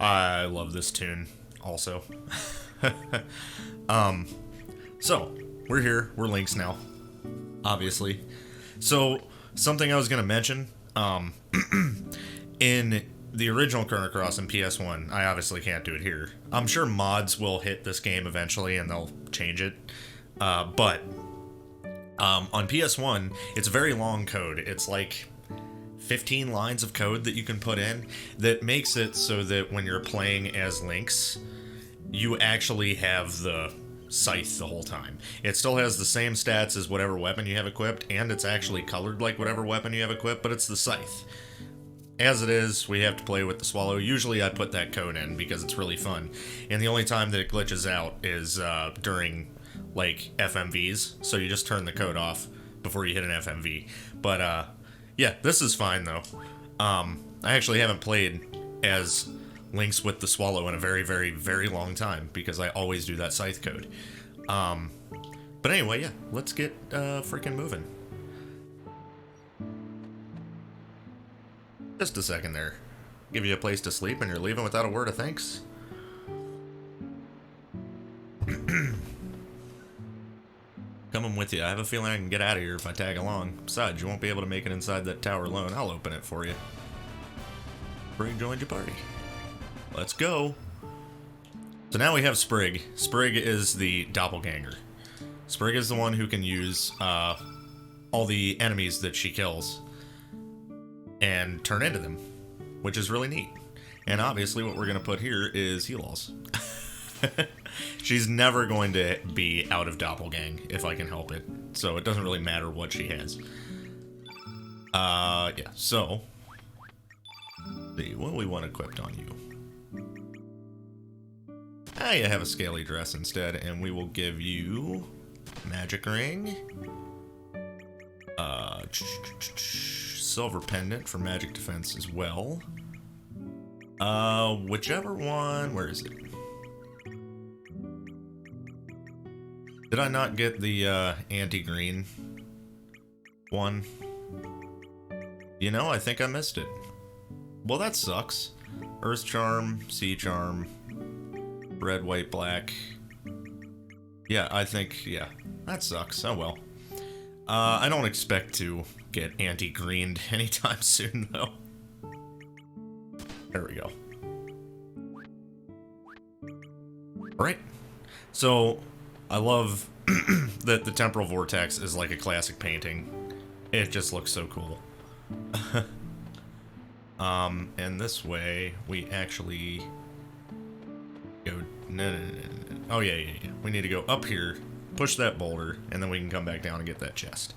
I love this tune also. So, we're here. We're Lynx now, obviously. So, something I was going to mention, in the original Chrono Cross in PS1, I obviously can't do it here. I'm sure mods will hit this game eventually and they'll change it. But on PS1, it's very long code. It's like 15 lines of code that you can put in that makes it so that when you're playing as Lynx, you actually have the scythe the whole time. It still has the same stats as whatever weapon you have equipped, and it's actually colored like whatever weapon you have equipped, but it's the scythe. As it is, we have to play with the swallow. Usually I put that code in because it's really fun, and the only time that it glitches out is during like FMVs, so you just turn the code off before you hit an FMV. But yeah, this is fine though. I actually haven't played as Lynx with the swallow in a very, very, very long time because I always do that scythe code. But anyway, yeah, let's get freaking moving. Just a second there. Give you a place to sleep and you're leaving without a word of thanks? Coming with you. I have a feeling I can get out of here if I tag along. Besides, you won't be able to make it inside that tower alone. I'll open it for you. Sprig joined your party. Let's go. So now we have Sprig. Sprig is the Doppelganger. Sprig is the one who can use all the enemies that she kills and turn into them, which is really neat. And obviously what we're going to put here is heal-alls. She's never going to be out of Doppelgang if I can help it, so it doesn't really matter what she has. Yeah, so see what do we want equipped on you. You have a scaly dress instead, and we will give you magic ring, silver pendant for magic defense as well. Whichever one, where is it? Did I not get the anti-green one? You know, I think I missed it. Well, that sucks. Earth Charm, Sea Charm, red, white, black. Yeah, I think, yeah, that sucks. Oh well. I don't expect to get anti-greened anytime soon, though. There we go. Alright. So, I love that the Temporal Vortex is like a classic painting. It just looks so cool. And this way, we actually go... No. Oh, yeah. We need to go up here, push that boulder, and then we can come back down and get that chest.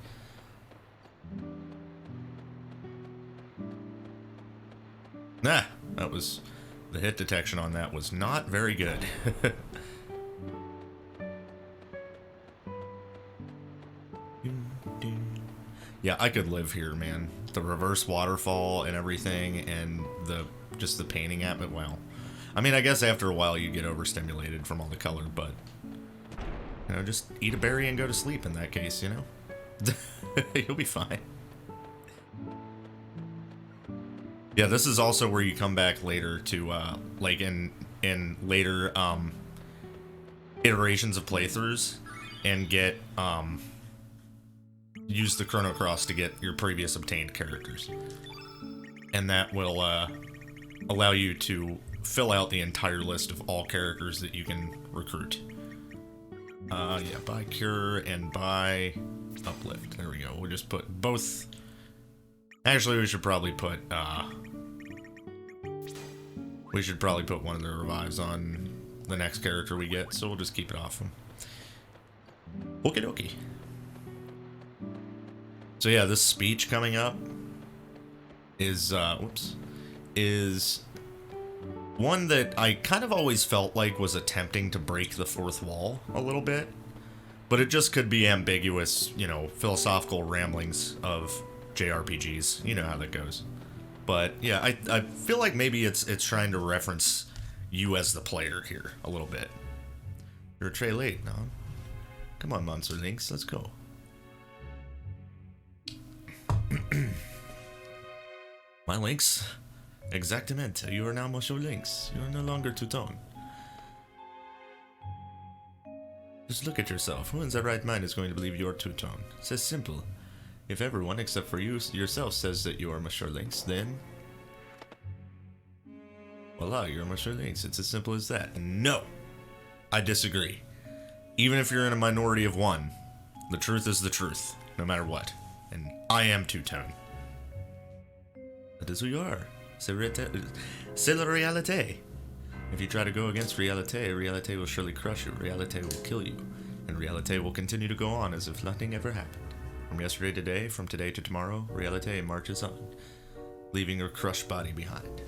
Nah, that was... The hit detection on that was not very good. Yeah, I could live here, man. The reverse waterfall and everything, and just the painting at it, wow. I mean, I guess after a while you get overstimulated from all the color, but, you know, just eat a berry and go to sleep in that case, you know? You'll be fine. Yeah, this is also where you come back later to, like, in later, iterations of playthroughs and get, use the Chrono Cross to get your previous obtained characters. And that will, allow you to fill out the entire list of all characters that you can recruit. Yeah, buy Cure and buy Uplift. There we go. We'll just put both... Actually, we should probably put, one of the revives on the next character we get, so we'll just keep it off them. Okie dokie. So yeah, this speech coming up is, is one that I kind of always felt like was attempting to break the fourth wall a little bit, but it just could be ambiguous, you know, philosophical ramblings of JRPGs. You know how that goes. But yeah, I feel like maybe it's trying to reference you as the player here a little bit. You're a tray late, no? Come on, Monster Lynx, let's go. My Lynx, Exactamente. You are now Monsieur Lynx. You are no longer two-tone. Just look at yourself. Who in their right mind is going to believe you're two-tone? It's as simple. If everyone except for you yourself says that you are Monsieur Lynx, then... voila, you're Monsieur Lynx. It's as simple as that. No! I disagree. Even if you're in a minority of one, the truth is the truth, no matter what. And I am two-tone. That is who you are. C'est la réalité. If you try to go against reality will surely crush you, reality will kill you, and reality will continue to go on as if nothing ever happened. From yesterday to today, from today to tomorrow, reality marches on, leaving her crushed body behind.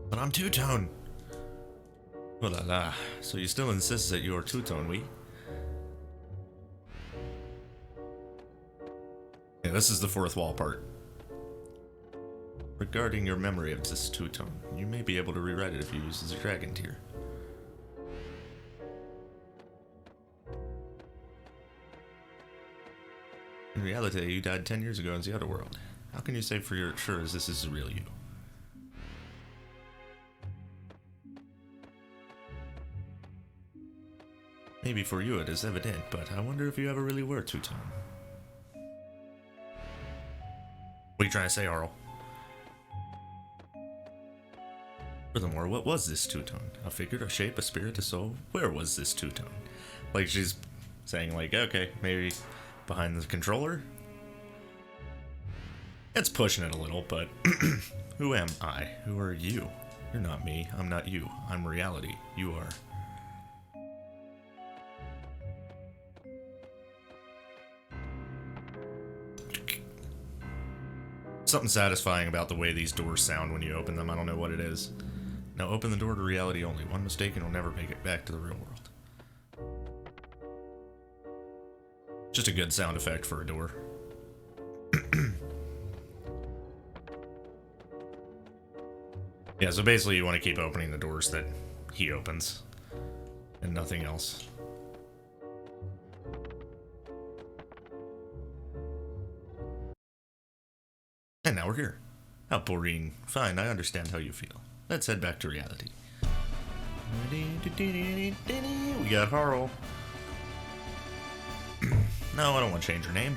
But I'm two-tone. Oh la la, so you still insist that you are two-tone, oui? Yeah, this is the fourth wall part. Regarding your memory of this two-tone, you may be able to rewrite it if you use the dragon tier. In reality, you died 10 years ago in the other world. How can you say for sure as this is the real you? Maybe for you it is evident, but I wonder if you ever really were two-tone. What are you trying to say, Harle? Furthermore, what was this two-tone? A figure, a shape, a spirit, a soul? Where was this two-tone? Like, she's saying, like, okay, maybe behind the controller? It's pushing it a little, but who am I? Who are you? You're not me. I'm not you. I'm reality. You are. Something satisfying about the way these doors sound when you open them. I don't know what it is. Now open the door to reality only. One mistake and you'll never make it back to the real world. Just a good sound effect for a door. Yeah, so basically you want to keep opening the doors that he opens. And nothing else. And now we're here. How boring. Fine, I understand how you feel. Let's head back to reality. We got Harle. No, I don't want to change her name.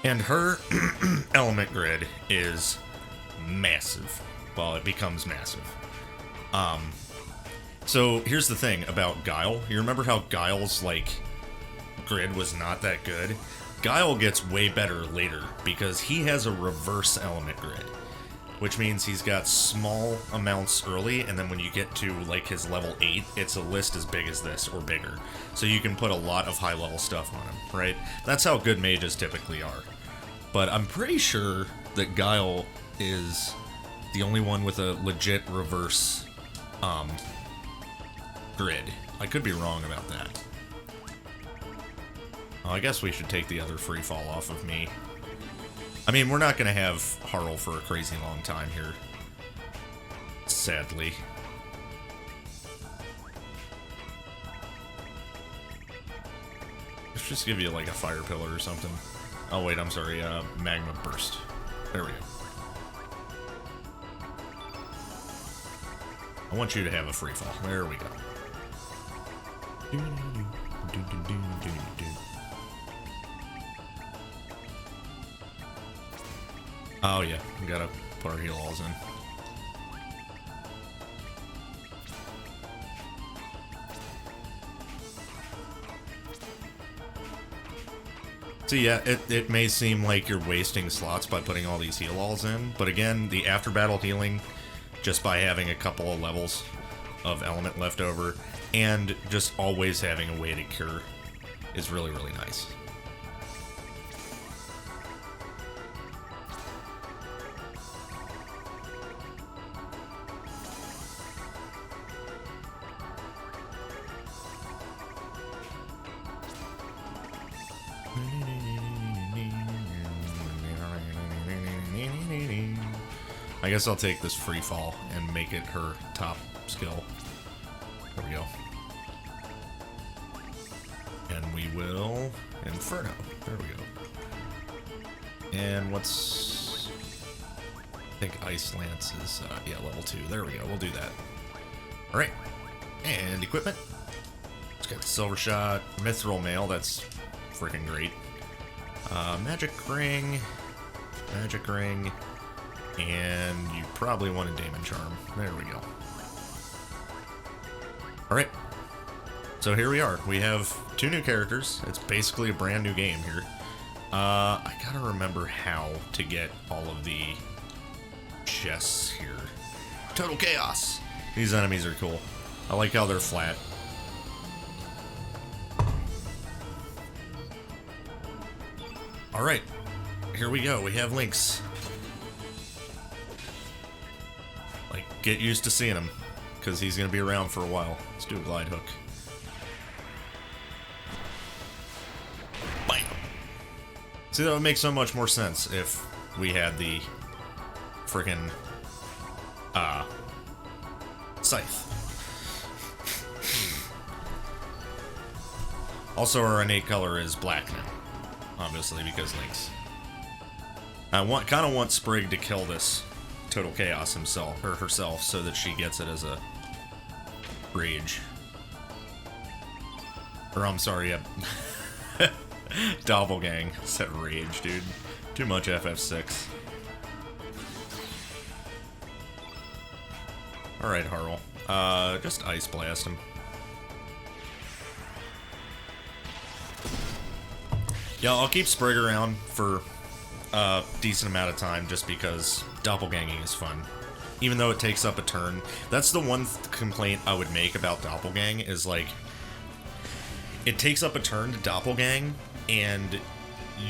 And her element grid is massive. Well, it becomes massive. So here's the thing about Guile. You remember how Guile's, like, grid was not that good? Guile gets way better later because he has a reverse element grid, which means he's got small amounts early, and then when you get to like his level 8, it's a list as big as this or bigger. So you can put a lot of high level stuff on him, right? That's how good mages typically are. But I'm pretty sure that Guile is the only one with a legit reverse grid. I could be wrong about that. Oh, I guess we should take the other free fall off of me. I mean, we're not going to have Harle for a crazy long time here. Sadly. Let's just give you like a fire pillar or something. Oh wait, I'm sorry, magma burst. There we go. I want you to have a free fall. There we go. Oh yeah, we gotta put our heal alls in. So yeah, it may seem like you're wasting slots by putting all these heal alls in, but again, the after battle healing, just by having a couple of levels of element left over, and just always having a way to cure, is really, really nice. I guess I'll take this free fall and make it her top skill. There we go. And we will, in Inferno. There we go. And what's... I think Ice Lance is, yeah, level 2. There we go. We'll do that. Alright. And equipment. Let's get the Silver Shot. Mithril Mail. That's freaking great. Magic Ring. Magic Ring. And you probably want a Daemon Charm. There we go. Alright. So here we are. We have 2 new characters. It's basically a brand new game here. I gotta remember how to get all of the chests here. Total Chaos! These enemies are cool. I like how they're flat. Alright. Here we go. We have Lynx. Like, get used to seeing him, because he's gonna be around for a while. Let's do a glide hook. Bam! See, that would make so much more sense if we had the frickin' scythe. Also, our innate color is black now, obviously, because Lynx. I kind of want Sprig to kill this Total Chaos himself, or herself, so that she gets it as a rage. Or, I'm sorry, yeah. Doppelgang. Said rage, dude. Too much FF6. Alright, Harle. Just Ice Blast him. Yeah, I'll keep Sprig around for a decent amount of time just because doppelganging is fun. Even though it takes up a turn. That's the one complaint I would make about doppelgang is, like, it takes up a turn to doppelgang, and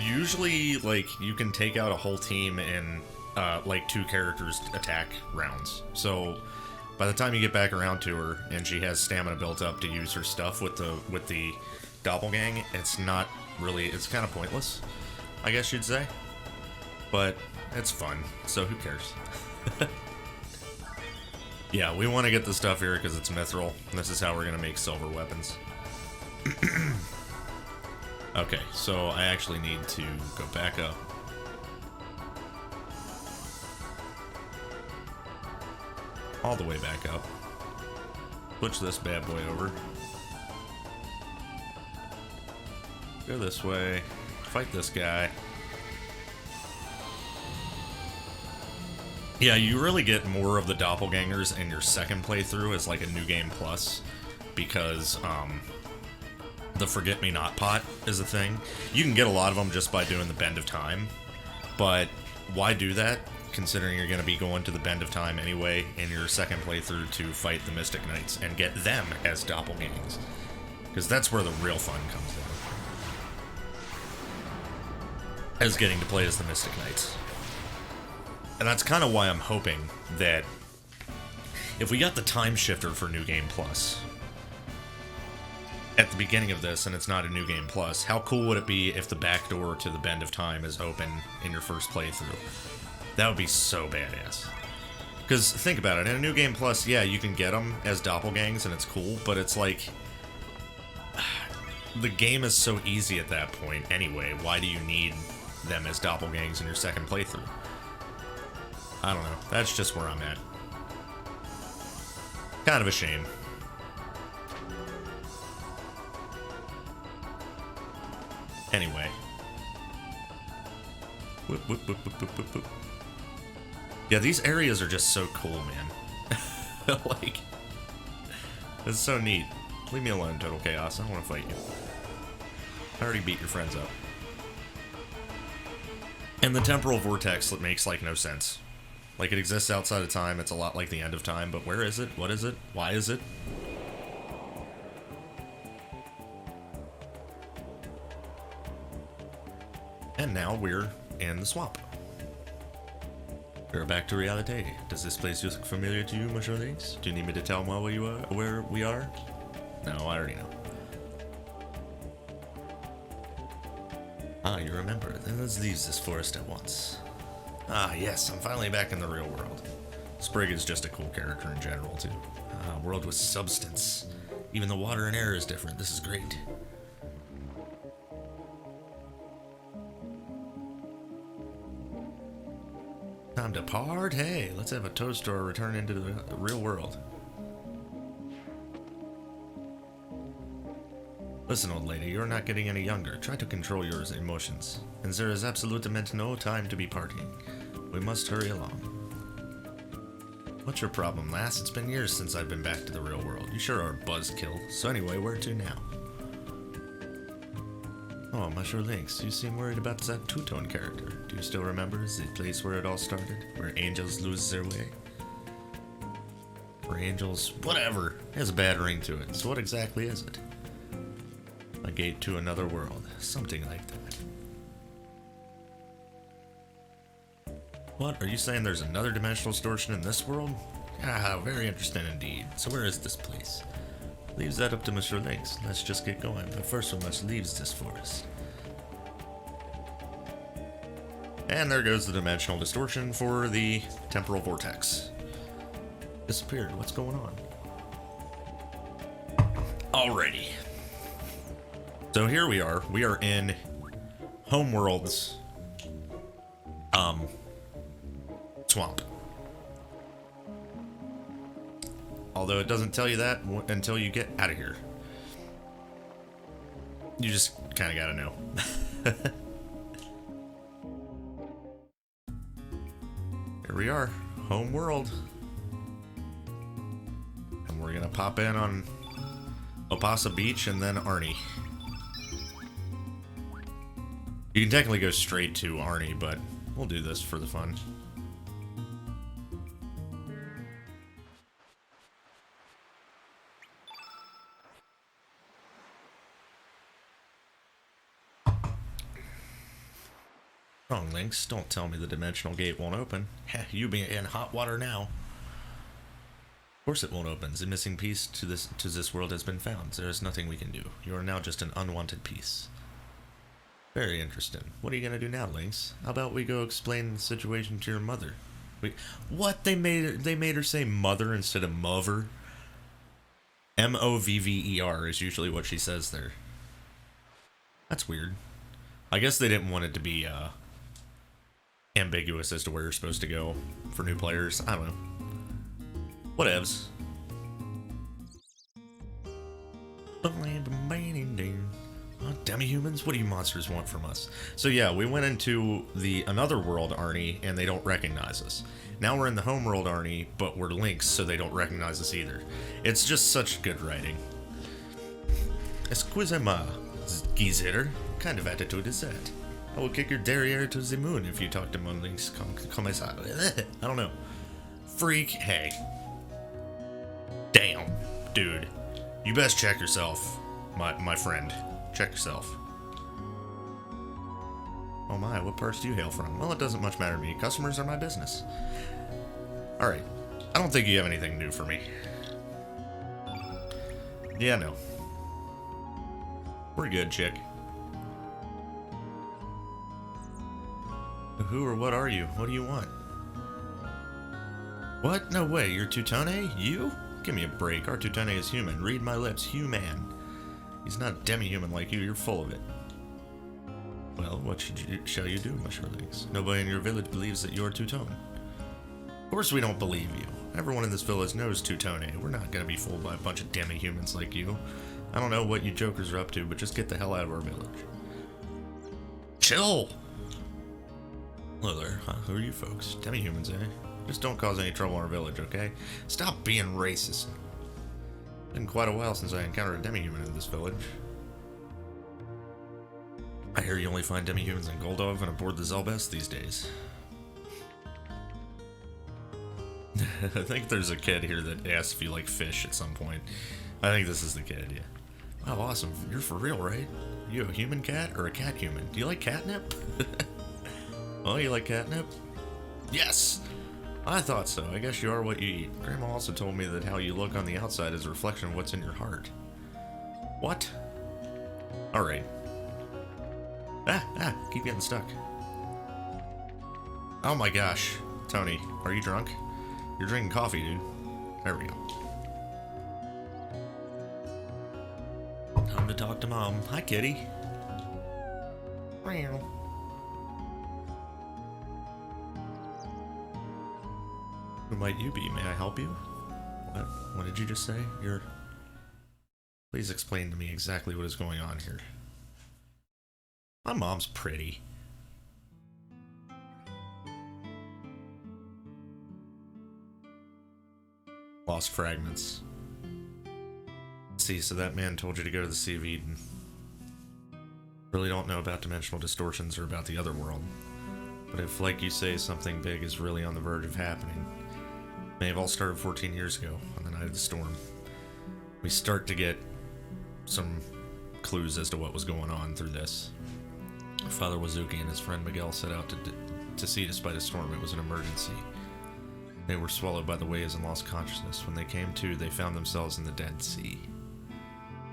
usually, like, you can take out a whole team in, like, 2 characters attack rounds. So by the time you get back around to her and she has stamina built up to use her stuff with the doppelgang, it's not really, it's kind of pointless, I guess you'd say. But it's fun, so who cares? Yeah, we want to get the stuff here because it's mithril. This is how we're going to make silver weapons. Okay, so I actually need to go back up. All the way back up. Switch this bad boy over. Go this way. Fight this guy. Yeah, you really get more of the doppelgangers in your second playthrough as like a new game plus, because the Forget-Me-Not pot is a thing. You can get a lot of them just by doing the Bend of Time, but why do that, considering you're going to be going to the Bend of Time anyway in your second playthrough to fight the Mystic Knights and get them as doppelgangs? Because that's where the real fun comes in, as getting to play as the Mystic Knights. And that's kind of why I'm hoping that if we got the Time Shifter for New Game Plus at the beginning of this, and it's not a New Game Plus, how cool would it be if the back door to the Bend of Time is open in your first playthrough? That would be so badass. Because think about it, in a New Game Plus, yeah, you can get them as doppelgangs and it's cool, but it's like, the game is so easy at that point anyway. Why do you need them as doppelgangs in your second playthrough? I don't know. That's just where I'm at. Kind of a shame. Anyway. Whoop, whoop, whoop, whoop, whoop, whoop, whoop. Yeah, these areas are just so cool, man. Like, it's so neat. Leave me alone, Total Chaos. I don't want to fight you. I already beat your friends up. And the Temporal Vortex that makes, like, no sense. Like, it exists outside of time, it's a lot like the End of Time, but where is it? What is it? Why is it? And now we're in the swamp. We're back to reality. Does this place look familiar to you, Monsieur Lynx? Do you need me to tell them where we are? No, I already know. Ah, you remember. Then let's leave this forest at once. Ah, yes, I'm finally back in the real world. Sprig is just a cool character in general, too. Ah, world with substance. Even the water and air is different. This is great. time to party. Let's have a toast to our return into the real world. Listen, old lady, you're not getting any younger. Try to control your emotions. And there is absolutely no time to be partying. We must hurry along. What's your problem, lass? It's been years since I've been back to the real world. You sure are a buzzkill. So anyway, where to now? Oh, Monsieur Lynx, you seem worried about that two-tone character. Do you still remember the place where it all started? Where angels lose their way? Where angels... whatever. It has a bad ring to it. So what exactly is it? A gate to another world. Something like that. What? Are you saying there's another dimensional distortion in this world? Ah, very interesting indeed. So where is this place? Leaves that up to Mr. Lynx. Let's just get going. But first we must leave this forest. And there goes the dimensional distortion for the Temporal Vortex. Disappeared. What's going on? Alrighty. So here we are. We are in Homeworld's swamp. Although it doesn't tell you that until you get out of here. You just kind of gotta know. Here we are, Homeworld. And we're gonna pop in on Opasa Beach and then Arni. You can technically go straight to Arni, but we'll do this for the fun. Wrong, Lynx. Don't tell me the dimensional gate won't open. You be in hot water now. Of course it won't open. The missing piece to this world has been found. There is nothing we can do. You are now just an unwanted piece. Very interesting. What are you gonna do now, Lynx? How about we go explain the situation to your mother? What? They made her say mother instead of mover? M-O-V-V-E-R is usually what she says there. That's weird. I guess they didn't want it to be ambiguous as to where you're supposed to go for new players. I don't know. Whatevs. Demi-humans? What do you monsters want from us? So yeah, we went into another world, Arni, and they don't recognize us. Now we're in the home world, Arni, but we're Lynx, so they don't recognize us either. It's just such good writing. Excusez-moi, geezer. What kind of attitude is that? I will kick your derriere to the moon if you talk to mon Lynx commissar. I don't know. Freak. Hey. Damn. Dude. You best check yourself, my friend. Check yourself. Oh my, what parts do you hail from? Well, it doesn't much matter to me. Customers are my business. Alright. I don't think you have anything new for me. Yeah, no. We're good, chick. Who or what are you? What do you want? What? No way, you're Teutone? You? Give me a break. Our Teutone is human. Read my lips. Human. He's not demi-human like you. You're full of it. Well, what shall you do, Monsieur Lynx? Nobody in your village believes that you're Teutone. Of course we don't believe you. Everyone in this village knows Teutone. We're not gonna be fooled by a bunch of demi-humans like you. I don't know what you jokers are up to, but just get the hell out of our village. Chill! Hello there. Huh? Who are you folks? Demi-humans, eh? Just don't cause any trouble in our village, okay? Stop being racist. Been quite a while since I encountered a demi-human in this village. I hear you only find demi-humans in Goldov and aboard the Zelbess these days. I think there's a kid here that asks if you like fish at some point. I think this is the kid, yeah. Wow, awesome. You're for real, right? You a human cat or a cat human? Do you like catnip? Oh, you like catnip? Yes! I thought so. I guess you are what you eat. Grandma also told me that how you look on the outside is a reflection of what's in your heart. What? Alright. Keep getting stuck. Oh my gosh. Tony, are you drunk? You're drinking coffee, dude. There we go. Time to talk to Mom. Hi, kitty. Who might you be? May I help you? What? What did you just say? Please explain to me exactly what is going on here. My mom's pretty. Lost fragments. See, so that man told you to go to the Sea of Eden. Really don't know about dimensional distortions or about the other world. But if, like you say, something big is really on the verge of happening, it may have all started 14 years ago, on the night of the storm. We start to get some clues as to what was going on through this. Father Wazuki and his friend Miguel set out to sea despite a storm. It was an emergency. They were swallowed by the waves and lost consciousness. When they came to, they found themselves in the Dead Sea.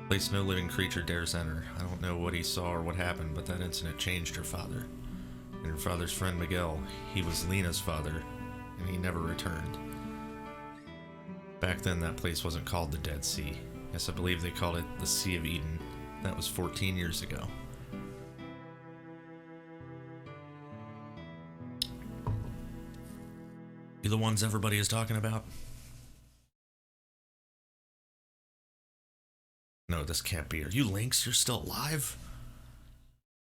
A place no living creature dares enter. I don't know what he saw or what happened, but that incident changed her father. And her father's friend Miguel, he was Lena's father, and he never returned. Back then, that place wasn't called the Dead Sea. Yes, I believe they called it the Sea of Eden. That was 14 years ago. You the ones everybody is talking about? No, this can't be. Are you Lynx? You're still alive?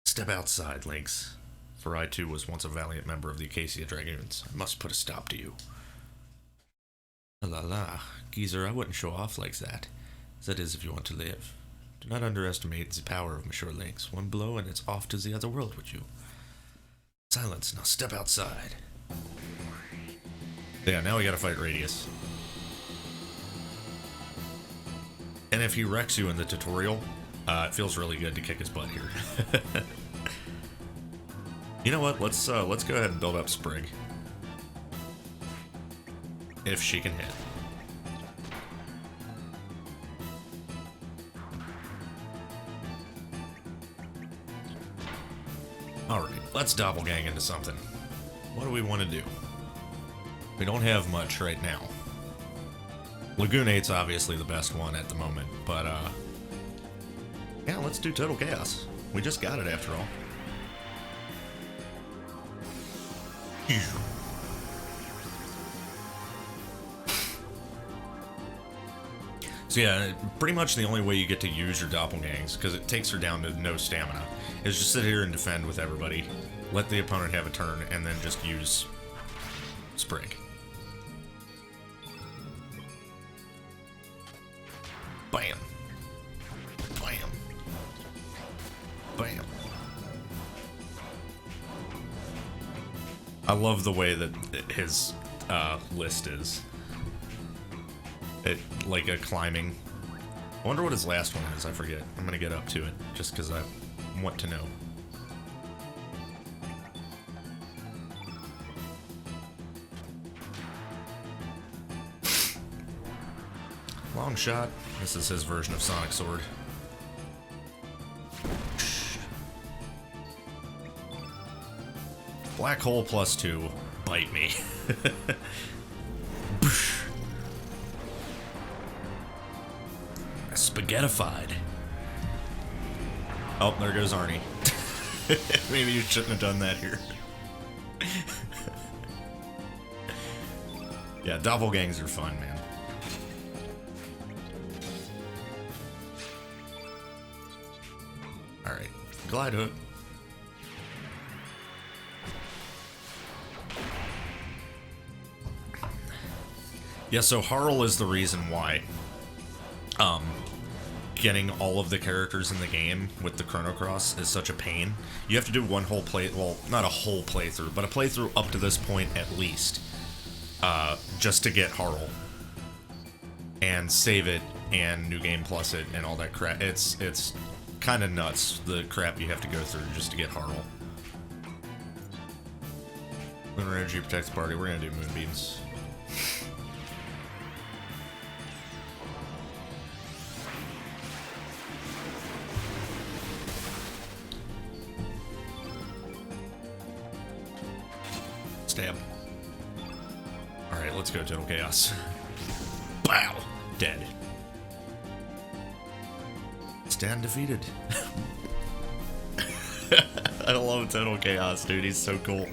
Step outside, Lynx. For I too was once a valiant member of the Acacia Dragoons. I must put a stop to you. La la, geezer, I wouldn't show off like that. That is if you want to live. Do not underestimate the power of Monsieur Lynx. One blow and it's off to the other world with you. Silence, now step outside. Yeah, now we gotta fight Radius. And if he wrecks you in the tutorial, it feels really good to kick his butt here. You know what? Let's go ahead and build up Sprig. If she can hit. Alright, let's doppelgang into something. What do we want to do? We don't have much right now. Lagoon 8's obviously the best one at the moment, but yeah, let's do Total Chaos. We just got it after all. So yeah, pretty much the only way you get to use your doppelgangs, because it takes her down to no stamina, is just sit here and defend with everybody, let the opponent have a turn, and then just use Sprig. Bam. Bam. Bam. I love the way that his list is. It like a climbing. I wonder what his last one is. I forget. I'm gonna get up to it just because I want to know. Long shot. This is his version of Sonic Sword. Black hole +2. Bite me. Spaghettified. Oh, there goes Arni. Maybe you shouldn't have done that here. Yeah, doppelgangs are fun, man. Alright, glide hook. Yeah, so Harle is the reason why getting all of the characters in the game with the Chrono Cross is such a pain. You have to do one whole play, well, not a whole playthrough, but a playthrough up to this point at least, just to get Harle. And save it, and New Game Plus it, and all that crap. It's kind of nuts, the crap you have to go through just to get Harle. Lunar Energy protects the party, we're gonna do Moonbeams. Stab. Alright, let's go Total Chaos. Wow! Dead. Stand defeated. I love Total Chaos, dude. He's so cool.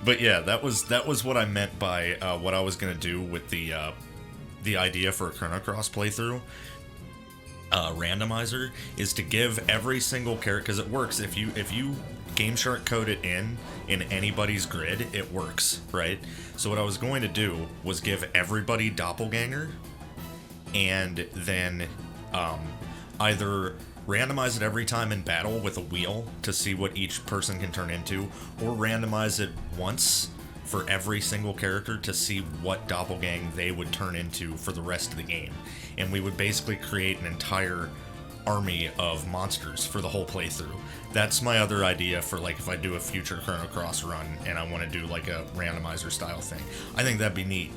But yeah, that was what I meant by what I was gonna do with the idea for a Chrono Cross playthrough. Randomizer is to give every single character, because it works if you Game Shark code it in anybody's grid, it works, right? So what I was going to do was give everybody Doppelganger, and then either randomize it every time in battle with a wheel to see what each person can turn into, or randomize it once for every single character to see what doppelgang they would turn into for the rest of the game. And we would basically create an entire army of monsters for the whole playthrough. That's my other idea for, like, if I do a future Chrono Cross run and I want to do like a randomizer style thing. I think that'd be neat.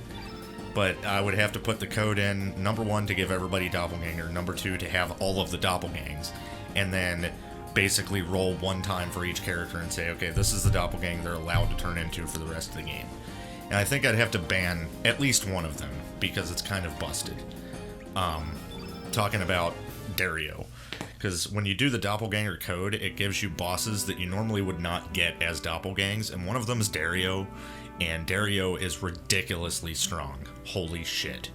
But I would have to put the code in, number 1, to give everybody Doppelganger, number 2, to have all of the Doppelgangs, and then basically roll one time for each character and say, okay, this is the Doppelgang they're allowed to turn into for the rest of the game. And I think I'd have to ban at least one of them, because it's kind of busted. Talking about Dario. Because when you do the Doppelganger code, it gives you bosses that you normally would not get as Doppelgangs, and one of them is Dario, and Dario is ridiculously strong. Holy shit.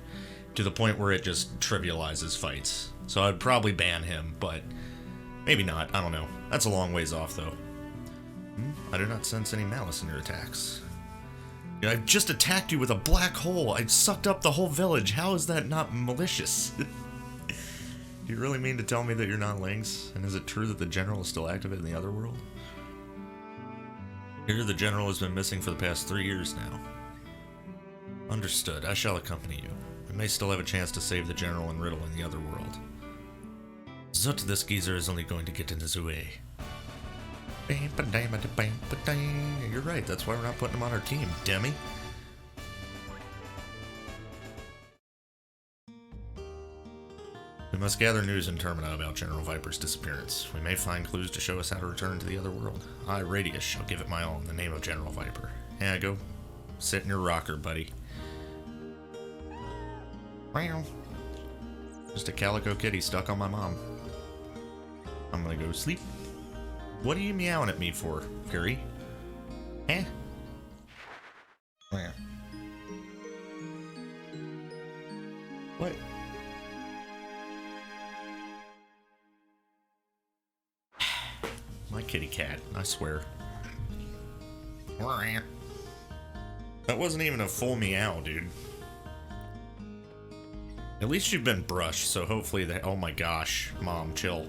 To the point where it just trivializes fights. So I'd probably ban him, but maybe not. I don't know. That's a long ways off, though. I do not sense any malice in your attacks. I've just attacked you with a black hole. I sucked up the whole village. How is that not malicious? Do you really mean to tell me that you're not Lynx? And is it true that the general is still active in the other world? Here, the general has been missing for the past 3 years now. Understood. I shall accompany you. We may still have a chance to save the general and Riddle in the other world. Zut, this geezer is only going to get in his way. You're right, that's why we're not putting him on our team, dummy. We must gather news in Termina about General Viper's disappearance. We may find clues to show us how to return to the other world. I, Radius, shall give it my all in the name of General Viper. Yeah, go sit in your rocker, buddy. Just a calico kitty stuck on my mom. I'm gonna go sleep. What are you meowing at me for, Fury? Eh? Where? What? My kitty cat, I swear. That wasn't even a full meow, dude. At least you've been brushed, so hopefully the— oh my gosh, Mom, chill.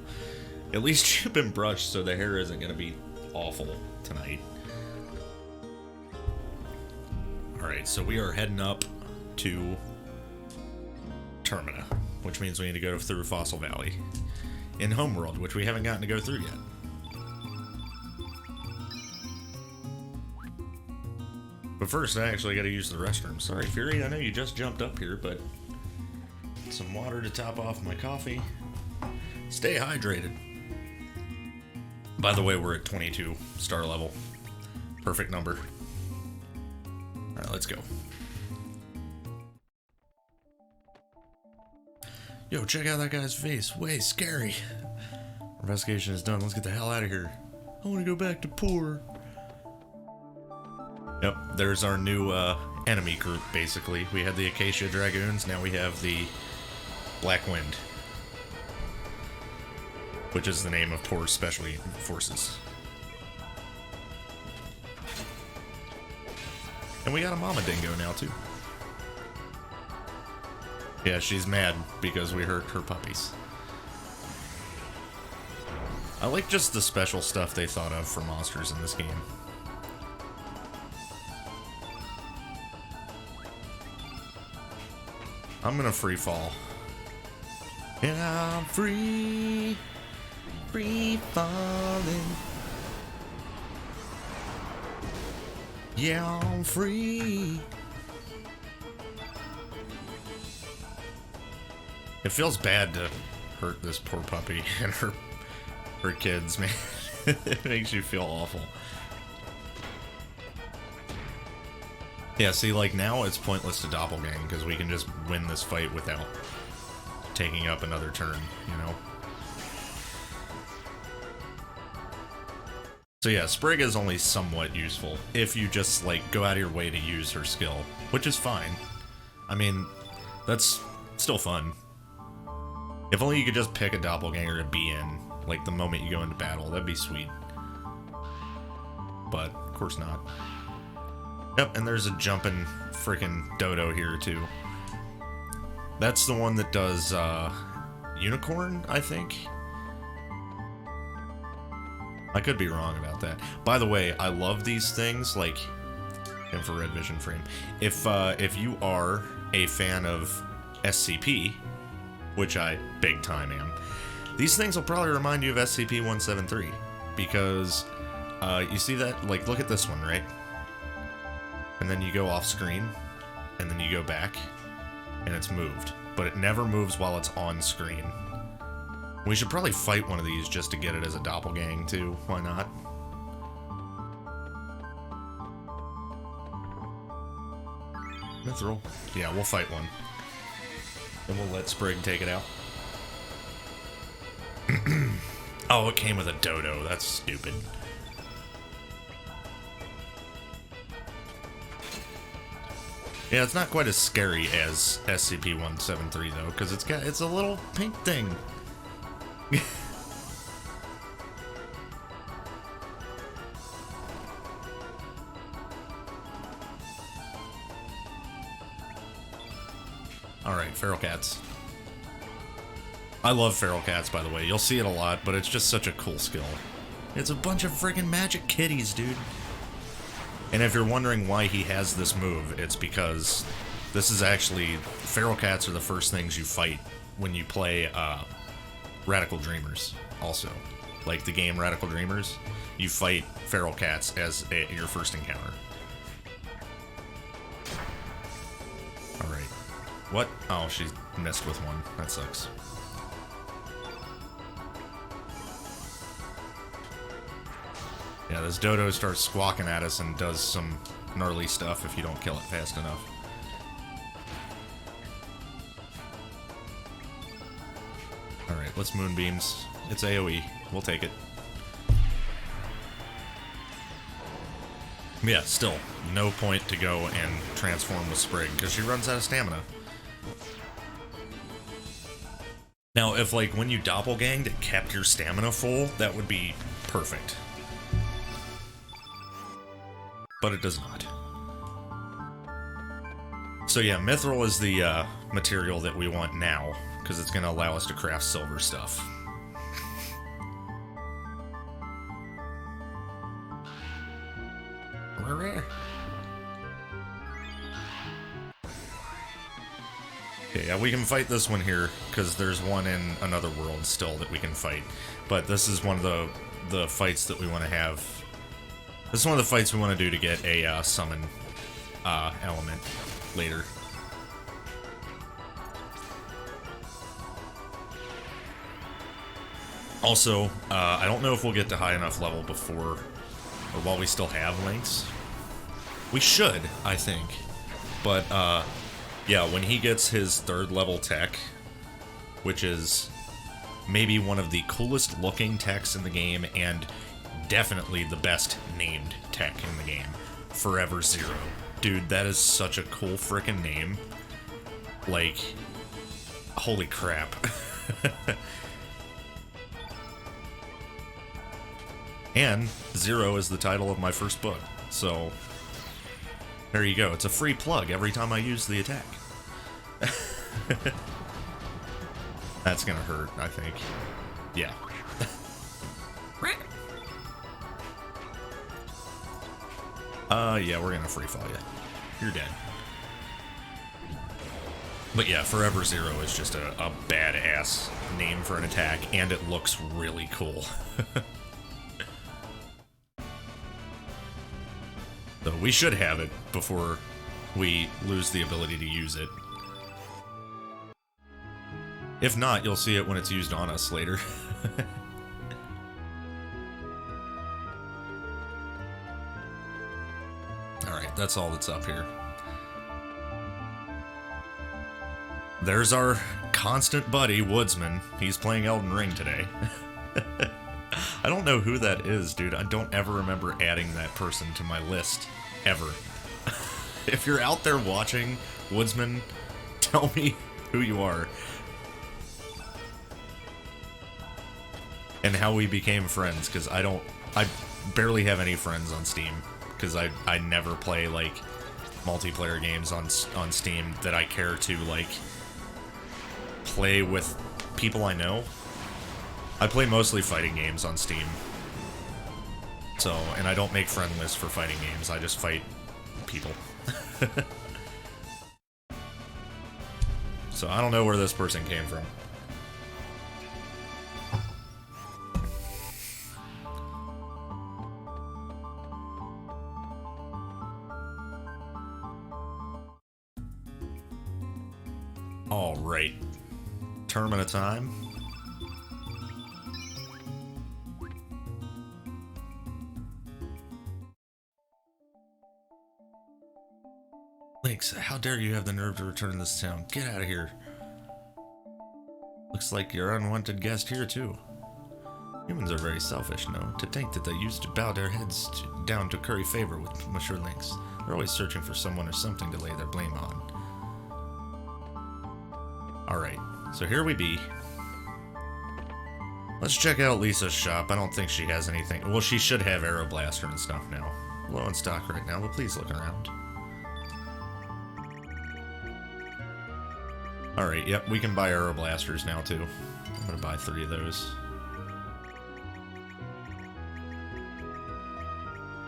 At least you've been brushed, so the hair isn't gonna be awful tonight. Alright, so we are heading up to Termina, which means we need to go through Fossil Valley in Homeworld, which we haven't gotten to go through yet. But first, I actually gotta use the restroom. Sorry, Fury, I know you just jumped up here, but some water to top off my coffee. Stay hydrated. By the way, we're at 22 star level. Perfect number. Alright, let's go. Yo, check out that guy's face. Way scary. Investigation is done. Let's get the hell out of here. I want to go back to poor. Yep, there's our new enemy group, basically. We had the Acacia Dragoons, now we have the Black Wind, which is the name of Poor's Special Forces. And we got a Mama Dingo now, too. Yeah, she's mad because we hurt her puppies. I like just the special stuff they thought of for monsters in this game. I'm gonna free fall. Yeah, I'm free falling. Yeah, I'm free. It feels bad to hurt this poor puppy and her kids, man. It makes you feel awful. Yeah, see, like, now it's pointless to doppelgang because we can just win this fight without taking up another turn, you know? So yeah, Sprig is only somewhat useful if you just, like, go out of your way to use her skill, which is fine. I mean, that's still fun. If only you could just pick a doppelganger to be in, like, the moment you go into battle, that'd be sweet. But, of course not. Yep, and there's a jumping freaking dodo here, too. That's the one that does, unicorn, I think? I could be wrong about that. By the way, I love these things, like infrared vision frame. If you are a fan of SCP, which I big time am, these things will probably remind you of SCP-173, because you see that? Like, look at this one, right? And then you go off screen, and then you go back, and it's moved. But it never moves while it's on screen. We should probably fight one of these just to get it as a doppelgang, too. Why not? Mithril. Yeah, we'll fight one. Then we'll let Sprig take it out. Oh, it came with a dodo. That's stupid. Yeah, it's not quite as scary as SCP-173 though, because it's a little pink thing. Alright, feral cats. I love feral cats, by the way. You'll see it a lot, but it's just such a cool skill. It's a bunch of friggin' magic kitties, dude. And if you're wondering why he has this move, it's because this is actually... feral cats are the first things you fight when you play Radical Dreamers, also. Like the game Radical Dreamers, you fight feral cats as your first encounter. Alright. What? Oh, she missed with one. That sucks. Yeah, this dodo starts squawking at us and does some gnarly stuff if you don't kill it fast enough. Alright, let's moonbeams. It's AoE. We'll take it. Yeah, still, no point to go and transform with Sprig, because she runs out of stamina. Now, if, like, when you doppelganged, it kept your stamina full, that would be perfect. But it does not. So yeah, mithril is the material that we want now, because it's going to allow us to craft silver stuff. Okay, yeah, we can fight this one here, because there's one in another world still that we can fight. But this is one of the fights that we want to have. This is one of the fights we want to do to get a summon element later. Also, I don't know if we'll get to high enough level before, or while we still have links. We should, I think. But, yeah, when he gets his 3rd level tech, which is maybe one of the coolest looking techs in the game, and definitely the best named tech in the game, Forever Zero. Dude, that is such a cool frickin' name. Like, holy crap. And Zero is the title of my first book, so there you go. It's a free plug every time I use the attack. That's gonna hurt, I think. Yeah. Yeah, we're gonna free fall you. You're dead. But yeah, Forever Zero is just a badass name for an attack, and it looks really cool. So we should have it before we lose the ability to use it. If not, you'll see it when it's used on us later. Alright, that's all that's up here. There's our constant buddy, Woodsman. He's playing Elden Ring today. I don't know who that is, dude. I don't ever remember adding that person to my list. Ever. If you're out there watching, Woodsman, tell me who you are. And how we became friends, because I barely have any friends on Steam. Because I never play, like, multiplayer games on Steam that I care to, like, play with people I know. I play mostly fighting games on Steam. So, and I don't make friend lists for fighting games, I just fight people. So I don't know where this person came from. Alright. Termina time. Lynx, how dare you have the nerve to return to this town? Get out of here. Looks like you're an unwanted guest here, too. Humans are very selfish, no? To think that they used to bow their heads down to curry favor with Monsieur Lynx. They're always searching for someone or something to lay their blame on. Alright, so here we be. Let's check out Lisa's shop. I don't think she has anything. Well, she should have Arrow Blaster and stuff now. Low in stock right now, but please look around. Alright, yep, we can buy Arrow Blasters now, too. I'm gonna buy 3 of those.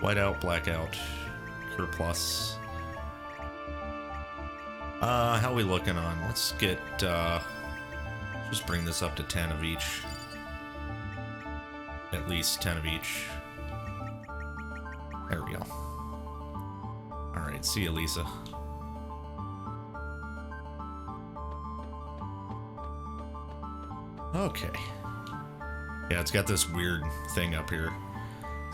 Whiteout, Blackout, Cure Plus. How we looking on? Let's get, just bring this up to 10 of each. At least 10 of each. There we go. Alright, see you, Lisa. Okay. Yeah, it's got this weird thing up here.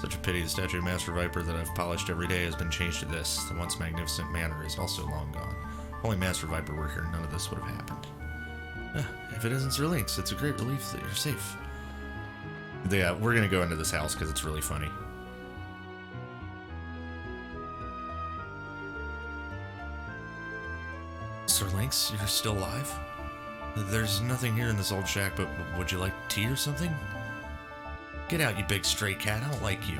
Such a pity the statue of Master Viper that I've polished every day has been changed to this. The once magnificent manor is also long gone. If only Master Viper were here, none of this would have happened. If it isn't Sir Lynx, it's a great relief that you're safe. Yeah, we're gonna go into this house because it's really funny. Sir Lynx, you're still alive? There's nothing here in this old shack, but would you like tea or something? Get out, you big stray cat, I don't like you.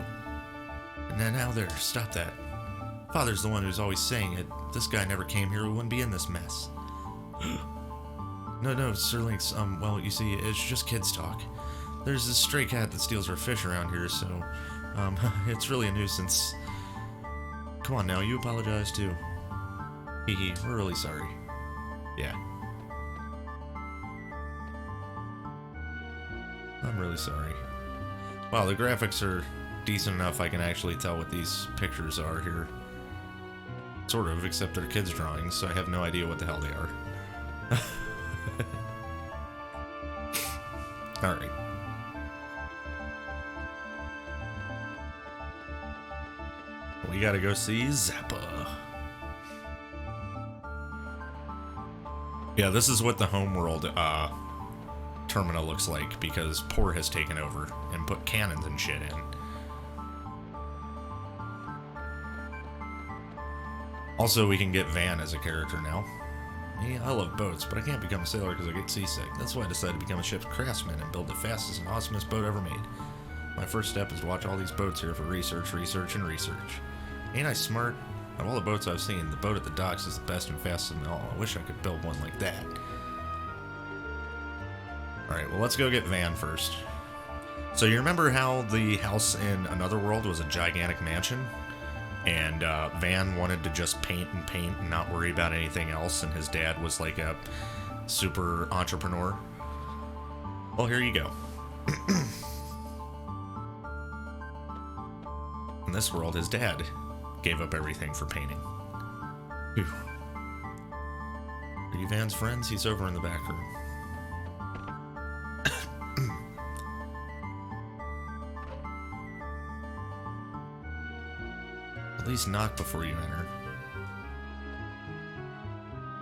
And now there, stop that. Father's the one who's always saying it. This guy never came here, we wouldn't be in this mess. No, Sir Lynx, well, you see, it's just kids talk. There's this stray cat that steals our fish around here, so, it's really a nuisance. Come on now, you apologize too. Hee, we're really sorry. Yeah. I'm really sorry. Wow, the graphics are decent enough I can actually tell what these pictures are here. Sort of, except they're kids' drawings, so I have no idea what the hell they are. Alright. We gotta go see Zappa. Yeah, this is what the homeworld, Termina looks like, because Poor has taken over and put cannons and shit in. Also, we can get Van as a character now. Yeah, I love boats, but I can't become a sailor because I get seasick. That's why I decided to become a ship's craftsman and build the fastest and awesomest boat ever made. My first step is to watch all these boats here for research. Ain't I smart? Of all the boats I've seen, the boat at the docks is the best and fastest of them all. I wish I could build one like that. Alright, well, let's go get Van first. So you remember how the house in Another World was a gigantic mansion? And Van wanted to just paint and not worry about anything else, and his dad was like a super entrepreneur? Well, here you go. In this world, his dad gave up everything for painting. Phew. Are you Van's friends? He's over in the back room. At least knock before you enter.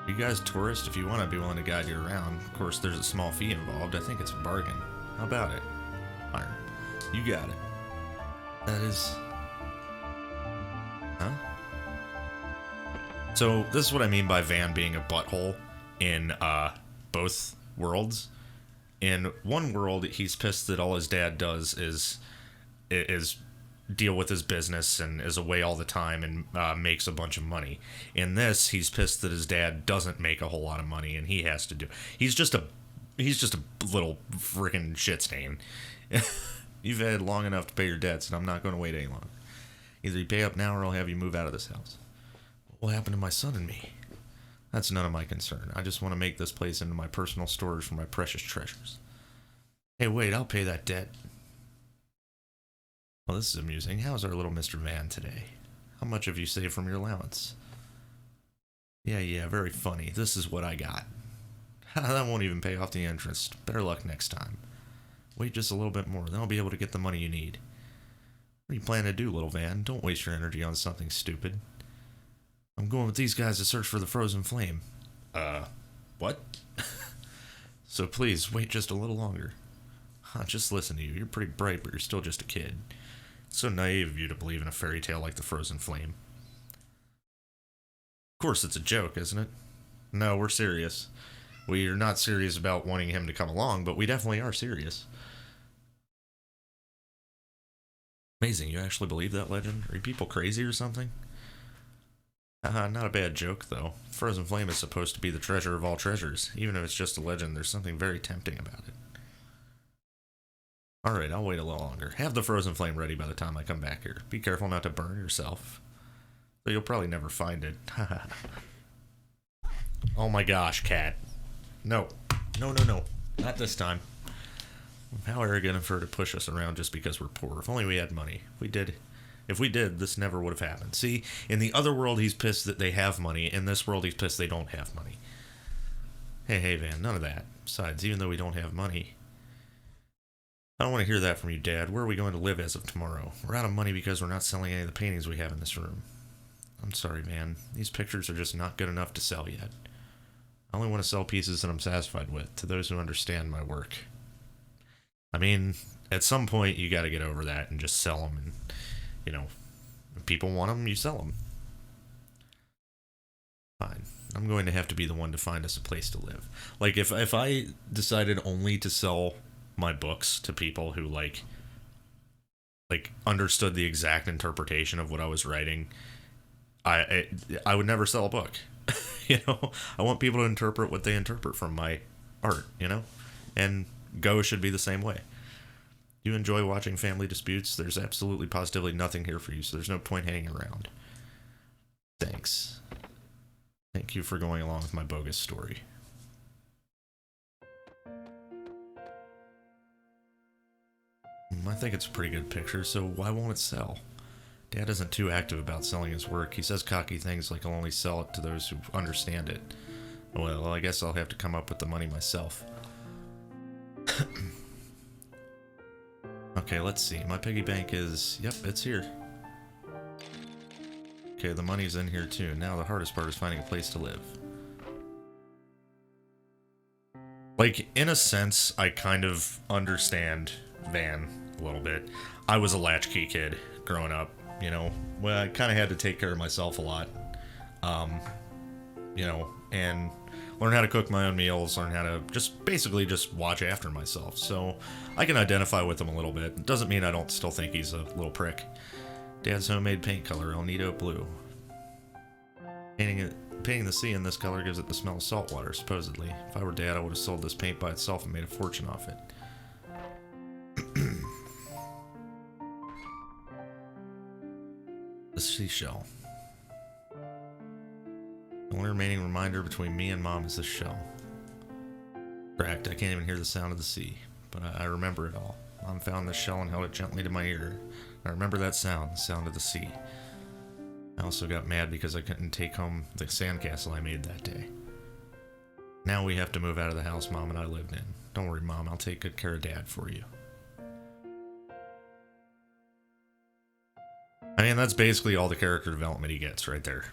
Are you guys tourists? If you want, I'd be willing to guide you around. Of course, there's a small fee involved. I think it's a bargain. How about it? Fine. You got it. That is... Huh? So, this is what I mean by Van being a butthole in, both worlds. In one world, he's pissed that all his dad does is deal with his business and is away all the time and makes a bunch of money. In this, he's pissed that his dad doesn't make a whole lot of money and he has to do. He's just a little freaking shit stain. You've had long enough to pay your debts, and I'm not going to wait any longer. Either you pay up now or I'll have you move out of this house. What will happen to my son and me? That's none of my concern. I just want to make this place into my personal storage for my precious treasures. Hey, wait, I'll pay that debt. Well, this is amusing. How's our little Mr. Van today? How much have you saved from your allowance? Yeah, very funny. This is what I got. That won't even pay off the interest. Better luck next time. Wait just a little bit more, then I'll be able to get the money you need. What are you planning to do, little Van? Don't waste your energy on something stupid. I'm going with these guys to search for the frozen flame. What? So please, wait just a little longer. Just listen to you. You're pretty bright, but you're still just a kid. It's so naive of you to believe in a fairy tale like the frozen flame. Of course it's a joke, isn't it? No, we're serious. We're not serious about wanting him to come along, but we definitely are serious. Amazing, you actually believe that legend? Are you people crazy or something? Not a bad joke, though. Frozen Flame is supposed to be the treasure of all treasures. Even if it's just a legend, there's something very tempting about it. Alright, I'll wait a little longer. Have the Frozen Flame ready by the time I come back here. Be careful not to burn yourself. Though you'll probably never find it. Oh my gosh, cat. No. No. Not this time. How arrogant of her to push us around just because we're poor. If only we had money. If we did, this never would have happened. See, in the other world, he's pissed that they have money. In this world, he's pissed they don't have money. Hey, Van, none of that. Besides, even though we don't have money... I don't want to hear that from you, Dad. Where are we going to live as of tomorrow? We're out of money because we're not selling any of the paintings we have in this room. I'm sorry, man. These pictures are just not good enough to sell yet. I only want to sell pieces that I'm satisfied with, to those who understand my work. I mean, at some point, you got to get over that and just sell them. And, you know, if people want them, you sell them. Fine. I'm going to have to be the one to find us a place to live. Like, if I decided only to sell my books to people who, like understood the exact interpretation of what I was writing, I would never sell a book. You know, I want people to interpret what they interpret from my art, you know? And Go should be the same way. You enjoy watching family disputes? There's absolutely positively nothing here for you, so there's no point hanging around. Thanks. Thank you for going along with my bogus story. I think it's a pretty good picture, so why won't it sell? Dad isn't too active about selling his work. He says cocky things like he'll only sell it to those who understand it. Well, I guess I'll have to come up with the money myself. Okay, let's see. My piggy bank is... Yep, it's here. Okay, the money's in here too. Now the hardest part is finding a place to live. Like, in a sense, I kind of understand Van a little bit. I was a latchkey kid growing up, you know. Well, I kind of had to take care of myself a lot. You know, and learn how to cook my own meals, learn how to basically watch after myself. So I can identify with him a little bit. It doesn't mean I don't still think he's a little prick. Dad's homemade paint color, El Nido Blue. Painting the sea in this color gives it the smell of salt water, supposedly. If I were Dad, I would have sold this paint by itself and made a fortune off it. The seashell. The only remaining reminder between me and Mom is this shell. Cracked, I can't even hear the sound of the sea, but I remember it all. Mom found this shell and held it gently to my ear. I remember that sound, the sound of the sea. I also got mad because I couldn't take home the sandcastle I made that day. Now we have to move out of the house Mom and I lived in. Don't worry, Mom, I'll take good care of Dad for you. I mean, that's basically all the character development he gets right there.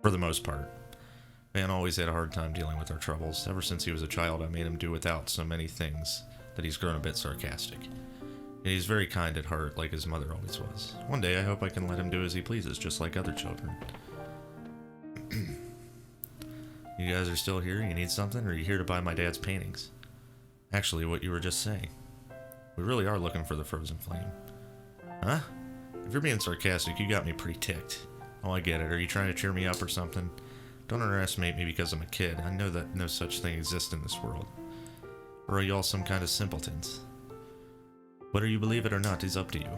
For the most part. Van always had a hard time dealing with our troubles. Ever since he was a child, I made him do without so many things that he's grown a bit sarcastic. He's very kind at heart, like his mother always was. One day, I hope I can let him do as he pleases, just like other children. You guys are still here? You need something? Or are you here to buy my dad's paintings? Actually, what you were just saying. We really are looking for the frozen flame. Huh? If you're being sarcastic, you got me pretty ticked. Oh, I get it. Are you trying to cheer me up or something? Don't underestimate me because I'm a kid. I know that no such thing exists in this world. Or are you all some kind of simpletons? Whether you believe it or not is up to you.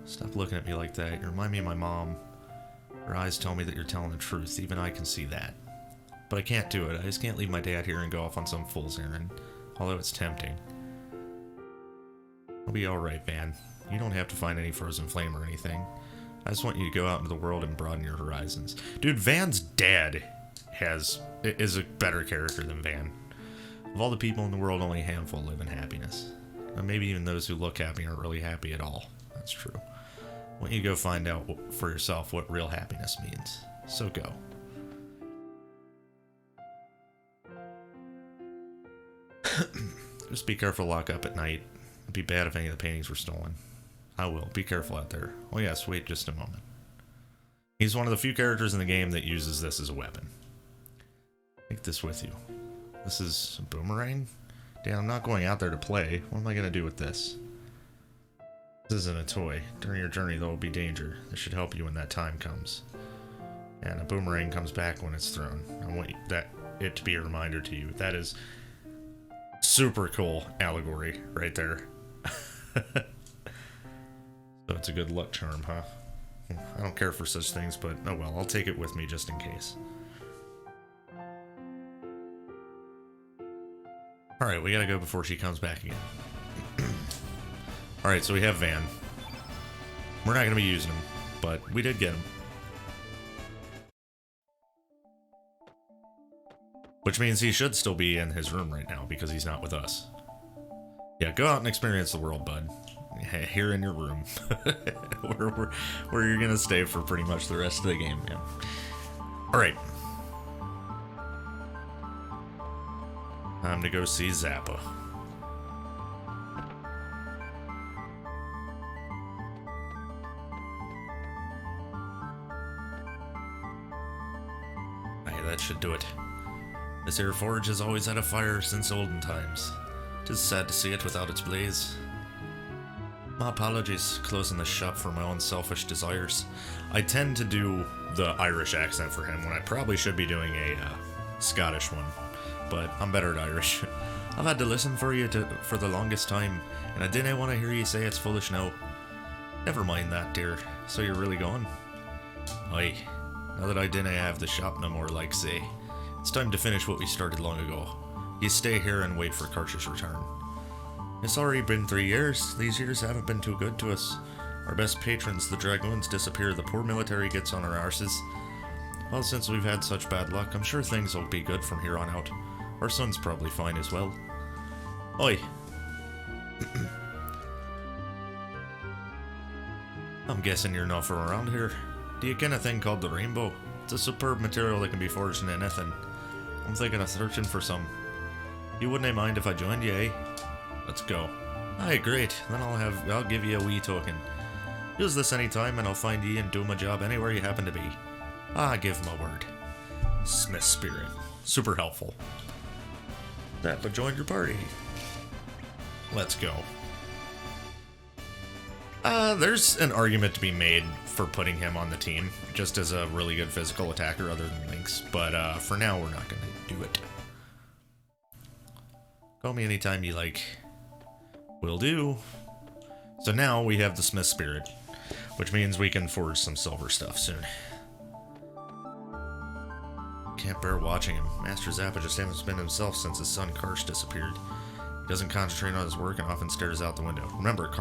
Stop looking at me like that. You remind me of my mom. Her eyes tell me that you're telling the truth. Even I can see that. But I can't do it. I just can't leave my dad here and go off on some fool's errand. Although it's tempting. I'll be alright, Van. You don't have to find any frozen flame or anything. I just want you to go out into the world and broaden your horizons. Dude, Van's dad is a better character than Van. Of all the people in the world, only a handful live in happiness. And maybe even those who look happy aren't really happy at all. That's true. I want you to go find out for yourself what real happiness means. So go. Just be careful to lock up at night. It'd be bad if any of the paintings were stolen. I will. Be careful out there. Oh yes, wait just a moment. He's one of the few characters in the game that uses this as a weapon. Take this with you. This is a boomerang? Dan, I'm not going out there to play. What am I going to do with this? This isn't a toy. During your journey, there will be danger. This should help you when that time comes. And a boomerang comes back when it's thrown. I want it to be a reminder to you. That is super cool allegory right there. So it's a good luck charm, huh? I don't care for such things, but oh well, I'll take it with me just in case. Alright, we gotta go before she comes back again. Alright, so we have Van. We're not gonna be using him, but we did get him. Which means he should still be in his room right now, because he's not with us. Yeah, go out and experience the world, bud. Here in your room. where you're gonna stay for pretty much the rest of the game, man. Alright. Time to go see Zappa. Hey, that should do it. This here forge has always had a fire since olden times. 'Tis sad to see it without its blaze. My apologies, closing the shop for my own selfish desires. I tend to do the Irish accent for him when I probably should be doing a Scottish one, but I'm better at Irish. I've had to listen for you for the longest time, and I didn't want to hear you say it's foolish now. Never mind that, dear. So you're really gone? Aye. Now that I didn't have the shop no more, like say, it's time to finish what we started long ago. You stay here and wait for Karsh's return. It's already been 3 years. These years haven't been too good to us. Our best patrons, the Dragoons, disappear. The poor military gets on our arses. Well, since we've had such bad luck, I'm sure things will be good from here on out. Our son's probably fine as well. Oi. I'm guessing you're not from around here. Do you ken a thing called the rainbow? It's a superb material that can be forged in anything. I'm thinking of searching for some. You wouldn't mind if I joined you, eh? Let's go. Aye, great. Then I'll give you a wee token. Use this anytime and I'll find ye and do my job anywhere you happen to be. I give my word. Smith Spirit. Super helpful. Zappa joined your party. Let's go. There's an argument to be made for putting him on the team, just as a really good physical attacker other than Lynx, but for now we're not going to do it. Call me anytime you like. Will do. So now we have the Smith Spirit, which means we can forge some silver stuff soon. Can't bear watching him. Master Zappa just hasn't been himself since his son Karsh disappeared. He doesn't concentrate on his work and often stares out the window. Remember,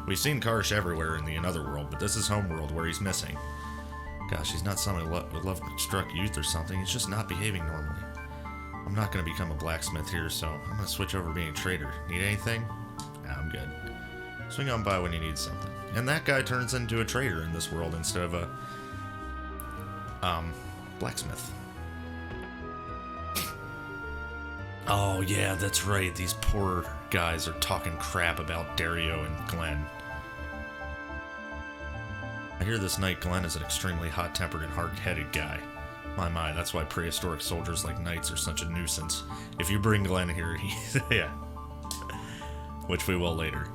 we've seen Karsh everywhere in the another world, but this is homeworld where he's missing. Gosh, he's not some love-struck youth or something. He's just not behaving normally. I'm not going to become a blacksmith here, so I'm going to switch over being a trader. Need anything? Nah, I'm good. Swing on by when you need something. And that guy turns into a trader in this world instead of a blacksmith. Oh yeah, that's right. These poor guys are talking crap about Dario and Glenn. I hear this knight Glenn is an extremely hot-tempered and hard-headed guy. My, that's why prehistoric soldiers like knights are such a nuisance. If you bring Glenn here, yeah. Which we will later.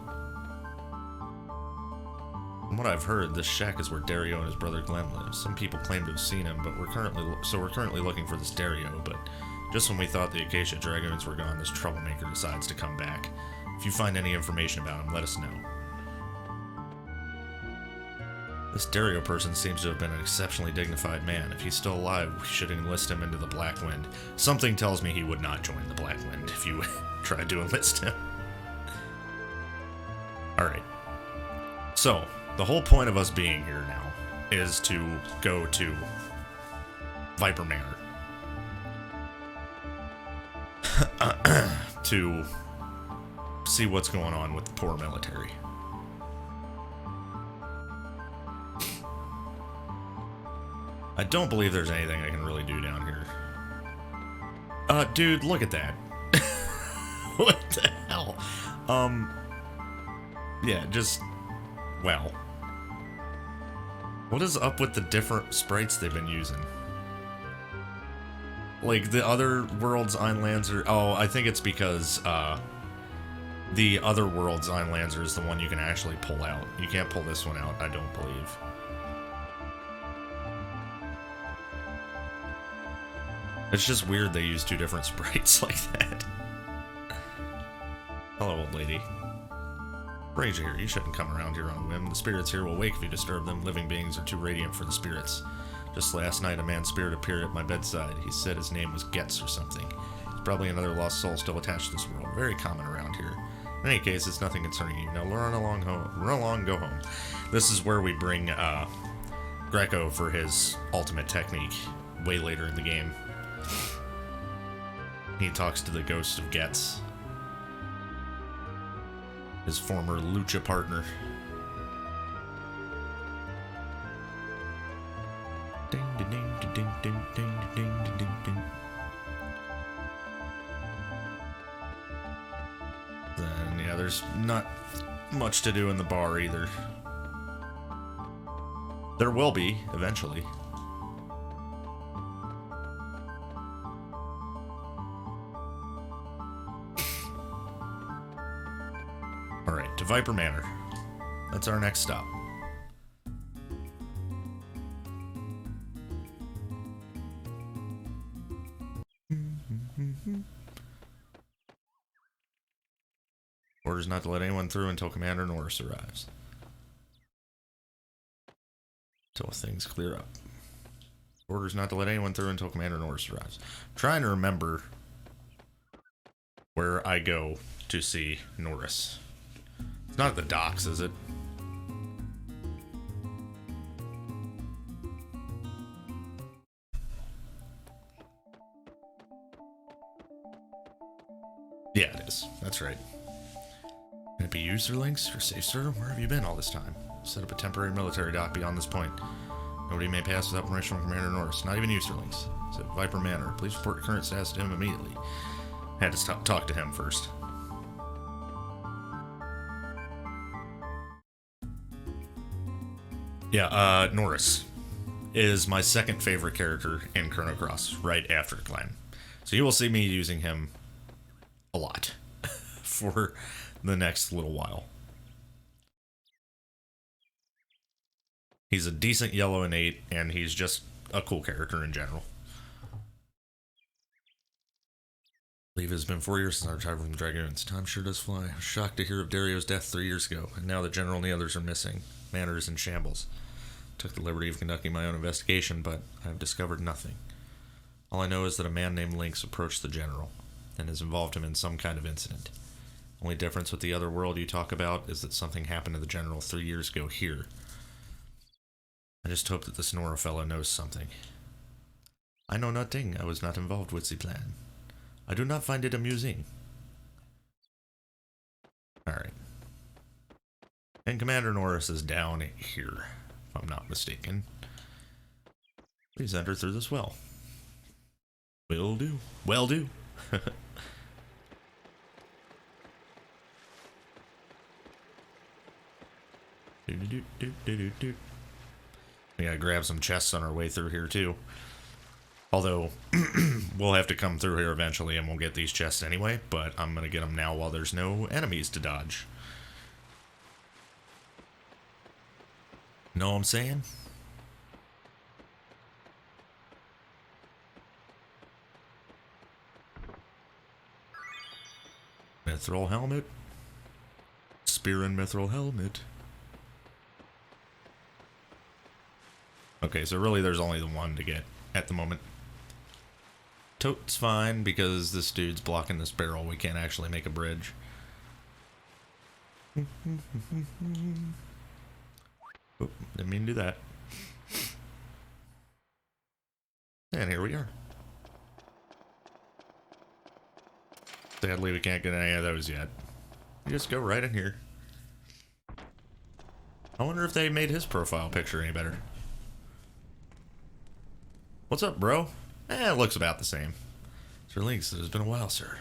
From what I've heard, this shack is where Dario and his brother Glenn live. Some people claim to have seen him, but we're currently looking for this Dario, but just when we thought the Acacia Dragoons were gone, this troublemaker decides to come back. If you find any information about him, let us know. This Dario person seems to have been an exceptionally dignified man. If he's still alive, we should enlist him into the Black Wind. Something tells me he would not join the Black Wind if you tried to enlist him. Alright. So, the whole point of us being here now is to go to Viper Manor. To see what's going on with the poor military. I don't believe there's anything I can really do down here. Dude, look at that. What the hell? Yeah, just... well. What is up with the different sprites they've been using? Like, the other world's Einlanzer... oh, I think it's because, the other world's Einlanzer is the one you can actually pull out. You can't pull this one out, I don't believe. It's just weird they use two different sprites like that. Hello, old lady. Ranger here, you shouldn't come around here on a whim. The spirits here will wake if you disturb them. Living beings are too radiant for the spirits. Just last night, a man's spirit appeared at my bedside. He said his name was Getz or something. He's probably another lost soul still attached to this world. Very common around here. In any case, it's nothing concerning you. Now run along, go home. This is where we bring, Greco for his ultimate technique way later in the game. He talks to the ghost of Getz, his former lucha partner. Ding, ding, ding, ding, ding, ding, ding, ding, ding. Then, yeah, there's not much to do in the bar either. There will be, eventually. Alright, to Viper Manor. That's our next stop. Orders not to let anyone through until Commander Norris arrives. Until things clear up. Orders not to let anyone through until Commander Norris arrives. I'm trying to remember where I go to see Norris. It's not at the docks, is it? Yeah, it is. That's right. Can it be userlinks or safe server? Where have you been all this time? Set up a temporary military dock beyond this point. Nobody may pass without permission from Commander Norris. Not even userlinks. Said Viper Manor. Please report your current status to him immediately. Had to talk to him first. Yeah, Norris is my second favorite character in Chrono Cross, right after Glenn. So you will see me using him a lot for the next little while. He's a decent yellow innate, and he's just a cool character in general. I believe it's been 4 years since I retired from the Dragoons. Time sure does fly. I was shocked to hear of Dario's death 3 years ago, and now the General and the others are missing. Manor is in shambles. Took the liberty of conducting my own investigation, but I have discovered nothing. All I know is that a man named Lynx approached the General, and has involved him in some kind of incident. Only difference with the other world you talk about is that something happened to the General 3 years ago here. I just hope that this Nora fellow knows something. I know nothing. I was not involved with the plan. I do not find it amusing. Alright. And Commander Norris is down here, if I'm not mistaken. Please enter through this well. Will do. Well do. We gotta grab some chests on our way through here too. Although, we'll have to come through here eventually and we'll get these chests anyway, but I'm gonna get them now while there's no enemies to dodge. Know what I'm saying? Mithril helmet. Spear and mithril helmet. Okay, so really there's only the one to get at the moment. Tote's fine because this dude's blocking this barrel. We can't actually make a bridge. Oh, didn't mean to do that. And here we are. Sadly, we can't get any of those yet. You just go right in here. I wonder if they made his profile picture any better. What's up, bro? It looks about the same. Sir Lynx, it has been a while, sir.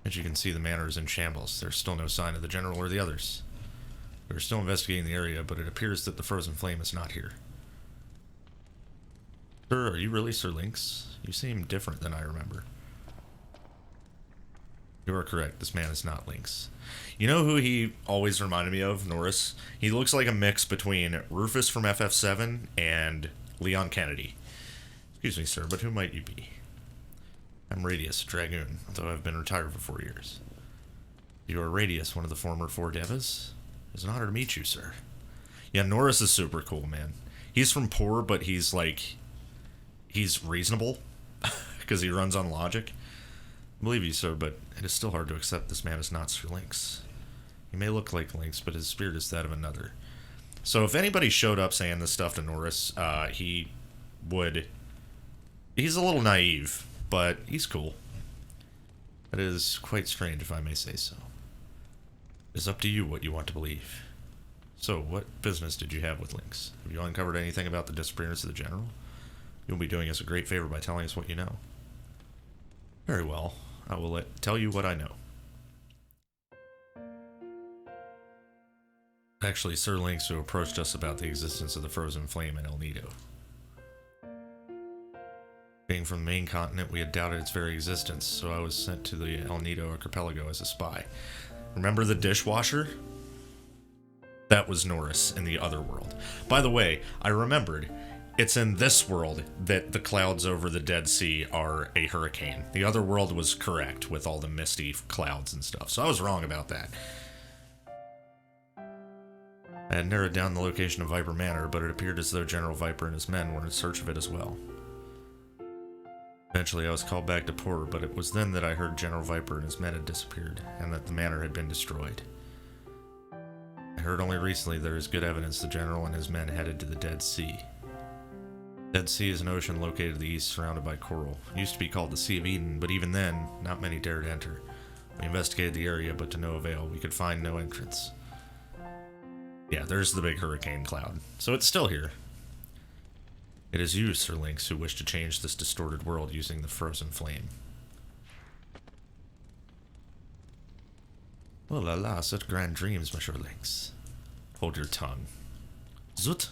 As you can see, the manor is in shambles. There's still no sign of the general or the others. We're still investigating the area, but it appears that the frozen flame is not here. Sir, are you really Sir Lynx? You seem different than I remember. You are correct. This man is not Lynx. You know who he always reminded me of? Norris. He looks like a mix between Rufus from FF7 and Leon Kennedy. Excuse me, sir, but who might you be? I'm Radius, Dragoon, although I've been retired for 4 years. You are Radius, one of the former 4 Devas? It's an honor to meet you, sir. Yeah, Norris is super cool, man. He's from Poor, but he's like... he's reasonable. Because he runs on logic. I believe you, sir, but it is still hard to accept this man is not Sir Lynx. He may look like Lynx, but his spirit is that of another. So if anybody showed up saying this stuff to Norris, he would... he's a little naive, but he's cool. That is quite strange, if I may say so. It's up to you what you want to believe. So, what business did you have with Lynx? Have you uncovered anything about the disappearance of the general? You'll be doing us a great favor by telling us what you know. Very well. I will tell you what I know. Actually, Sir Lynx, who approached us about the existence of the frozen flame in El Nido. Being from the main continent, we had doubted its very existence, so I was sent to the El Nido archipelago as a spy. Remember the dishwasher? That was Norris in the other world. By the way, I remembered, it's in this world that the clouds over the Dead Sea are a hurricane. The other world was correct with all the misty clouds and stuff, so I was wrong about that. I had narrowed down the location of Viper Manor, but it appeared as though General Viper and his men were in search of it as well. Eventually I was called back to Poor, but it was then that I heard General Viper and his men had disappeared, and that the manor had been destroyed. I heard only recently there is good evidence the General and his men headed to the Dead Sea. Dead Sea is an ocean located to the east surrounded by coral. It used to be called the Sea of Eden, but even then, not many dared enter. We investigated the area, but to no avail. We could find no entrance. Yeah, there's the big hurricane cloud. So it's still here. It is you, Sir Lynx, who wish to change this distorted world using the frozen flame. Oh la la, such grand dreams, Monsieur Lynx. Hold your tongue. Zut!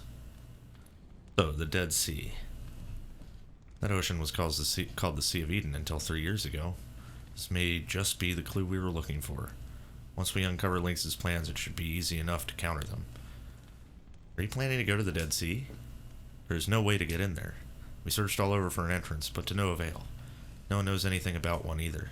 So, the Dead Sea. That ocean was called the Sea of Eden until 3 years ago. This may just be the clue we were looking for. Once we uncover Lynx's plans, it should be easy enough to counter them. Are you planning to go to the Dead Sea? There is no way to get in there. We searched all over for an entrance, but to no avail. No one knows anything about one either.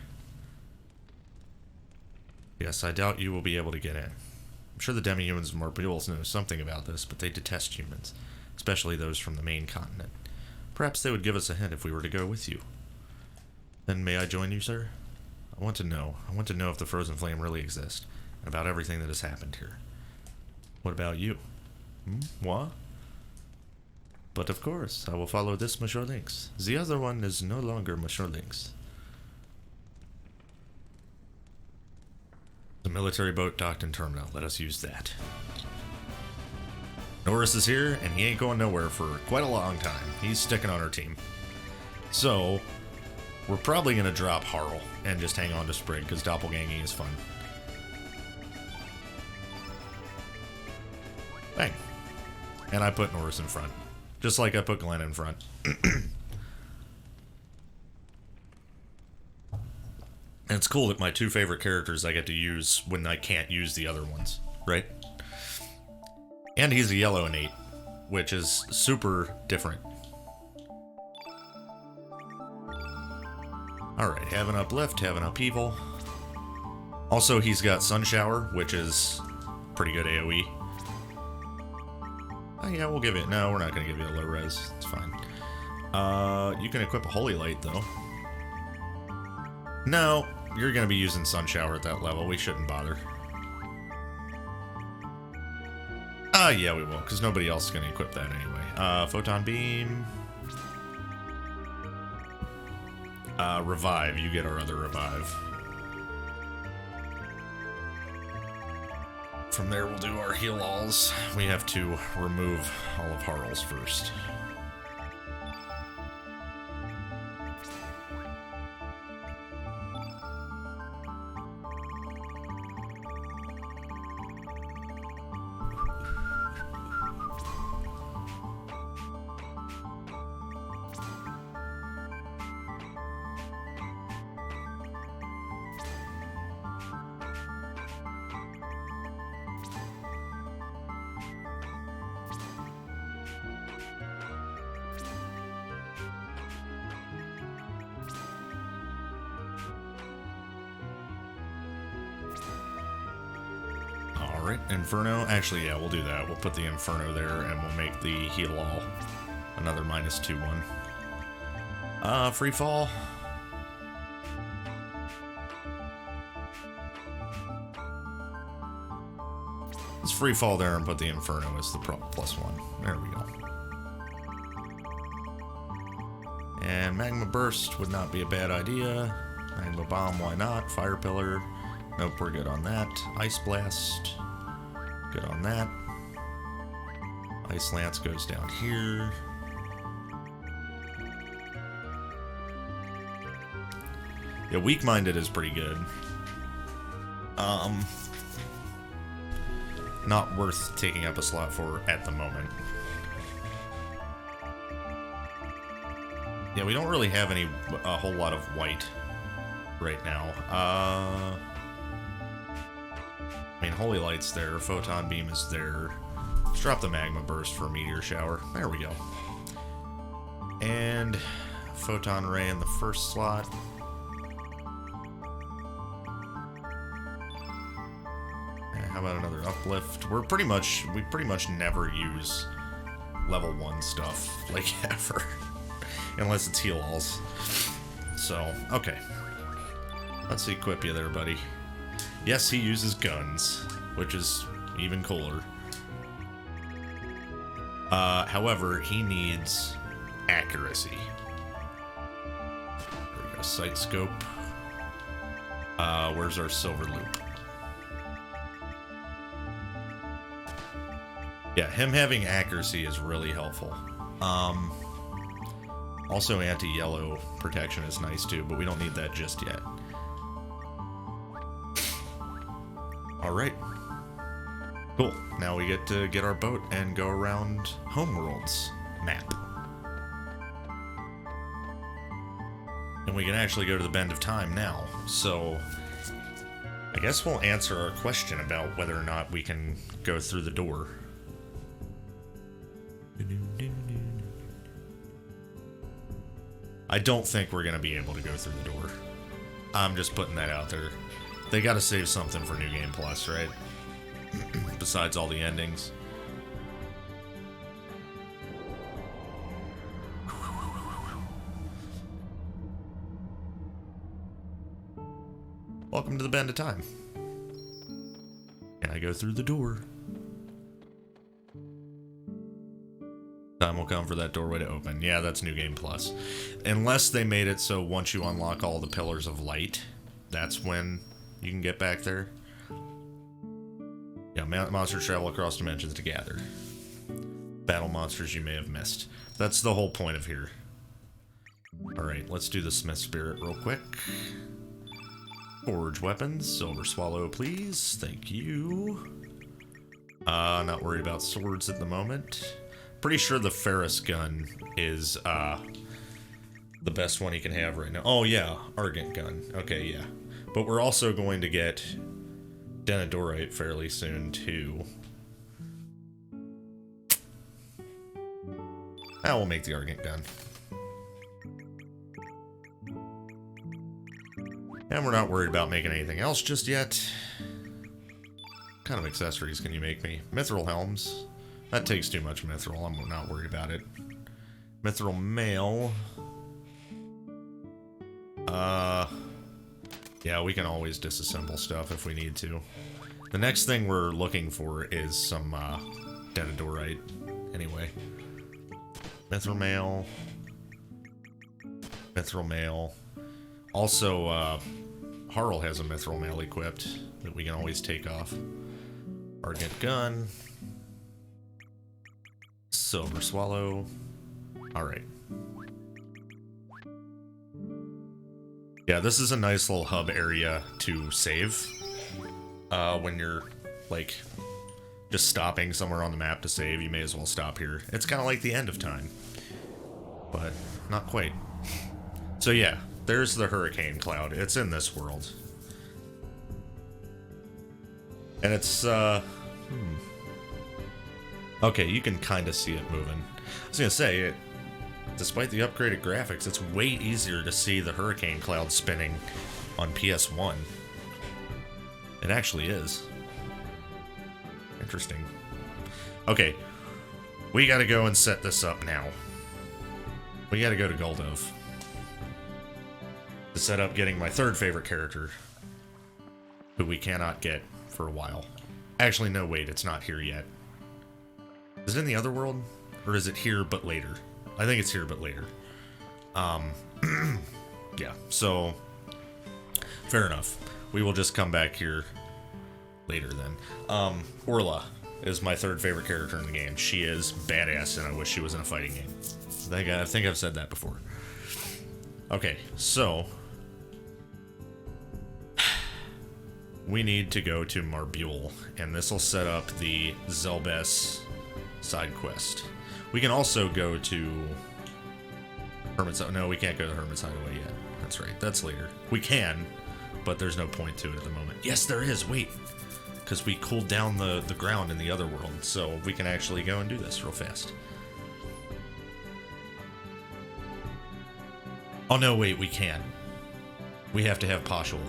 Yes, I doubt you will be able to get in. I'm sure the demi-humans of Marbule know something about this, but they detest humans, especially those from the main continent. Perhaps they would give us a hint if we were to go with you. Then may I join you, sir? I want to know. I want to know if the frozen flame really exists, and about everything that has happened here. What about you? Moi? But of course, I will follow this Monsieur Lynx. The other one is no longer Monsieur Lynx. The military boat docked in Termina. Let us use that. Norris is here, and he ain't going nowhere for quite a long time. He's sticking on our team. So, we're probably going to drop Harle and just hang on to Sprig, because doppelganging is fun. Bang. And I put Norris in front. Just like I put Glenn in front. And it's cool that my two favorite characters I get to use when I can't use the other ones, right? And he's a yellow innate, which is super different. Alright, have an uplift, have an upheaval. Also, he's got Sun Shower, which is pretty good AoE. Oh yeah, we'll give it... No, we're not going to give you a low res. It's fine. You can equip a Holy Light, though. No, you're going to be using Sun Shower at that level. We shouldn't bother. Yeah, we will, because nobody else is going to equip that anyway. Photon Beam. Revive. You get our other Revive. From there, we'll do our heal-alls. We have to remove all of Harle's first. Alright, Inferno. Actually, yeah, we'll do that. We'll put the Inferno there, and we'll make the heal all another -2/1. Free fall. Let's free fall there and put the Inferno as the +1. There we go. And Magma Burst would not be a bad idea. Magma Bomb, why not? Fire Pillar. Nope, we're good on that. Ice Blast. Good on that. Ice Lance goes down here. Yeah, Weak-Minded is pretty good. Not worth taking up a slot for at the moment. Yeah, we don't really have a whole lot of white right now. I mean, Holy Light's there, Photon Beam is there. Let's drop the Magma Burst for Meteor Shower. There we go. And Photon Ray in the first slot. And how about another Uplift? We pretty much never use level 1 stuff, like, ever. Unless it's heal-alls. So, okay. Let's equip you there, buddy. Yes, he uses guns, which is even cooler. However, he needs accuracy. There we go, Sight Scope. Where's our Silver Loop? Yeah, him having accuracy is really helpful. Also, anti-yellow protection is nice too, but we don't need that just yet. Alright. Cool. Now we get to get our boat and go around Homeworld's map. And we can actually go to the Bend of Time now. So, I guess we'll answer our question about whether or not we can go through the door. I don't think we're going to be able to go through the door. I'm just putting that out there. They gotta save something for New Game Plus, right? Besides all the endings. Welcome to the Bend of Time. Can I go through the door? Time will come for that doorway to open. Yeah, that's New Game Plus. Unless they made it so once you unlock all the Pillars of Light, that's when you can get back there. Yeah, monsters travel across dimensions to gather. Battle monsters you may have missed. That's the whole point of here. Alright, let's do the Smith Spirit real quick. Forge weapons. Silver Swallow, please. Thank you. Not worried about swords at the moment. Pretty sure the Ferris gun is, the best one you can have right now. Oh, yeah, Argent gun. Okay, yeah. But we're also going to get Denadorite fairly soon, too. We'll make the Argent gun. And we're not worried about making anything else just yet. What kind of accessories can you make me? Mithril helms. That takes too much mithril. I'm not worried about it. Mithril mail. Yeah, we can always disassemble stuff if we need to. The next thing we're looking for is some, Denadorite. Anyway. Mithril mail. Mithril mail. Also, Harle has a mithril mail equipped that we can always take off. Argent gun. Silver swallow. Alright. Yeah, this is a nice little hub area to save. When you're, like, just stopping somewhere on the map to save, you may as well stop here. It's kind of like the end of time. But not quite. So yeah, there's the hurricane cloud. It's in this world. And it's, Okay, you can kind of see it moving. I was gonna say, despite the upgraded graphics, it's way easier to see the hurricane cloud spinning on PS1. It actually is. Interesting. Okay, we gotta go and set this up now. We gotta go to Guldove to set up getting my third favorite character, who we cannot get for a while. Actually, no, wait, it's not here yet. Is it in the other world? Or is it here but later? I think it's here but later. Yeah, so fair enough. We will just come back here later then. Orla is my third favorite character in the game. She is badass, and I wish she was in a fighting game. I think I've said that before. Okay, so we need to go to Marbule, and this will set up the Zelbess side quest. We can also go to Hermit's... No, we can't go to Hermit's Hideaway yet. That's right, that's later. We can, but there's no point to it at the moment. Yes, there is, wait. Because we cooled down the ground in the other world, so we can actually go and do this real fast. Oh no, wait, we can. We have to have Poshul.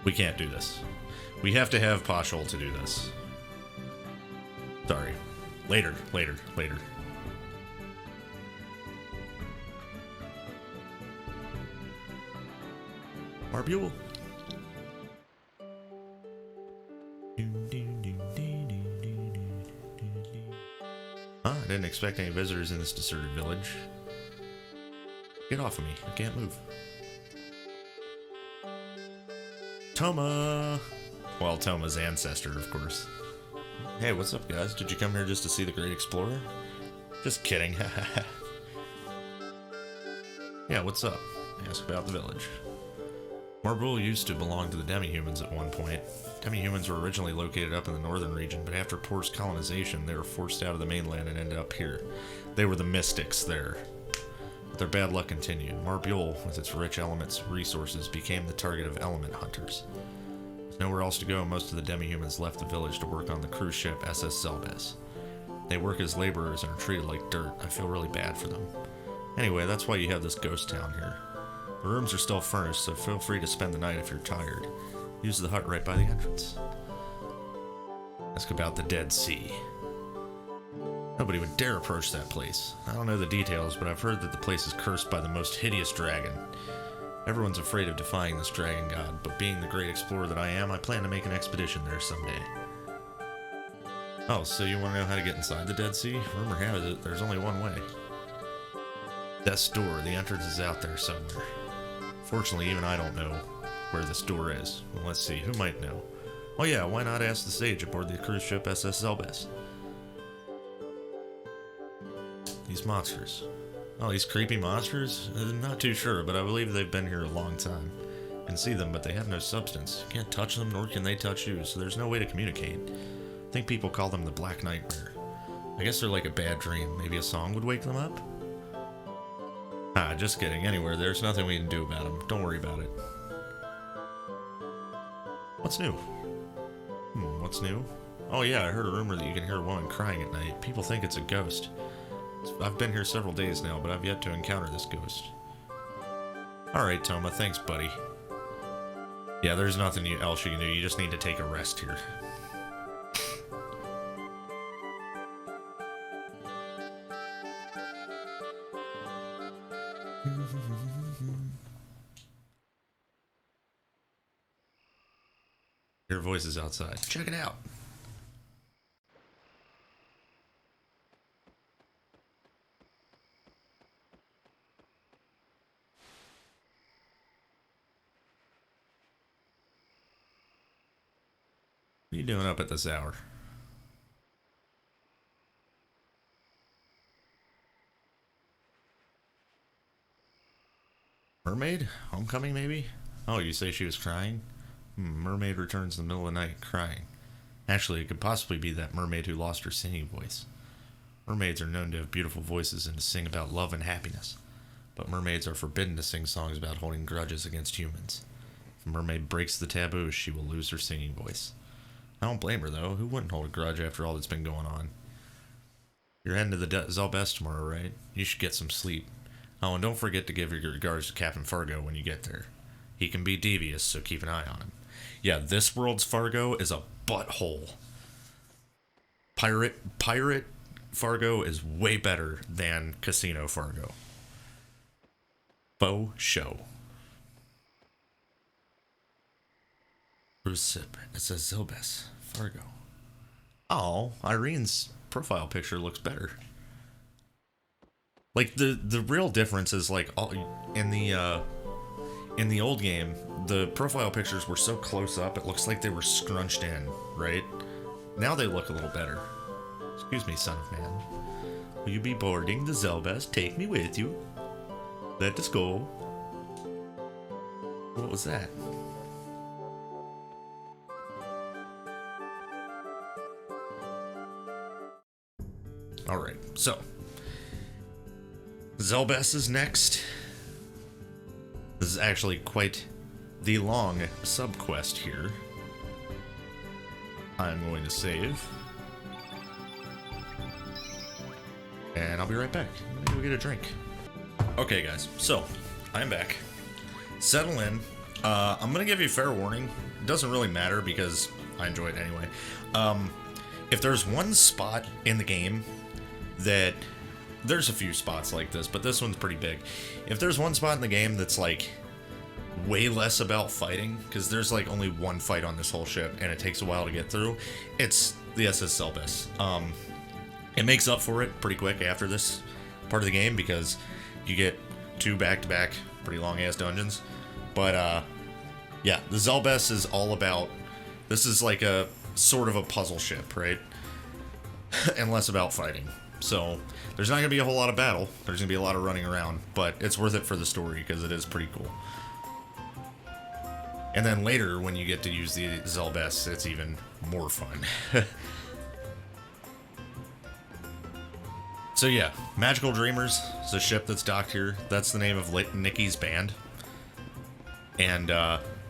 We can't do this. We have to have Poshul to do this. Sorry. Later. Marbule. I didn't expect any visitors in this deserted village. Get off of me. I can't move. Toma! Well, Toma's ancestor, of course. Hey, what's up, guys? Did you come here just to see the Great Explorer? Just kidding. Yeah, what's up? Ask about the village. Marbule used to belong to the demi-humans at one point. Demi-humans were originally located up in the northern region, but after Por's colonization, they were forced out of the mainland and ended up here. They were the mystics there. But their bad luck continued. Marbule, with its rich elements resources, became the target of element hunters. With nowhere else to go, most of the demi-humans left the village to work on the cruise ship SS Zelbess. They work as laborers and are treated like dirt. I feel really bad for them. Anyway, that's why you have this ghost town here. The rooms are still furnished, so feel free to spend the night if you're tired. Use the hut right by the entrance. Ask about the Dead Sea. Nobody would dare approach that place. I don't know the details, but I've heard that the place is cursed by the most hideous dragon. Everyone's afraid of defying this dragon god, but being the great explorer that I am, I plan to make an expedition there someday. Oh, so you want to know how to get inside the Dead Sea? Rumor has it, there's only one way. Death's Door, the entrance is out there somewhere. Fortunately, even I don't know where this door is. Well, let's see, who might know? Oh yeah, why not ask the sage aboard the cruise ship SS Zelbess? These monsters. Oh, these creepy monsters? I'm not too sure, but I believe they've been here a long time. You can see them, but they have no substance. You can't touch them, nor can they touch you, so there's no way to communicate. I think people call them the Black Nightmare. I guess they're like a bad dream. Maybe a song would wake them up? Ah, just kidding. Anyway, there's nothing we can do about them. Don't worry about it. What's new? What's new? Oh yeah, I heard a rumor that you can hear a woman crying at night. People think it's a ghost. I've been here several days now, but I've yet to encounter this ghost. Alright, Toma. Thanks, buddy. Yeah, there's nothing else you can do. You just need to take a rest here. Your voice is outside. Check it out. What are you doing up at this hour? Mermaid? Homecoming, maybe? Oh, you say she was crying? Mermaid returns in the middle of the night, crying. Actually, it could possibly be that mermaid who lost her singing voice. Mermaids are known to have beautiful voices and to sing about love and happiness. But mermaids are forbidden to sing songs about holding grudges against humans. If a mermaid breaks the taboo, she will lose her singing voice. I don't blame her, though. Who wouldn't hold a grudge after all that's been going on? You're heading to the Zelbess tomorrow, right? You should get some sleep. Oh, and don't forget to give your regards to Captain Fargo when you get there. He can be devious, so keep an eye on him. Yeah, this world's Fargo is a butthole. Pirate Fargo is way better than Casino Fargo. Faux show. It's a Zelbess. Fargo. Oh, Irene's profile picture looks better. Like, the real difference is, like, in the old game, the profile pictures were so close up, it looks like they were scrunched in, right? Now they look a little better. Excuse me, son of man. Will you be boarding the Zelbess? Take me with you. Let us go. What was that? Alright, so Zelbess is next. This is actually quite the long sub-quest here. I'm going to save. And I'll be right back. I'm gonna go get a drink. Okay, guys, so I'm back. Settle in. I'm gonna give you fair warning. It doesn't really matter because I enjoy it anyway. If there's one spot in the game that... There's a few spots like this, but this one's pretty big. If there's one spot in the game that's, like, way less about fighting, because there's, like, only one fight on this whole ship, and it takes a while to get through, it's the SS Zelbess. It makes up for it pretty quick after this part of the game, because you get 2 back-to-back pretty long-ass dungeons. But, yeah, the Zelbess is all about... This is like a sort of a puzzle ship, right? And less about fighting. So, there's not going to be a whole lot of battle. There's going to be a lot of running around, but it's worth it for the story because it is pretty cool. And then later, when you get to use the Zelbess, it's even more fun. So yeah, Magical Dreamers is a ship that's docked here. That's the name of Nikki's band. And,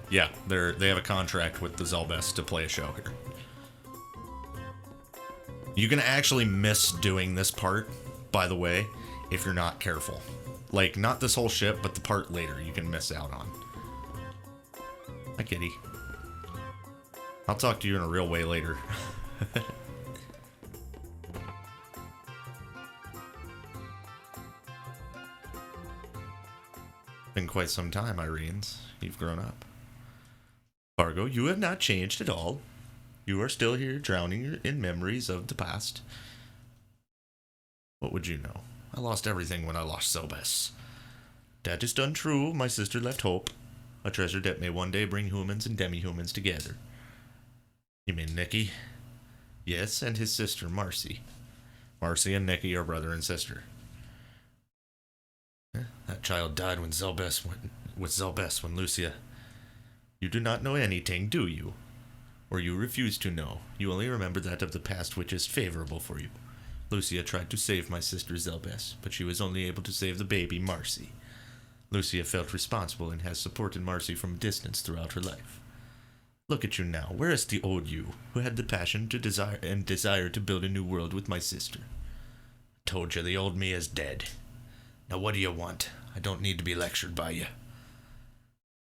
yeah, they have a contract with the Zelbess to play a show here. You can actually miss doing this part, by the way, if you're not careful. Like, not this whole ship, but the part later you can miss out on. Hi, kitty. I'll talk to you in a real way later. Been quite some time, Irenes. You've grown up. Fargo, you have not changed at all. You are still here, drowning in memories of the past. What would you know? I lost everything when I lost Zelbess. That is untrue. My sister left hope. A treasure that may one day bring humans and demi-humans together. You mean Nikki? Yes, and his sister, Marcy. Marcy and Nikki are brother and sister. That child died when Zelbess went with Zelbess when Lucia... You do not know anything, do you? Or you refuse to know. You only remember that of the past which is favorable for you. Lucia tried to save my sister Zelbess, but she was only able to save the baby Marcy. Lucia felt responsible and has supported Marcy from a distance throughout her life. Look at you now. Where is the old you, who had the passion to desire to build a new world with my sister? Told you the old me is dead. Now what do you want? I don't need to be lectured by you.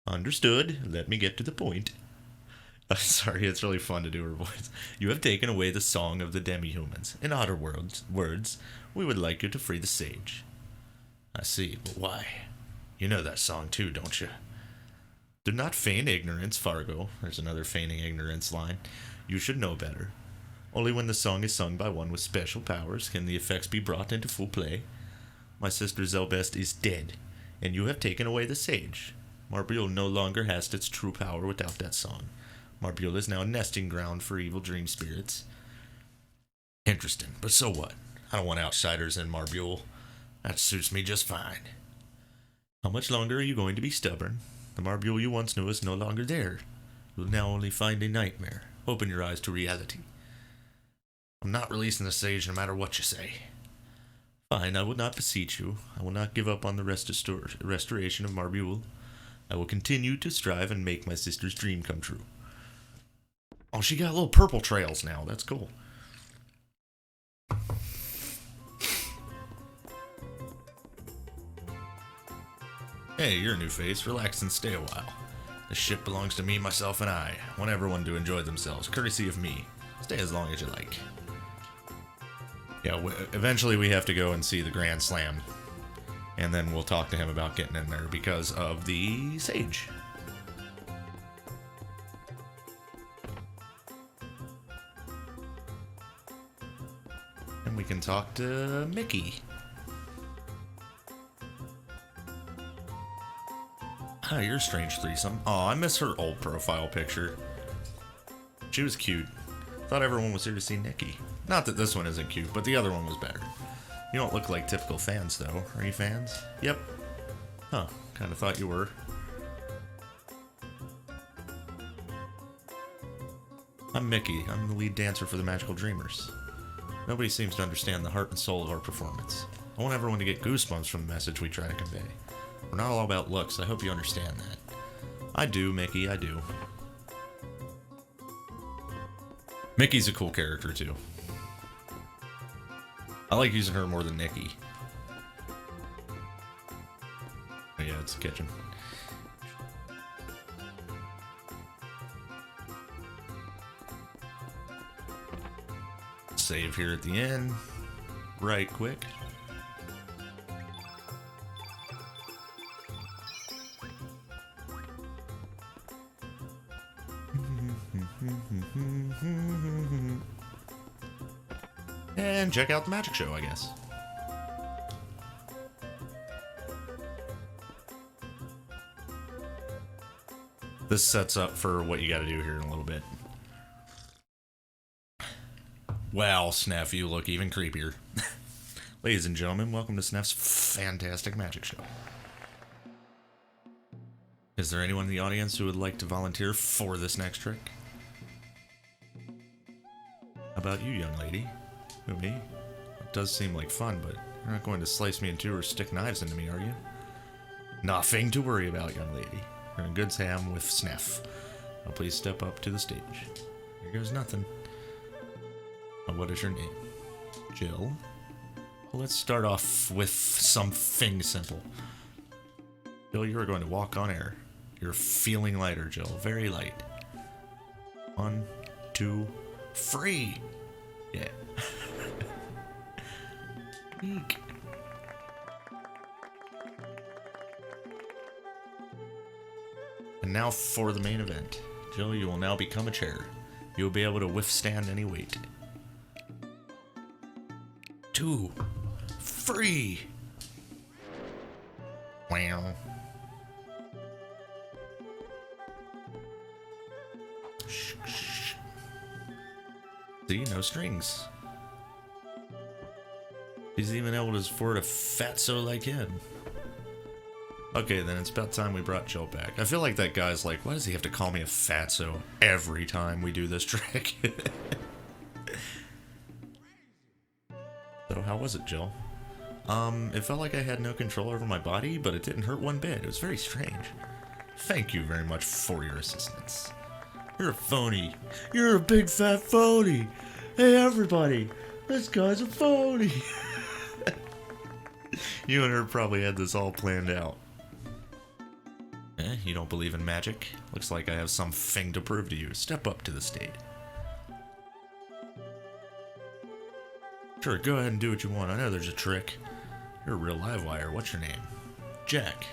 Understood. Let me get to the point. Sorry, it's really fun to do her voice. You have taken away the song of the demi-humans. In other words, we would like you to free the sage. I see, but why? You know that song too, don't you? Do not feign ignorance, Fargo. There's another feigning ignorance line. You should know better. Only when the song is sung by one with special powers can the effects be brought into full play. My sister Zelbess is dead, and you have taken away the sage. Marbule no longer has its true power without that song. Marbule is now a nesting ground for evil dream spirits. Interesting, but so what? I don't want outsiders in Marbule. That suits me just fine. How much longer are you going to be stubborn? The Marbule you once knew is no longer there. You'll now only find a nightmare. Open your eyes to reality. I'm not releasing the sage no matter what you say. Fine, I will not beseech you. I will not give up on the restoration of Marbule. I will continue to strive and make my sister's dream come true. Oh, she got little purple trails now. That's cool. Hey, you're a new face. Relax and stay a while. This ship belongs to me, myself, and I. I want everyone to enjoy themselves, courtesy of me. Stay as long as you like. Yeah, eventually we have to go and see the Grand Slam. And then we'll talk to him about getting in there because of the sage. And we can talk to Mickey. Hi, you're a strange threesome. Oh, I miss her old profile picture. She was cute. Thought everyone was here to see Nikki. Not that this one isn't cute, but the other one was better. You don't look like typical fans, though. Are you fans? Yep. Huh, kinda thought you were. I'm Mickey. I'm the lead dancer for the Magical Dreamers. Nobody seems to understand the heart and soul of our performance. I want everyone to get goosebumps from the message we try to convey. We're not all about looks, I hope you understand that. I do, Mickey, I do. Mickey's a cool character, too. I like using her more than Nikki. Oh yeah, it's the kitchen. Save here at the end. Right quick. And check out the magic show, I guess. This sets up for what you gotta do here in a little bit. Wow, Sneff, you look even creepier. Ladies and gentlemen, welcome to Sneff's fantastic magic show. Is there anyone in the audience who would like to volunteer for this next trick? How about you, young lady? Who, me? It does seem like fun, but you're not going to slice me in two or stick knives into me, are you? Nothing to worry about, young lady. You're in good ham with Sneff. Now please step up to the stage. Here goes nothing. Now, what is your name? Jill? Well, let's start off with something simple. Jill, you are going to walk on air. You're feeling lighter, Jill. Very light. 1, 2, 3. Yeah. Eek. And now for the main event. Jill, you will now become a chair. You will be able to withstand any weight. 2, 3. Wow. See, no strings. He's even able to afford a fatso like him. Okay, then it's about time we brought Jill back. I feel like that guy's like, why does he have to call me a fatso every time we do this trick? So how was it, Jill? It felt like I had no control over my body, but it didn't hurt one bit. It was very strange. Thank you very much for your assistance. You're a phony. You're a big fat phony. Hey everybody, this guy's a phony. You and her probably had this all planned out. You don't believe in magic? Looks like I have something to prove to you. Step up to the stage. Sure, go ahead and do what you want. I know there's a trick. You're a real live wire. What's your name? Jack.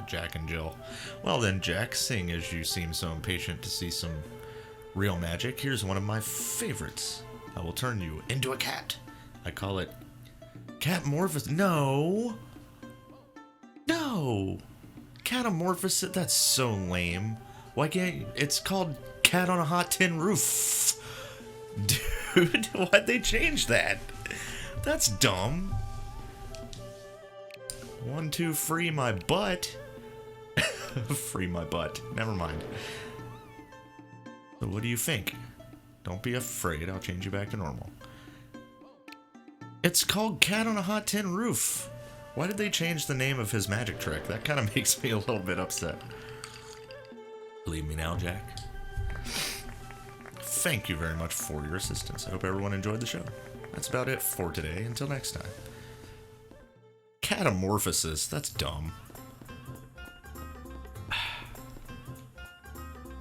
Jack and Jill. Well then, Jack, seeing as you seem so impatient to see some real magic, here's one of my favorites. I will turn you into a cat. I call it Catamorphosis. No! No! Catamorphosis? That's so lame. Why can't you? It's called Cat on a Hot Tin Roof. Dude, why'd they change that? That's dumb. 1, 2, free my butt. Free my butt. Never mind. So what do you think? Don't be afraid. I'll change you back to normal. It's called Cat on a Hot Tin Roof. Why did they change the name of his magic trick? That kind of makes me a little bit upset. Believe me now, Jack. Thank you very much for your assistance. I hope everyone enjoyed the show. That's about it for today. Until next time. Catamorphosis. That's dumb.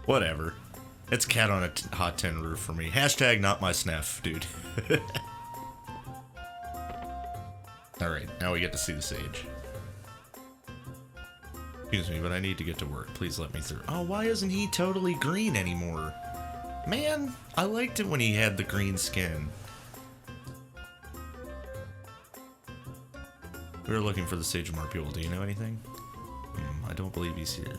Whatever. It's cat on a hot tin roof for me. Hashtag not my sniff, dude. Alright, now we get to see the sage. Excuse me, but I need to get to work. Please let me through. Oh, why isn't he totally green anymore? Man, I liked it when he had the green skin. We were looking for the Sage of Marbule. Do you know anything? I don't believe he's here.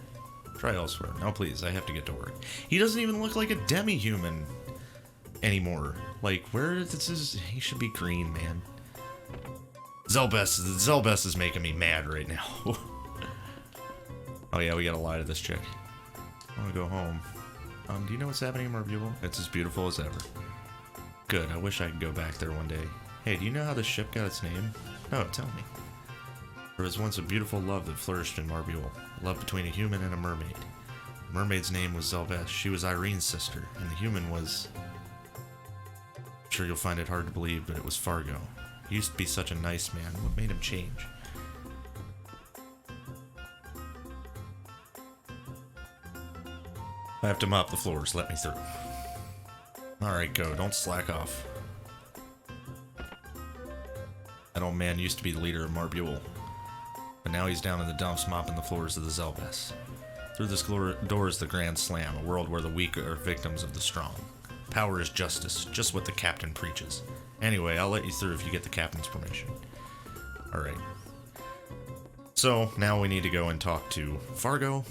Try elsewhere. No, please, I have to get to work. He doesn't even look like a demi-human anymore. Like, where this is... He should be green, man. Zelbess is making me mad right now. Oh yeah, we gotta lie to this chick. I wanna go home. Do you know what's happening in Marbule? It's as beautiful as ever. Good, I wish I could go back there one day. Hey, do you know how this ship got its name? No, tell me. There was once a beautiful love that flourished in Marbule. Love between a human and a mermaid. The mermaid's name was Zelbess. She was Irene's sister, and the human was... I'm sure you'll find it hard to believe, but it was Fargo. He used to be such a nice man. What made him change? I have to mop the floors. Let me through. Alright, go. Don't slack off. That old man used to be the leader of Marbule. But now he's down in the dumps mopping the floors of the Zelbess. Through this door is the Grand Slam, a world where the weak are victims of the strong. Power is justice, just what the captain preaches. Anyway, I'll let you through if you get the captain's permission. Alright. So, now we need to go and talk to Fargo.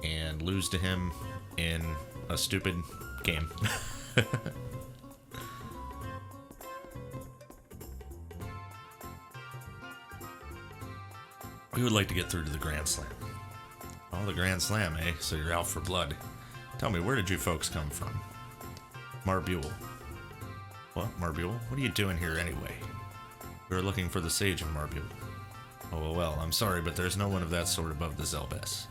And lose to him in a stupid game. We would like to get through to the Grand Slam. Oh, the Grand Slam, eh? So you're out for blood. Tell me, where did you folks come from? Marbule. What? Marbule? What are you doing here anyway? We were looking for the Sage of Marbule. Oh, well, I'm sorry, but there's no one of that sort above the Zelbess.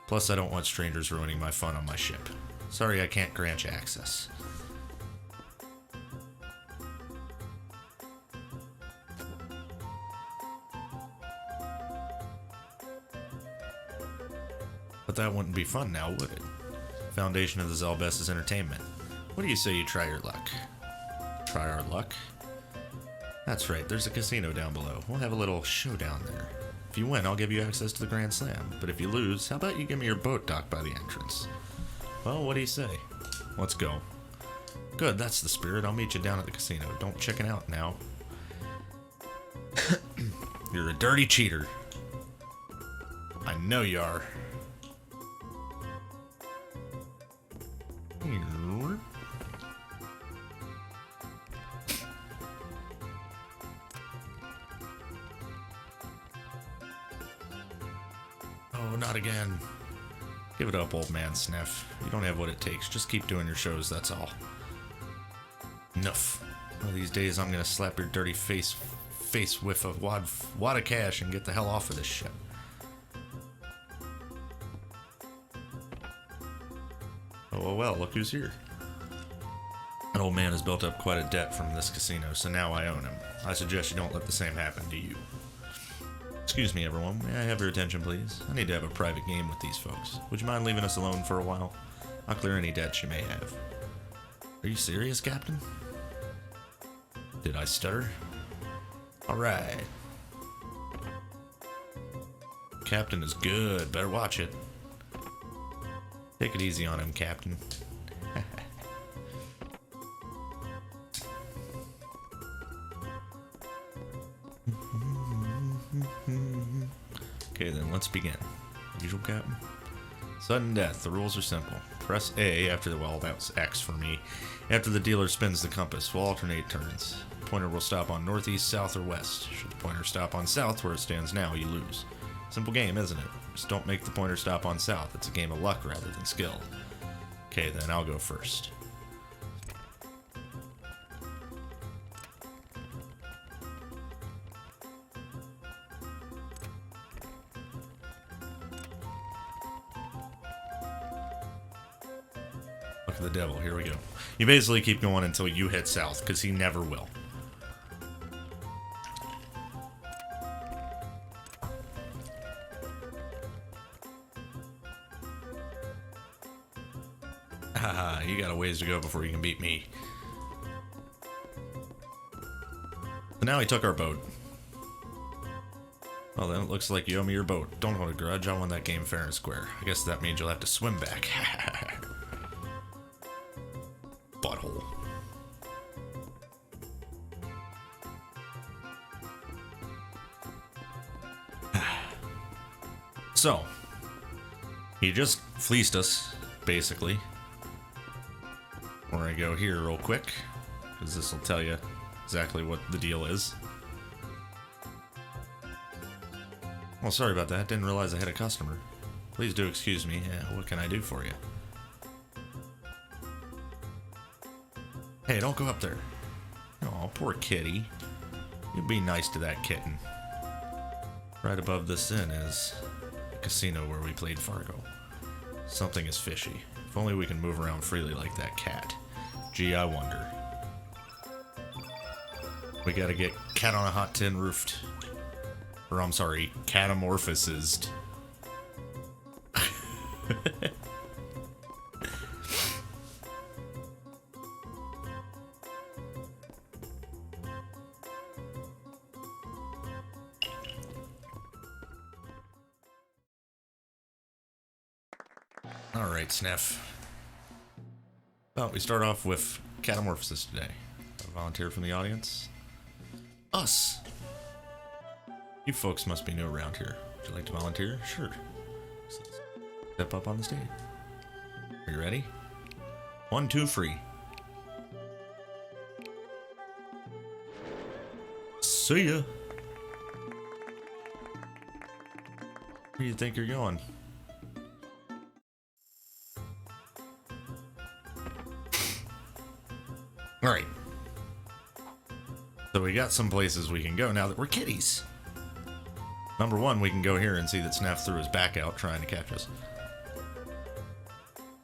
Plus, I don't want strangers ruining my fun on my ship. Sorry I can't grant you access. But that wouldn't be fun now, would it? Foundation of the Zelbess is entertainment. What do you say you try your luck? Try our luck? That's right, there's a casino down below. We'll have a little showdown there. If you win, I'll give you access to the Grand Slam. But if you lose, how about you give me your boat docked by the entrance? Well, what do you say? Let's go. Good, that's the spirit. I'll meet you down at the casino. Don't chicken out now. You're a dirty cheater. I know you are. No, not again. Give it up, old man Sniff. You don't have what it takes. Just keep doing your shows, that's all. Enough. One of these days I'm gonna slap your dirty face with a wad of cash and get the hell off of this ship. Oh well, look who's here. That old man has built up quite a debt from this casino, so now I own him. I suggest you don't let the same happen to you. Excuse me, everyone. May I have your attention, please? I need to have a private game with these folks. Would you mind leaving us alone for a while? I'll clear any debts you may have. Are you serious, Captain? Did I stutter? Alright. Captain is good. Better watch it. Take it easy on him, Captain. Okay, then let's begin. Usual, Captain. Sudden death. The rules are simple. Press A after the, well, that was X for me. After the dealer spins the compass, we'll alternate turns. The pointer will stop on northeast, south, or west. Should the pointer stop on south where it stands now, you lose. Simple game, isn't it? Just don't make the pointer stop on south. It's a game of luck rather than skill. Okay, then I'll go first. Look at the devil. Here we go. You basically keep going until you hit south, because he never will. Haha, you got a ways to go before you can beat me. So now he took our boat. Well, then it looks like you owe me your boat. Don't hold a grudge. I won that game fair and square. I guess that means you'll have to swim back. Butthole. So, he just fleeced us, basically. We're gonna go here real quick, because this will tell you exactly what the deal is. Well, sorry about that. Didn't realize I had a customer. Please do excuse me. Yeah, what can I do for you? Hey, don't go up there. Oh, poor kitty. You be nice to that kitten. Right above this inn is a casino where we played Fargo. Something is fishy. If only we can move around freely like that cat. Gee, I wonder. We gotta get cat on a hot tin roofed. Or, I'm sorry, catamorphosized. Alright, Sniff. Well, we start off with catamorphosis today. A volunteer from the audience? Us! You folks must be new around here. Would you like to volunteer? Sure. Step up on the stage. Are you ready? 1, 2, free. See ya! Where do you think you're going? Alright. So we got some places we can go now that we're kitties. Number one, we can go here and see that Snaff threw his back out trying to catch us.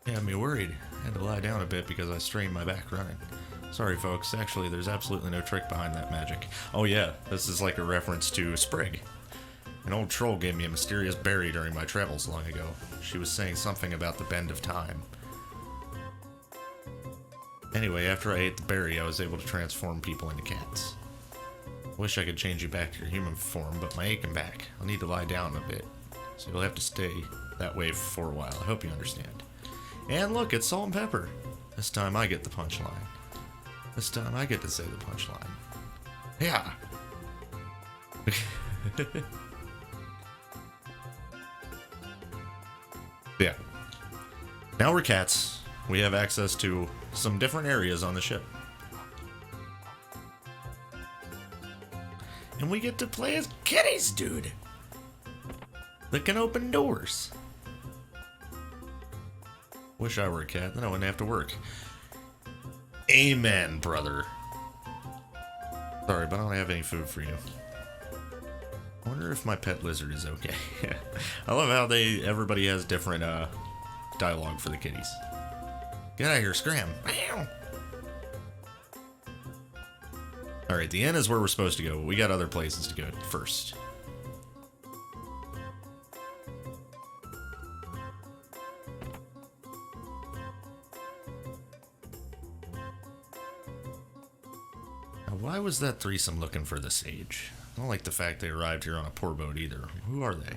Yeah, me worried. I had to lie down a bit because I strained my back running. Sorry, folks. Actually, there's absolutely no trick behind that magic. Oh yeah, this is like a reference to Sprig. An old troll gave me a mysterious berry during my travels long ago. She was saying something about the bend of time. Anyway, after I ate the berry, I was able to transform people into cats. Wish I could change you back to your human form, but my aching back. I'll need to lie down a bit, so you'll have to stay that way for a while. I hope you understand. And look, it's Salt and Pepper. This time I get the punchline. This time I get to say the punchline. Yeah. Yeah. Now we're cats. We have access to some different areas on the ship. And we get to play as kitties, dude. that can open doors. Wish I were a cat, then I wouldn't have to work. Amen, brother. Sorry, but I don't have any food for you. I wonder if my pet lizard is okay. I love how everybody has different dialogue for the kitties. Get out of here, scram. Alright, the inn is where we're supposed to go, but we got other places to go first. Now, why was that threesome looking for the sage? I don't like the fact they arrived here on a poor boat either. Who are they?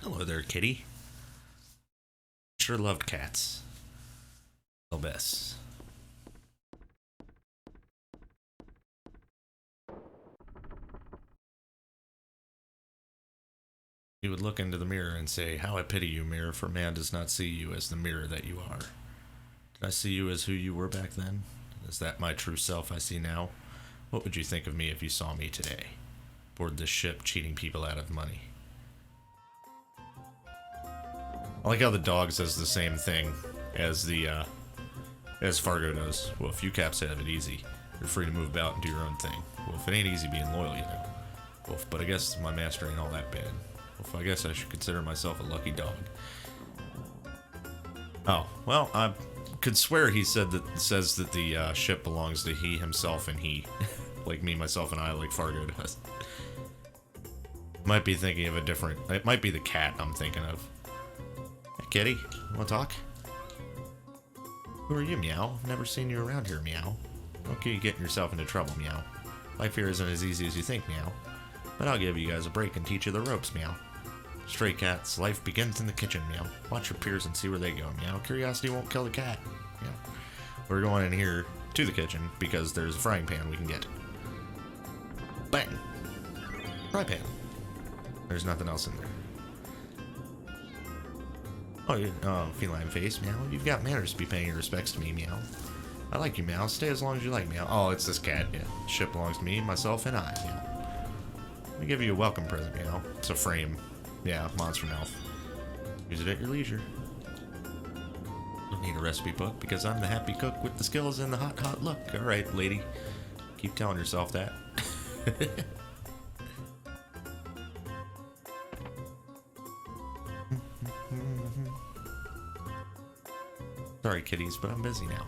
Hello there, kitty. Sure loved cats. Zelbess. He would look into the mirror and say, "How I pity you, mirror, for man does not see you as the mirror that you are. Did I see you as who you were back then? Is that my true self I see now? What would you think of me if you saw me today? Board this ship, cheating people out of money." I like how the dog says the same thing as as Fargo does. Well, if you caps have it easy, you're free to move about and do your own thing. Well, if it ain't easy being loyal, you know. Well, but I guess my master ain't all that bad. Well, I guess I should consider myself a lucky dog. Oh, well, I could swear he says that the ship belongs to he, himself, and he. Like me, myself, and I, like Fargo does. Might be thinking of a different... It might be the cat I'm thinking of. Hey, kitty, wanna talk? Who are you, Meow? I've never seen you around here, Meow. Don't get you getting yourself into trouble, Meow. Life here isn't as easy as you think, Meow. But I'll give you guys a break and teach you the ropes, Meow. Stray cats, life begins in the kitchen, Meow. Watch your peers and see where they go, Meow. Curiosity won't kill the cat, Meow. We're going in here to the kitchen because there's a frying pan we can get. Bang! Fry pan. There's nothing else in there. Oh, feline face, Meow. You've got manners to be paying your respects to me, Meow. I like you, Meow. Stay as long as you like, Meow. Oh, it's this cat, yeah. The ship belongs to me, myself, and I, Meow. Let me give you a welcome present, Meow. It's a frame. Yeah, monster mouth. Use it at your leisure. Don't need a recipe book because I'm the happy cook with the skills and the hot, hot look. Alright, lady. Keep telling yourself that. Sorry, kitties, but I'm busy now.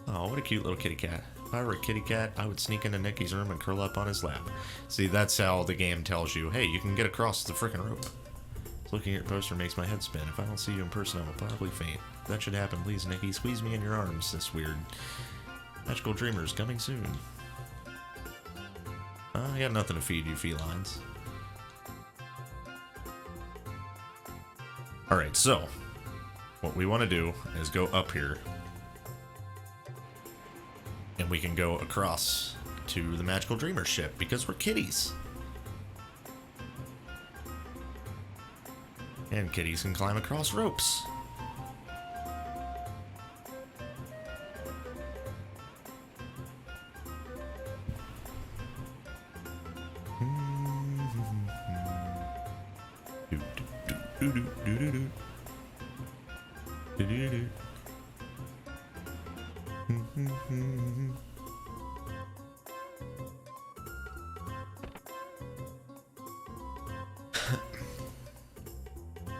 Oh, what a cute little kitty cat. If I were a kitty cat, I would sneak into Nicky's room and curl up on his lap. See, that's how the game tells you, hey, you can get across the frickin' rope. Looking at your poster makes my head spin. If I don't see you in person, I will probably faint. If that should happen, please, Nicky, squeeze me in your arms. This weird. Magical Dreamers coming soon. I got nothing to feed you felines. Alright, so what we want to do is go up here. And we can go across to the Magical Dreamer ship because we're kitties. And kitties can climb across ropes.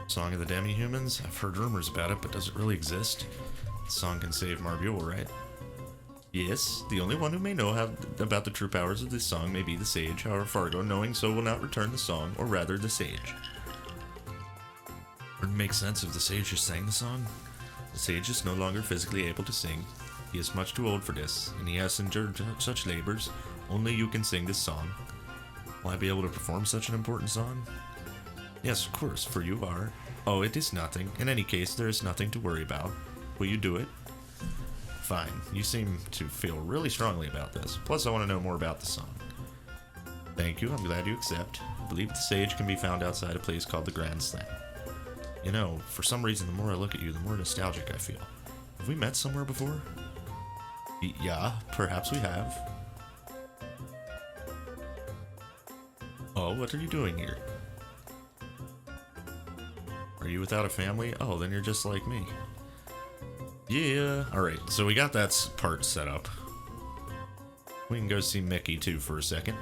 Song of the Demi-Humans? I've heard rumors about it, but does it really exist? The song can save Marbule, right? Yes, the only one who may know about the true powers of this song may be the sage. However, Fargo, knowing so, will not return the song, or rather, the sage. Wouldn't make sense if the sage just sang the song. The sage is no longer physically able to sing. He is much too old for this, and he has endured such labors. Only you can sing this song. Will I be able to perform such an important song? Yes, of course, for you are. Oh, it is nothing. In any case, there is nothing to worry about. Will you do it? Fine. You seem to feel really strongly about this. Plus, I want to know more about the song. Thank you. I'm glad you accept. I believe the sage can be found outside a place called the Grand Slam. You know, for some reason, the more I look at you, the more nostalgic I feel. Have we met somewhere before? Yeah, perhaps we have. Hello, what are you doing here? Are you without a family? Oh, then you're just like me. Yeah. Alright, so we got that part set up. We can go see Mickey, too, for a second.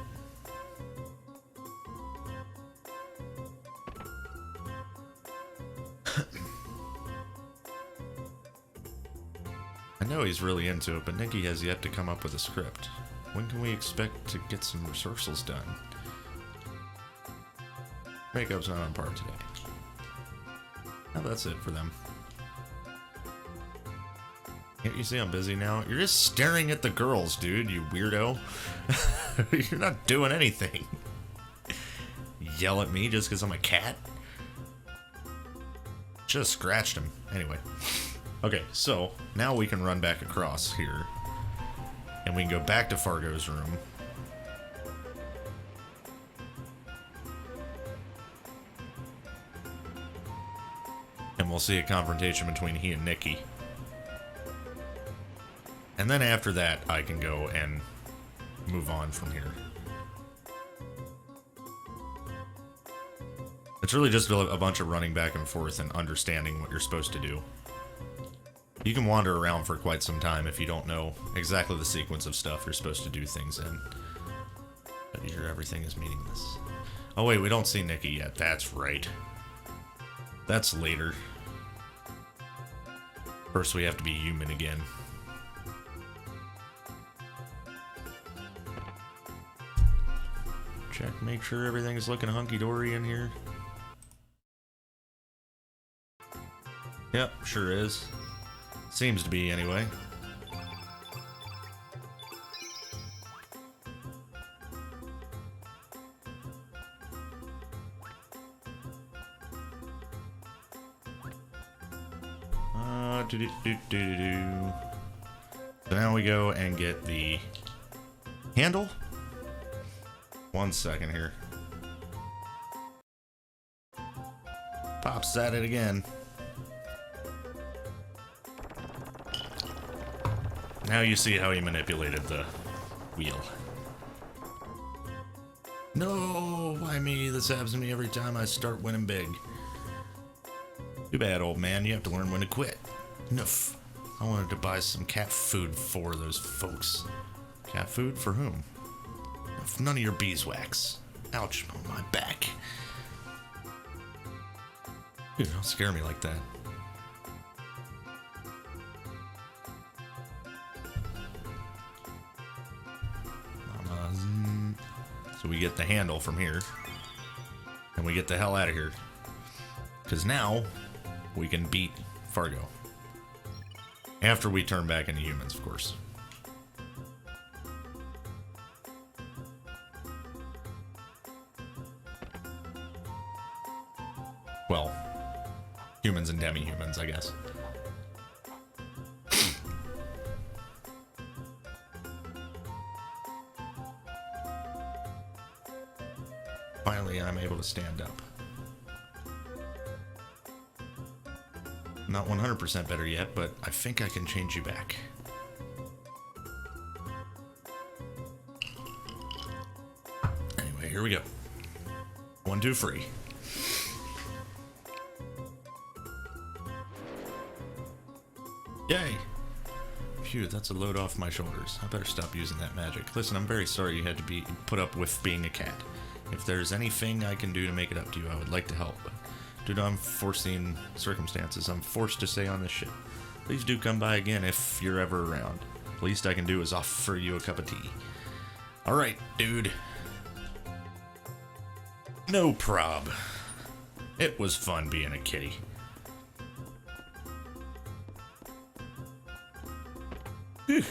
I know he's really into it, but Nicky has yet to come up with a script. When can we expect to get some rehearsals done? Makeup's not on par today. Oh, that's it for them. Can't you see I'm busy now? You're just staring at the girls, dude, you weirdo. You're not doing anything. Yell at me just because I'm a cat? Just scratched him. Anyway. Okay, so now we can run back across here. And we can go back to Fargo's room. And we'll see a confrontation between he and Nicky. And then after that, I can go and move on from here. It's really just a bunch of running back and forth and understanding what you're supposed to do. You can wander around for quite some time if you don't know exactly the sequence of stuff you're supposed to do things in. But here everything is meaningless. Oh wait, we don't see Nicky yet. That's right. That's later. First we have to be human again. Check, make sure everything's looking hunky-dory in here. Yep, sure is. Seems to be, anyway. So now we go and get the handle. 1 second here. Pops at it again. Now you see how he manipulated the wheel. No, why me? This happens to me every time I start winning big. Too bad, old man. You have to learn when to quit. Noof. I wanted to buy some cat food for those folks. Cat food for whom? None of your beeswax. Ouch, on my back. Dude, don't scare me like that. So we get the handle from here. And we get the hell out of here. Because now, we can beat Fargo. After we turn back into humans, of course. Well, humans and demi-humans, I guess. Finally, I'm able to stand up. Not 100% better yet, but I think I can change you back. Anyway, here we go. 1, 2, 3. Yay! Phew, that's a load off my shoulders. I better stop using that magic. Listen, I'm very sorry you had to be put up with being a cat. If there's anything I can do to make it up to you, I would like to help. But due to unforeseen circumstances, I'm forced to stay on this ship. Please do come by again if you're ever around. The least I can do is offer you a cup of tea. Alright, dude. No prob. It was fun being a kitty. Whew.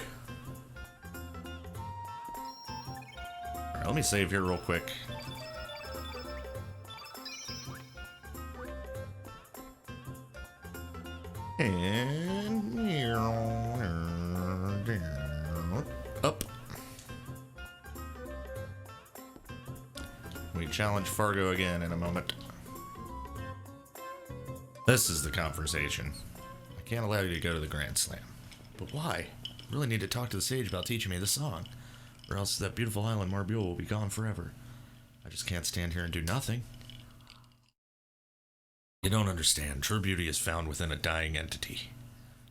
Alright, let me save here real quick. And up. We challenge Fargo again in a moment. This is the conversation. I can't allow you to go to the Grand Slam. But why? I really need to talk to the sage about teaching me the song, or else that beautiful island Marbule will be gone forever. I just can't stand here and do nothing. You don't understand. True beauty is found within a dying entity.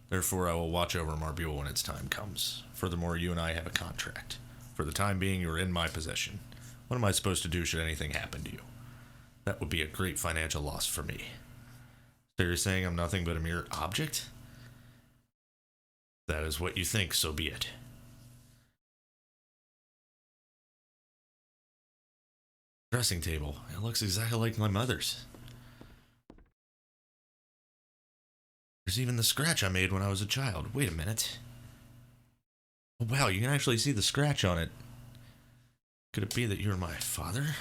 Therefore, I will watch over Marbule when its time comes. Furthermore, you and I have a contract. For the time being, you are in my possession. What am I supposed to do should anything happen to you? That would be a great financial loss for me. So you're saying I'm nothing but a mere object? That is what you think, so be it. Dressing table. It looks exactly like my mother's. There's even the scratch I made when I was a child. Wait a minute. Oh, wow, you can actually see the scratch on it. Could it be that you're my father?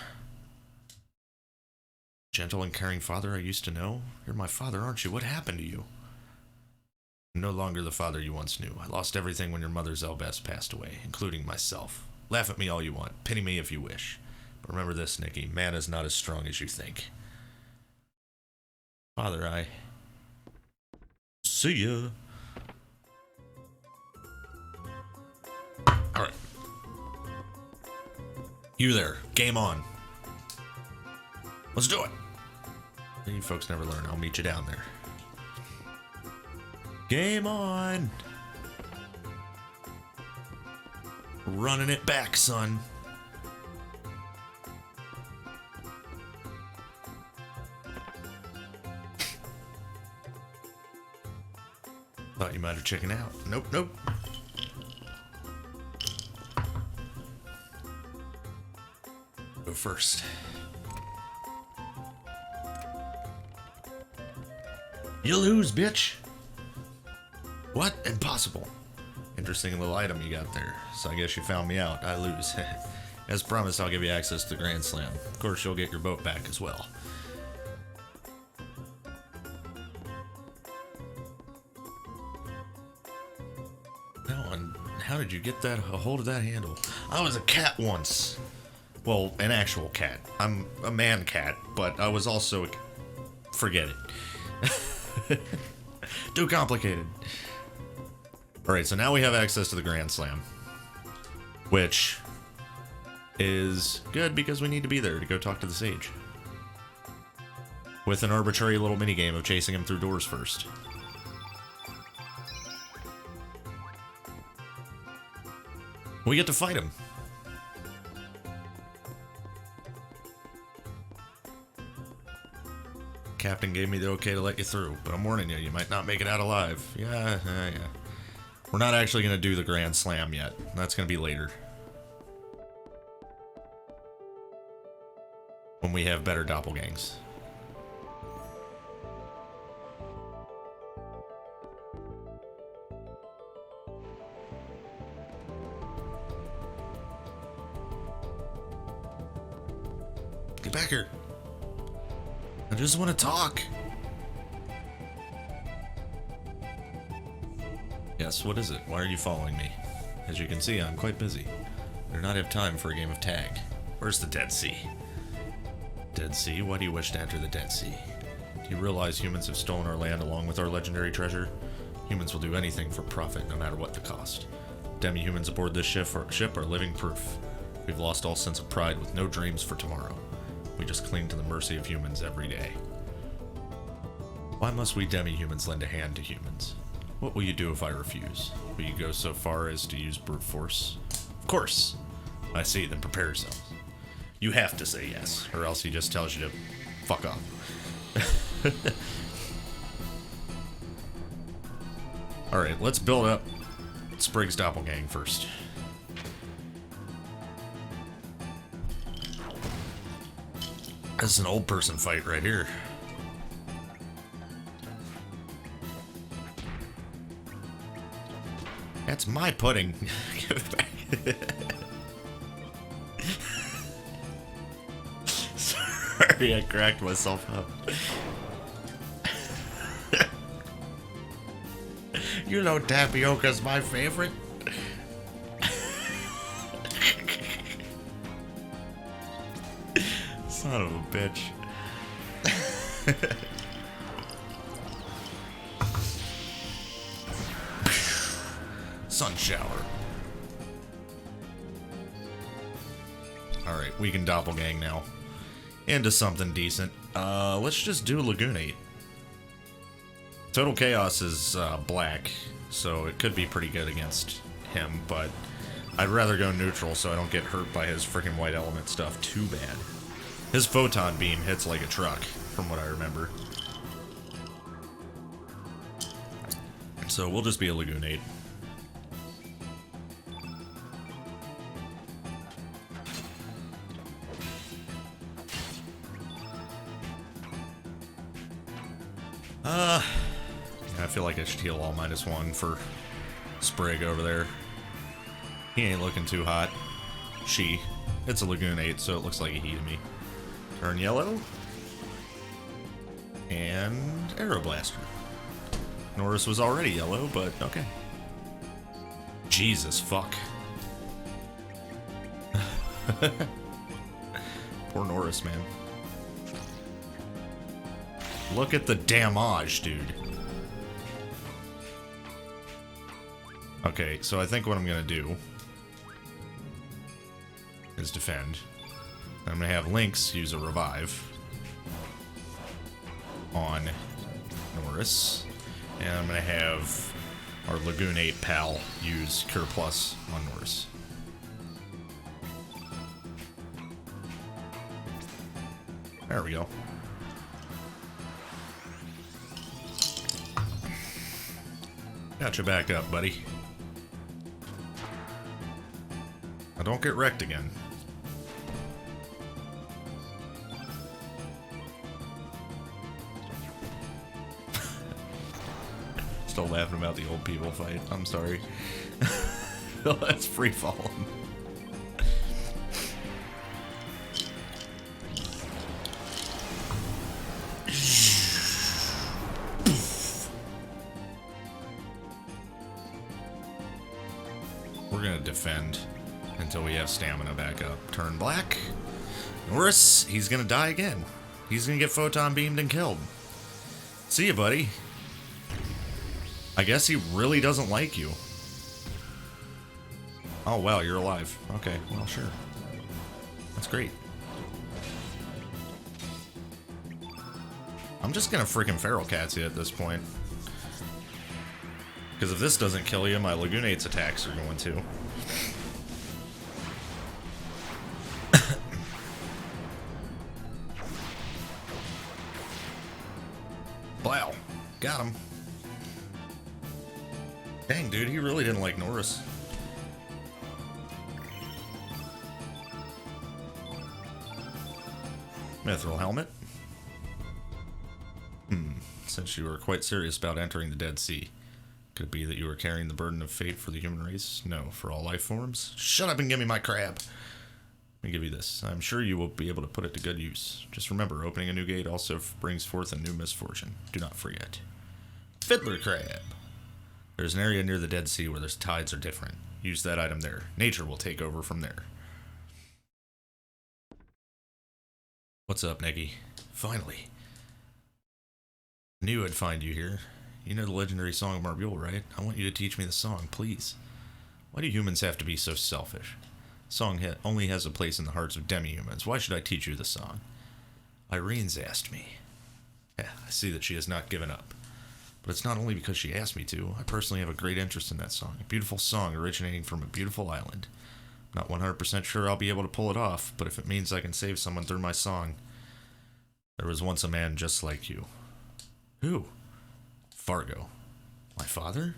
Gentle and caring father I used to know? You're my father, aren't you? What happened to you? I'm no longer the father you once knew. I lost everything when your mother Zelbess passed away, including myself. Laugh at me all you want. Pity me if you wish. But remember this, Nikki. Man is not as strong as you think. Father, I... See ya. Alright. You there. Game on. Let's do it. You folks never learn. I'll meet you down there. Game on. Running it back, son. Thought you might have chickened out. Nope, nope. Go first. You lose, bitch. What? Impossible. Interesting little item you got there. So I guess you found me out. I lose. As promised, I'll give you access to the Grand Slam. Of course, you'll get your boat back as well. How did you get that a hold of that handle? I was a cat once. Well, an actual cat. I'm a man cat, but I was also forget it. Too complicated. Alright, so now we have access to the Grand Slam. Which is good because we need to be there to go talk to the sage. With an arbitrary little minigame of chasing him through doors first. We get to fight him. Captain gave me the okay to let you through, but I'm warning you, you might not make it out alive. Yeah. We're not actually going to do the Grand Slam yet. That's going to be later. When we have better doppelgangs. Get back here. I just want to talk. Yes, what is it? Why are you following me? As you can see, I'm quite busy. I do not have time for a game of tag. Where's the Dead Sea? Dead Sea? Why do you wish to enter the Dead Sea? Do you realize humans have stolen our land along with our legendary treasure? Humans will do anything for profit, no matter what the cost. Demi-humans aboard this ship are living proof. We've lost all sense of pride with no dreams for tomorrow. We just cling to the mercy of humans every day. Why must we demi-humans lend a hand to humans? What will you do if I refuse? Will you go so far as to use brute force? Of course! I see, then prepare yourselves. You have to say yes, or else he just tells you to fuck off. Alright, let's build up Sprig's Doppelgang first. This is an old person fight right here. That's my pudding. Give it back. Sorry, I cracked myself up. You know tapioca's my favorite. Son of a bitch. Sun shower. Alright, we can doppelgang now. Into something decent. Let's just do Lagoonate. Total Chaos is black, so it could be pretty good against him, but I'd rather go neutral so I don't get hurt by his freaking white element stuff too bad. His photon beam hits like a truck, from what I remember. So we'll just be a Lagoonate. I feel like I should heal all -1 for Sprig over there. He ain't looking too hot. It's a Lagoonate, so it looks like a he to me. Turn yellow. And Arrow Blaster. Norris was already yellow, but okay. Jesus, fuck. Poor Norris, man. Look at the damage, dude. Okay, so I think what I'm gonna do is defend. I'm gonna have Lynx use a revive on Norris, and I'm gonna have our Lagoonate pal use Cure Plus on Norris. There we go. Got your back up, buddy. Now don't get wrecked again. Still laughing about the old people fight. I'm sorry. That's free falling. We're gonna defend until we have stamina back up. Turn black. Norris, he's gonna die again. He's gonna get photon beamed and killed. See ya, buddy. I guess he really doesn't like you. Oh, wow, you're alive. Okay, well, sure. That's great. I'm just gonna freaking feral cats you at this point. Because if this doesn't kill you, my Lagunate's attacks are going to. Wow. Got him. Dang, dude, he really didn't like Norris. Mithril helmet. Since you were quite serious about entering the Dead Sea, could it be that you were carrying the burden of fate for the human race? No, for all life forms? Shut up and give me my crab. Let me give you this. I'm sure you will be able to put it to good use. Just remember, opening a new gate also brings forth a new misfortune. Do not forget. Fiddler crab. There's an area near the Dead Sea where the tides are different. Use that item there. Nature will take over from there. What's up, Neggy? Finally. Knew I'd find you here. You know the legendary song of Marbule, right? I want you to teach me the song, please. Why do humans have to be so selfish? Song only has a place in the hearts of demi-humans. Why should I teach you the song? Irene's asked me. Yeah, I see that she has not given up. But it's not only because she asked me to. I personally have a great interest in that song. A beautiful song originating from a beautiful island. Not 100% sure I'll be able to pull it off, but if it means I can save someone through my song. There was once a man just like you. Who? Fargo. My father?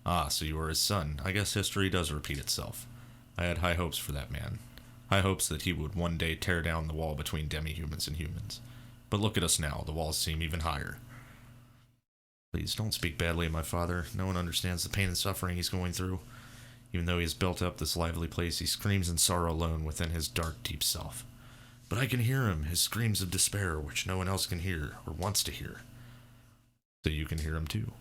Ah, so you were his son. I guess history does repeat itself. I had high hopes for that man. High hopes that he would one day tear down the wall between demi-humans and humans. But look at us now. The walls seem even higher. Please, don't speak badly of my father. No one understands the pain and suffering he's going through. Even though he has built up this lively place, he screams in sorrow alone within his dark, deep self. But I can hear him, his screams of despair, which no one else can hear, or wants to hear. So you can hear him too.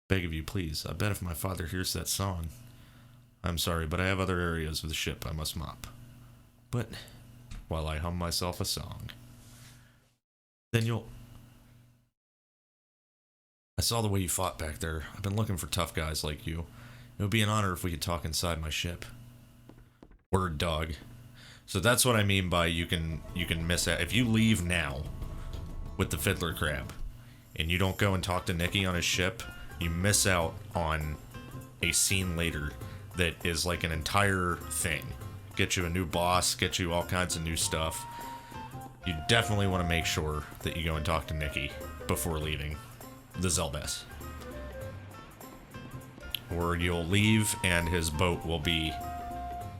Beg of you, please. I bet if my father hears that song... I'm sorry, but I have other areas of the ship I must mop. But, while I hum myself a song... Then you'll... I saw the way you fought back there. I've been looking for tough guys like you. It would be an honor if we could talk inside my ship. Word, dog. So that's what I mean by you can miss out. If you leave now with the Fiddler Crab and you don't go and talk to Nicky on his ship, you miss out on a scene later that is like an entire thing. Get you a new boss, get you all kinds of new stuff. You definitely want to make sure that you go and talk to Nicky before leaving the Zelbess. Or you'll leave and his boat will be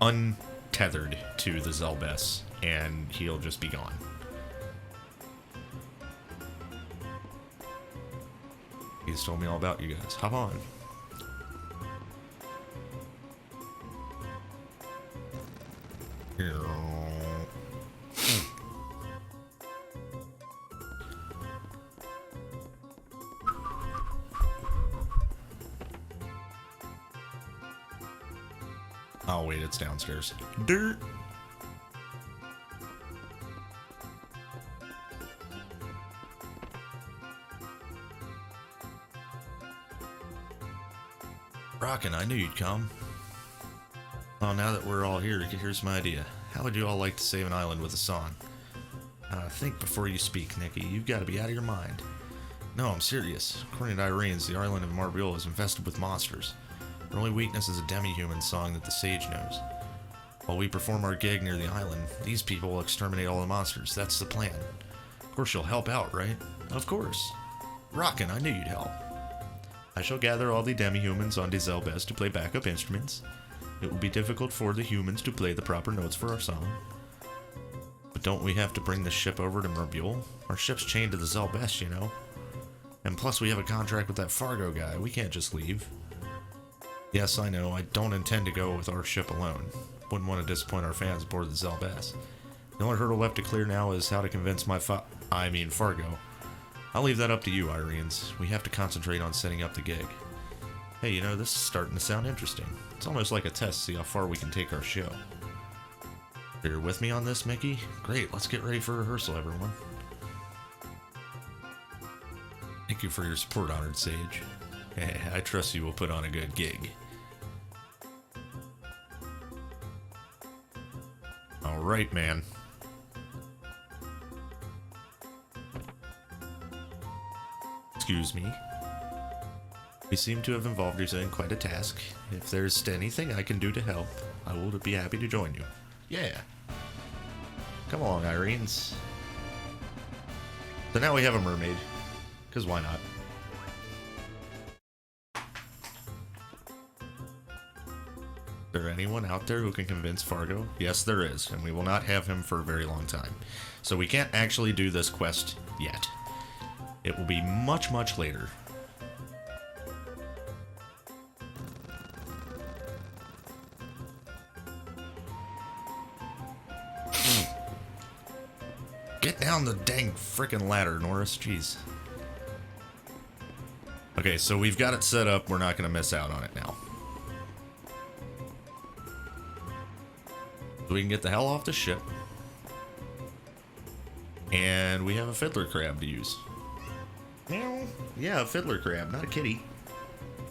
untethered to the Zelbess and he'll just be gone. He's told me all about you guys. Hop on. Oh wait, it's downstairs. Dirt. Rockin', I knew you'd come. Oh, now that we're all here, here's my idea. How would you all like to save an island with a song? Think before you speak, Nicky. You've got to be out of your mind. No, I'm serious. According to Irene's, the island of Marbule is infested with monsters. Their only weakness is a demi-human song that the sage knows. While we perform our gig near the island, these people will exterminate all the monsters. That's the plan. Of course you'll help out, right? Of course. Rockin', I knew you'd help. I shall gather all the demi-humans on the Zelbess to play backup instruments. It will be difficult for the humans to play the proper notes for our song. But don't we have to bring the ship over to Marbule? Our ship's chained to the Zelbess, you know. And plus we have a contract with that Fargo guy. We can't just leave. Yes, I know. I don't intend to go with our ship alone. Wouldn't want to disappoint our fans aboard the Zelbess. The only hurdle left to clear now is how to convince my Fargo. I'll leave that up to you, Irenes. We have to concentrate on setting up the gig. Hey, you know, this is starting to sound interesting. It's almost like a test to see how far we can take our show. You're with me on this, Mickey? Great, let's get ready for rehearsal, everyone. Thank you for your support, Honored Sage. I trust you will put on a good gig. Alright, man. Excuse me. We seem to have involved yourself in quite a task. If there's anything I can do to help, I will be happy to join you. Yeah. Come along, Irenes. So now we have a mermaid. Because why not? Is there anyone out there who can convince Fargo? Yes, there is, and we will not have him for a very long time. So we can't actually do this quest yet. It will be much, much later. Get down the dang frickin' ladder, Norris. Jeez. Okay, so we've got it set up. We're not going to miss out on it now. So we can get the hell off the ship. And we have a Fiddler Crab to use. Yeah, a Fiddler Crab, not a kitty.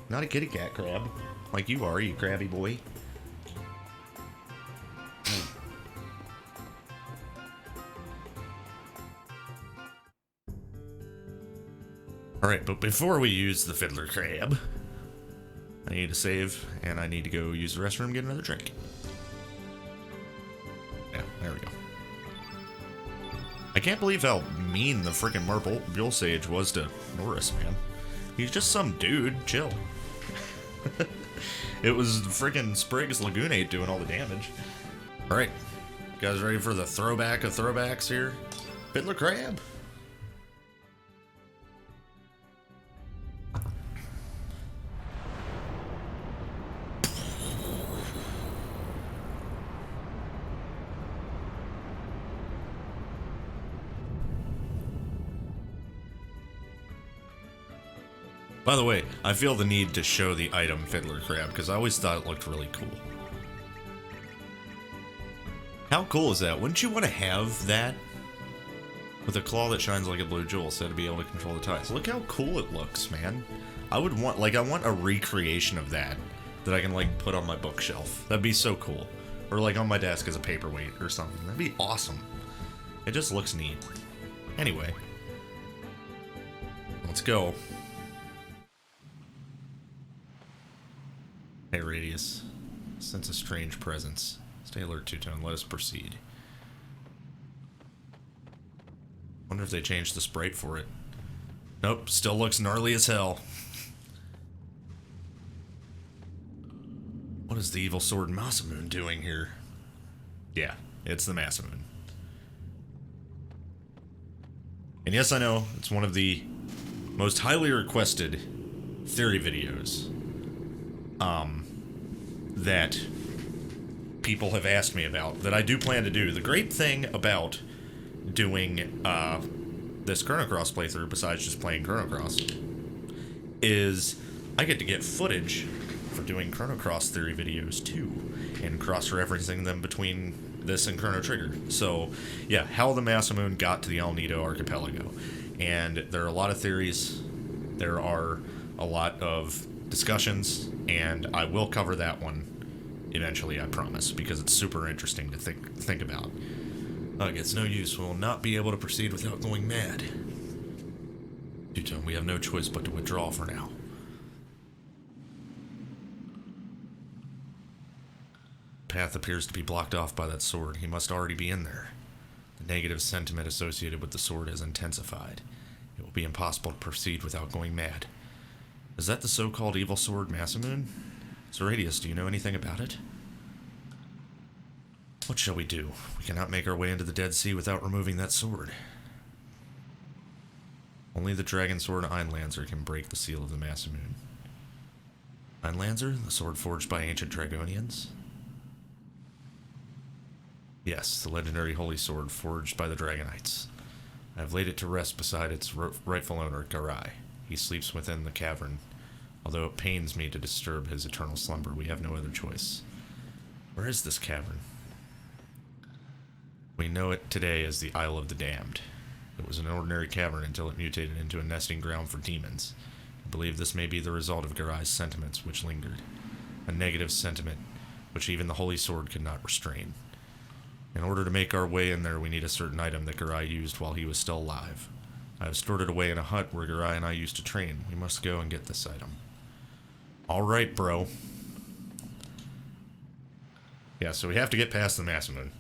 Not a kitty cat crab. Like you are, you crabby boy. Alright, but before we use the Fiddler Crab, I need to save, and I need to go use the restroom and get another drink. Yeah, there we go. I can't believe how mean the freaking Marbule Sage was to Norris, man. He's just some dude. Chill. It was freaking Sprig's Lagoonate doing all the damage. Alright, you guys ready for the throwback of throwbacks here? Fiddler Crab. By the way, I feel the need to show the item Fiddler Crab because I always thought it looked really cool. How cool is that? Wouldn't you want to have that? With a claw that shines like a blue jewel, so to be able to control the tides. Look how cool it looks, man. I would want, like, I want a recreation of that I can, like, put on my bookshelf. That'd be so cool. Or like on my desk as a paperweight or something. That'd be awesome. It just looks neat. Anyway. Let's go. Hey, Radius. Sense a strange presence. Stay alert, Two-Tone. Let us proceed. Wonder if they changed the sprite for it. Nope, still looks gnarly as hell. What is the evil sword Masamune doing here? Yeah, it's the Masamune. And yes, I know, it's one of the most highly requested theory videos that people have asked me about, that I do plan to do. The great thing about doing this Chrono Cross playthrough, besides just playing Chrono Cross, is I get to get footage for doing Chrono Cross theory videos too, and cross-referencing them between this and Chrono Trigger. So, yeah, how the Masamune got to the El Nido Archipelago. And there are a lot of theories, there are a lot of discussions, and I will cover that one eventually, I promise, because it's super interesting to think about. Ugh, it's no use. We'll not be able to proceed without going mad. Two-Tone, we have no choice but to withdraw for now. Path appears to be blocked off by that sword. He must already be in there. The negative sentiment associated with the sword has intensified. It will be impossible to proceed without going mad. Is that the so-called evil sword Masamune? Radius, do you know anything about it? What shall we do? We cannot make our way into the Dead Sea without removing that sword. Only the Dragon Sword Einlanzer can break the seal of the Masamune. Einlanzer? The sword forged by ancient Dragonians? Yes, the legendary holy sword forged by the Dragonites. I have laid it to rest beside its rightful owner, Garai. He sleeps within the cavern. Although it pains me to disturb his eternal slumber, we have no other choice. Where is this cavern? We know it today as the Isle of the Damned. It was an ordinary cavern until it mutated into a nesting ground for demons. I believe this may be the result of Garai's sentiments which lingered. A negative sentiment which even the Holy Sword could not restrain. In order to make our way in there, we need a certain item that Garai used while he was still alive. I have stored it away in a hut where Garai and I used to train. We must go and get this item. Alright, bro. Yeah, so we have to get past the Masamune.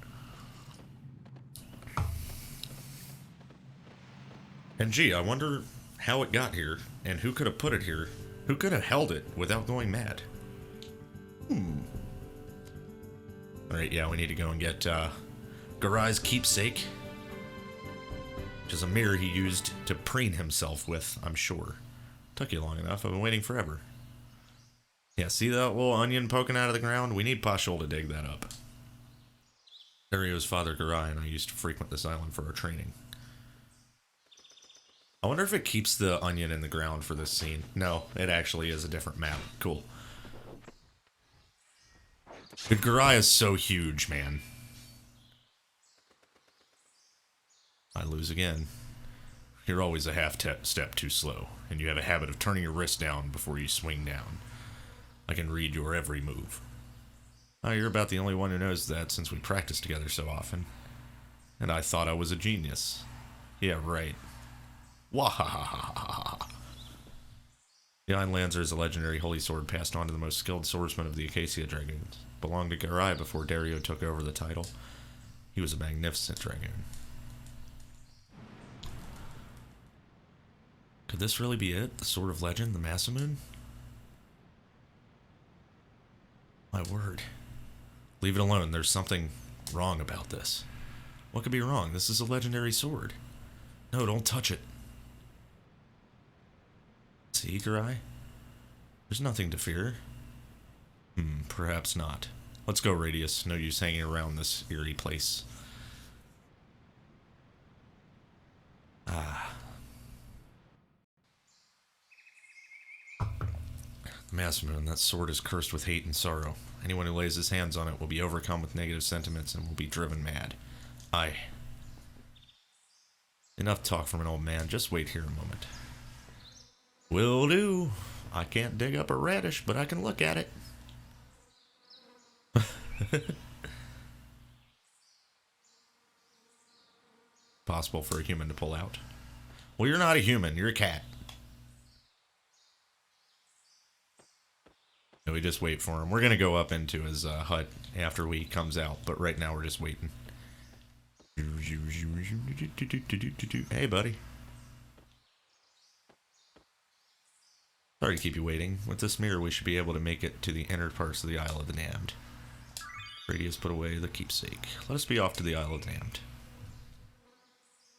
And gee, I wonder how it got here, and who could have put it here. Who could have held it without going mad? Alright, yeah, we need to go and get Garai's keepsake, which is a mirror he used to preen himself with, I'm sure. Took you long enough, I've been waiting forever. Yeah, see that little onion poking out of the ground? We need Pashol to dig that up. Dario's father, Garai, and I used to frequent this island for our training. I wonder if it keeps the onion in the ground for this scene. No, it actually is a different map. Cool. But Garai is so huge, man. I lose again. You're always a half-step too slow, and you have a habit of turning your wrist down before you swing down. I can read your every move. Oh, you're about the only one who knows that since we practice together so often. And I thought I was a genius. Yeah, right. Wahahaha. The Einlanzer is a legendary holy sword passed on to the most skilled swordsman of the Acacia Dragoons. Belonged to Garai before Dario took over the title. He was a magnificent dragoon. Could this really be it? The Sword of Legend, the Masamune? My word. Leave it alone. There's something wrong about this. What could be wrong? This is a legendary sword. No, don't touch it. See, Garai? There's nothing to fear. Perhaps not. Let's go, Radius. No use hanging around this eerie place. The Masamune, that sword is cursed with hate and sorrow. Anyone who lays his hands on it will be overcome with negative sentiments and will be driven mad. Aye. Enough talk from an old man. Just wait here a moment. Will do. I can't dig up a radish, but I can look at it. possible for a human to pull out. Well, you're not a human. You're a cat. And we just wait for him. We're going to go up into his hut after he comes out, but right now we're just waiting. Hey, buddy. Sorry to keep you waiting. With this mirror, we should be able to make it to the inner parts of the Isle of the Damned. Brady has put away the keepsake. Let us be off to the Isle of the Damned.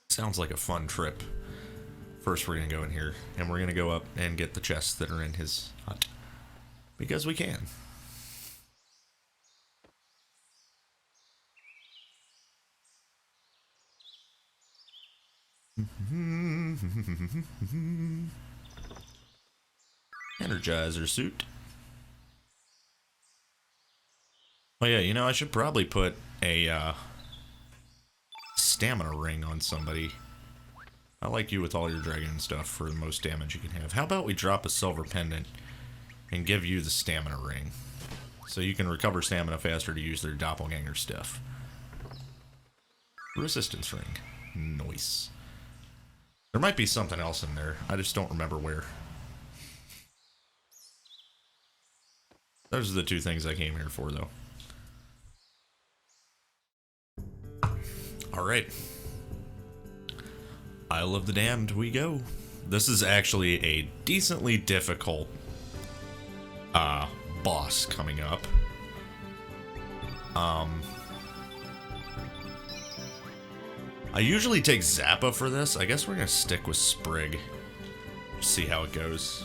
Sounds like a fun trip. First, we're going to go in here, and we're going to go up and get the chests that are in his hut. Because we can. Energizer suit. Oh yeah, you know, I should probably put a stamina ring on somebody. I like you with all your dragon stuff for the most damage you can have. How about we drop a silver pendant and give you the stamina ring, so you can recover stamina faster to use their doppelganger stuff. Resistance ring. Nice. There might be something else in there. I just don't remember where. Those are the two things I came here for, though. Alright. Isle of the Damned we go. This is actually a decently difficult boss coming up. I usually take Zappa for this. I guess we're gonna stick with Sprig. See how it goes.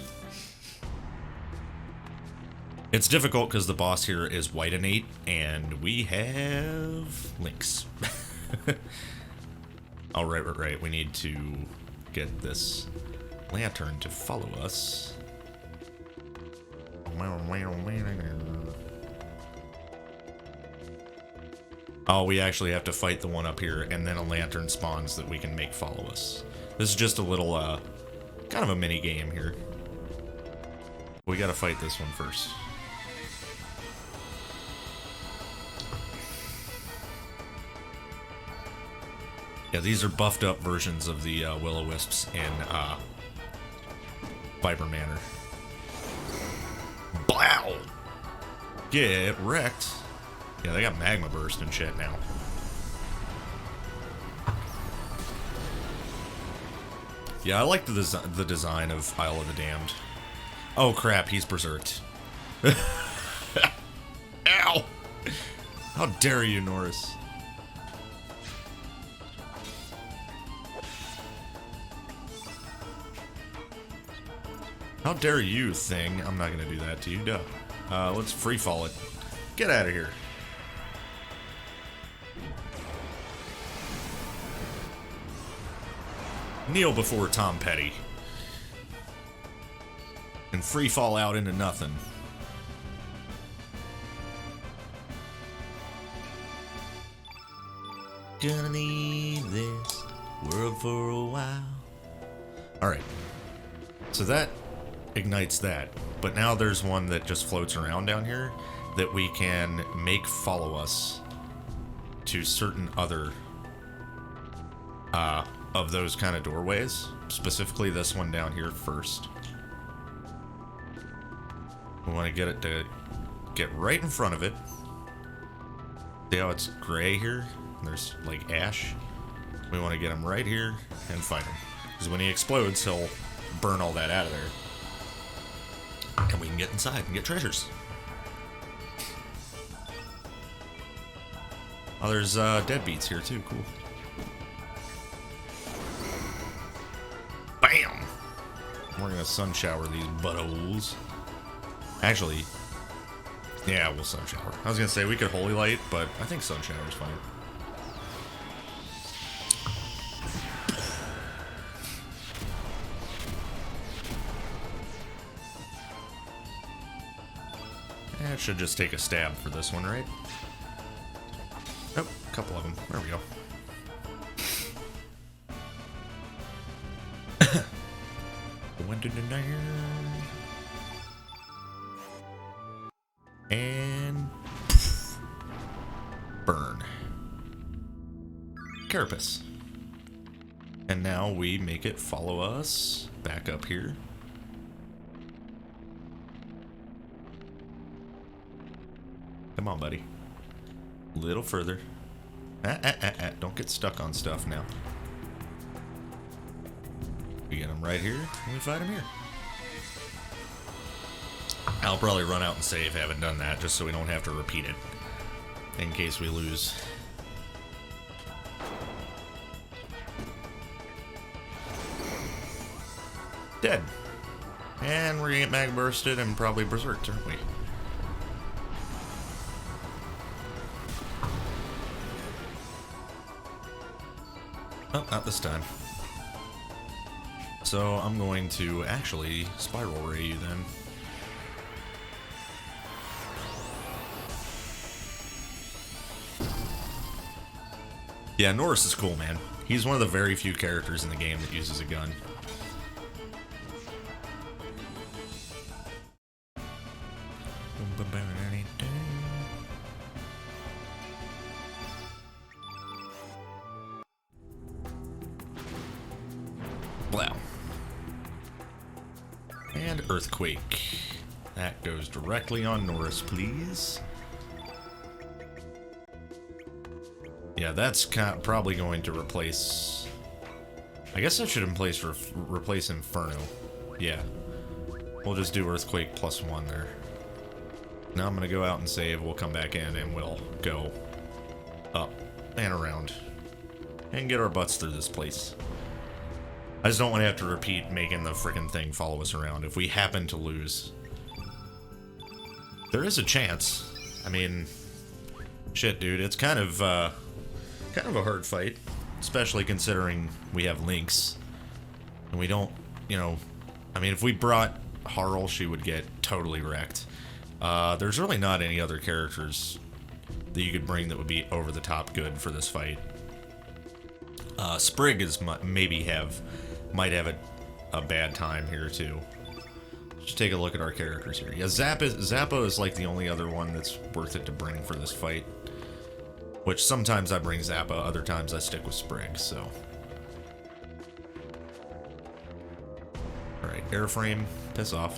It's difficult because the boss here is white innate, and we have links. Oh, right. We need to get this lantern to follow us. Oh, we actually have to fight the one up here, and then a lantern spawns that we can make follow us. This is just a little, kind of a mini game here. We gotta fight this one first. Yeah, these are buffed up versions of the Will-O-Wisps in Viper Manor. Blow! Get wrecked. Yeah, they got magma burst and shit now. Yeah, I like the design of Isle of the Damned. Oh crap, he's berserked. Ow! How dare you, Norris? How dare you, thing? I'm not gonna do that to you, duh. Let's free fall it. Get out of here. Kneel before Tom Petty. And free fall out into nothing. Gonna need this world for a while. Alright. So that ignites that. But now there's one that just floats around down here that we can make follow us to certain other of those kind of doorways. Specifically this one down here first. We want to get it to get right in front of it. See how it's gray here? There's like ash. We want to get him right here and fight him. Because when he explodes, he'll burn all that out of there. And we can get inside and get treasures. Oh, there's deadbeats here too. Cool. Bam! We're gonna sun shower these buttholes. Actually, yeah, we'll sun shower. I was gonna say we could holy light, but I think sun shower is fine. It should just take a stab for this one, right? Oh, a couple of them. There we go. And burn. Carapace. And now we make it follow us back up here. Come on, buddy. A little further. Don't get stuck on stuff now. We get him right here, and we fight him here. I'll probably run out and save, haven't done that, just so we don't have to repeat it. In case we lose. Dead. And we're gonna get mag bursted and probably berserked, aren't we? Oh, not this time. So I'm going to actually spiral ray you then. Yeah, Norris is cool, man. He's one of the very few characters in the game that uses a gun. Wow. And Earthquake. That goes directly on Norris, please. Yeah, that's probably going to replace... I guess I should replace Inferno. Yeah. We'll just do Earthquake +1 there. Now I'm going to go out and save. We'll come back in and we'll go up and around. And get our butts through this place. I just don't want to have to repeat making the frickin' thing follow us around if we happen to lose. There is a chance. I mean... Shit, dude. It's kind of a hard fight. Especially considering we have Lynx. And we don't, you know... I mean, if we brought Harle, she would get totally wrecked. There's really not any other characters that you could bring that would be over the top good for this fight. Sprig is might have a bad time here too. Just take a look at our characters here. Yeah, Zappa is like the only other one that's worth it to bring for this fight. Which sometimes I bring Zappa, other times I stick with Sprig, so. Alright, airframe, piss off.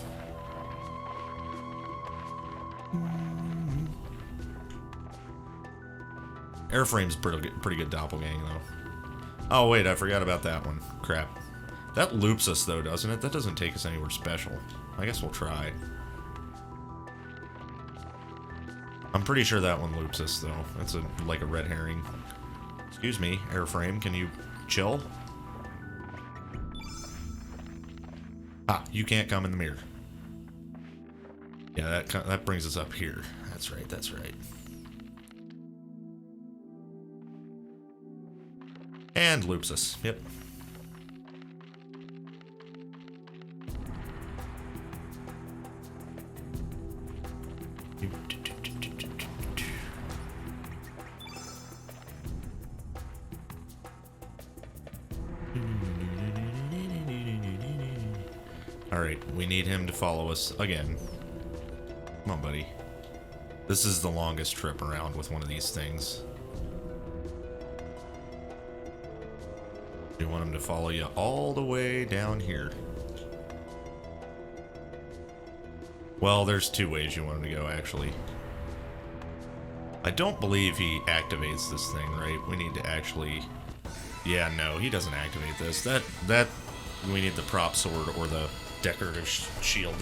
Airframe's pretty good doppelganger though. Oh wait, I forgot about that one. Crap. That loops us though, doesn't it? That doesn't take us anywhere special. I guess we'll try. I'm pretty sure that one loops us though. That's like a red herring. Excuse me, airframe, can you chill? Ah, you can't come in the mirror. Yeah, that brings us up here. That's right, that's right. And loops us, yep. Alright, we need him to follow us again. Come on, buddy. This is the longest trip around with one of these things. You want him to follow you all the way down here. Well, there's two ways you want him to go, actually. I don't believe he activates this thing, right? We need to actually... Yeah, no, he doesn't activate this. That we need the prop sword or the decorative shield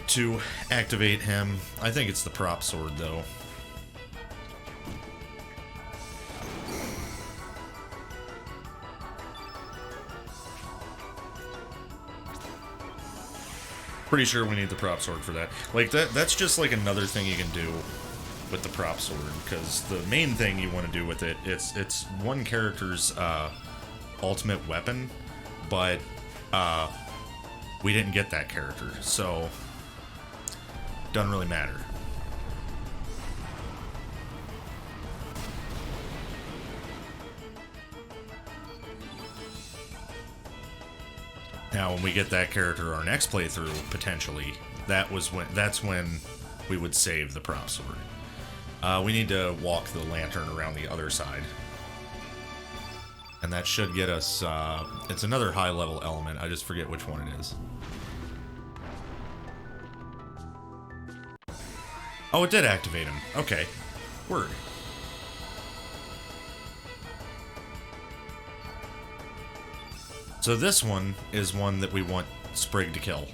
to activate him. I think it's the prop sword, though. Pretty sure we need the prop sword for that. Like, that's just like another thing you can do with the prop sword, because the main thing you want to do with it, it's one character's ultimate weapon, but we didn't get that character, so doesn't really matter. Now, when we get that character our next playthrough, potentially, that's when we would save the prop sword. We need to walk the lantern around the other side. And that should get us, it's another high level element. I just forget which one it is. Oh, it did activate him. Okay. Word. So this one is one that we want Sprig to kill.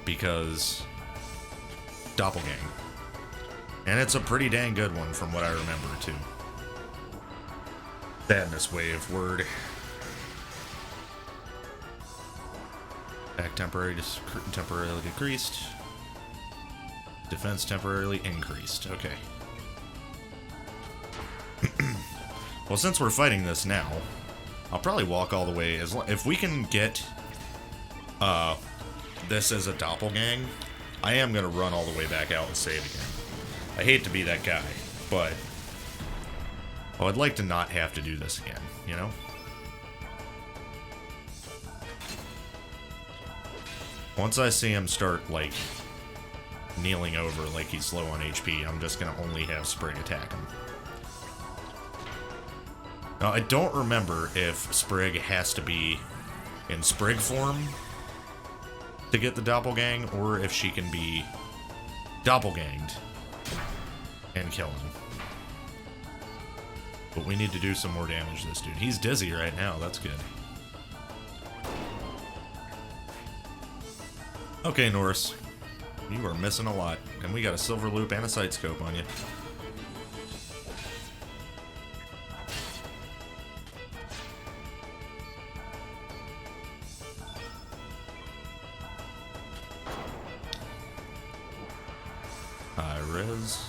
Because Doppelgang. And it's a pretty dang good one from what I remember, too. Sadness wave, word. Attack temporarily decreased. Defense temporarily increased. Okay. Well, since we're fighting this now, I'll probably walk all the way. If we can get this as a doppelgang, I am going to run all the way back out and save again. I hate to be that guy, but I'd like to not have to do this again, you know? Once I see him start, like, kneeling over like he's low on HP, I'm just going to only have Sprig attack him. Now, I don't remember if Sprig has to be in Sprig form to get the Doppelgang, or if she can be Doppelganged and kill him. But we need to do some more damage to this dude. He's dizzy right now, that's good. Okay, Norris. You are missing a lot. And we got a silver loop and a sight scope on you. High res.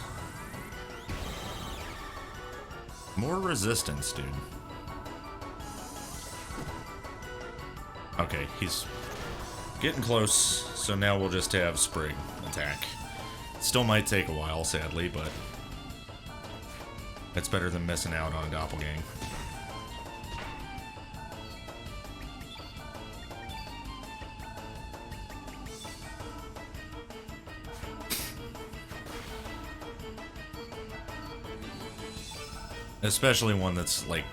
More resistance, dude. Okay, he's getting close, so now we'll just have Sprig attack. Still might take a while, sadly, but it's better than missing out on a Doppelgang. Especially one that's, like,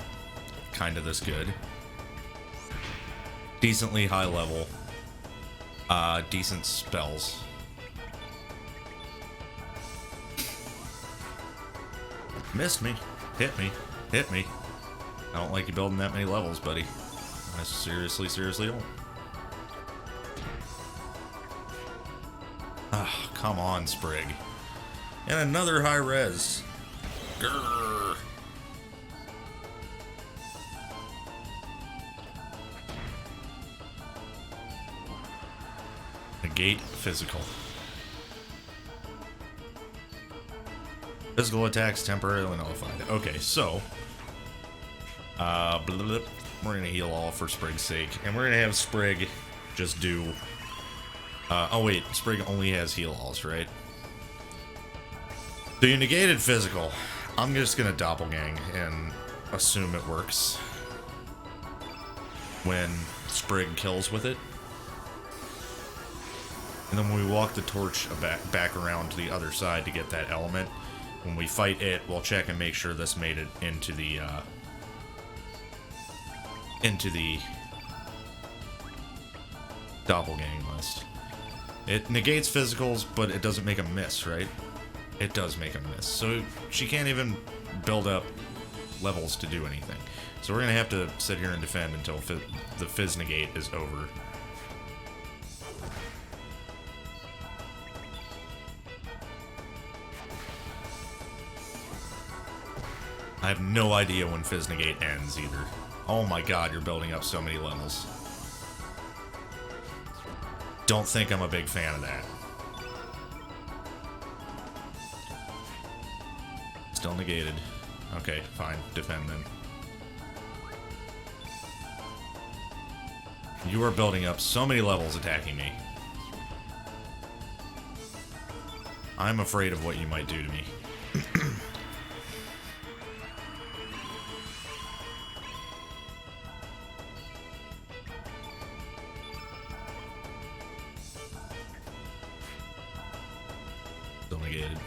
kind of this good. Decently high level. Decent spells. Missed me. Hit me. Hit me. I don't like you building that many levels, buddy. I seriously don't. Ah, come on, Sprig. And another high res. Grrr. Negate physical. Physical attacks temporarily nullified. Okay, so we're gonna heal all for Sprig's sake, and we're gonna have Sprig just do. Oh wait, Sprig only has heal alls, right? So you negated physical. I'm just gonna doppelgang and assume it works when Sprig kills with it. And then when we walk the torch back around to the other side to get that element, when we fight it, we'll check and make sure this made it into the doppelgang list. It negates physicals, but it doesn't make a miss, right? It does make a miss. So she can't even build up levels to do anything. So we're going to have to sit here and defend until the Fizz negate is over. I have no idea when Fizz negate ends either. Oh my god, you're building up so many levels. Don't think I'm a big fan of that. Still negated. Okay, fine. Defend then. You are building up so many levels attacking me. I'm afraid of what you might do to me. Still negated.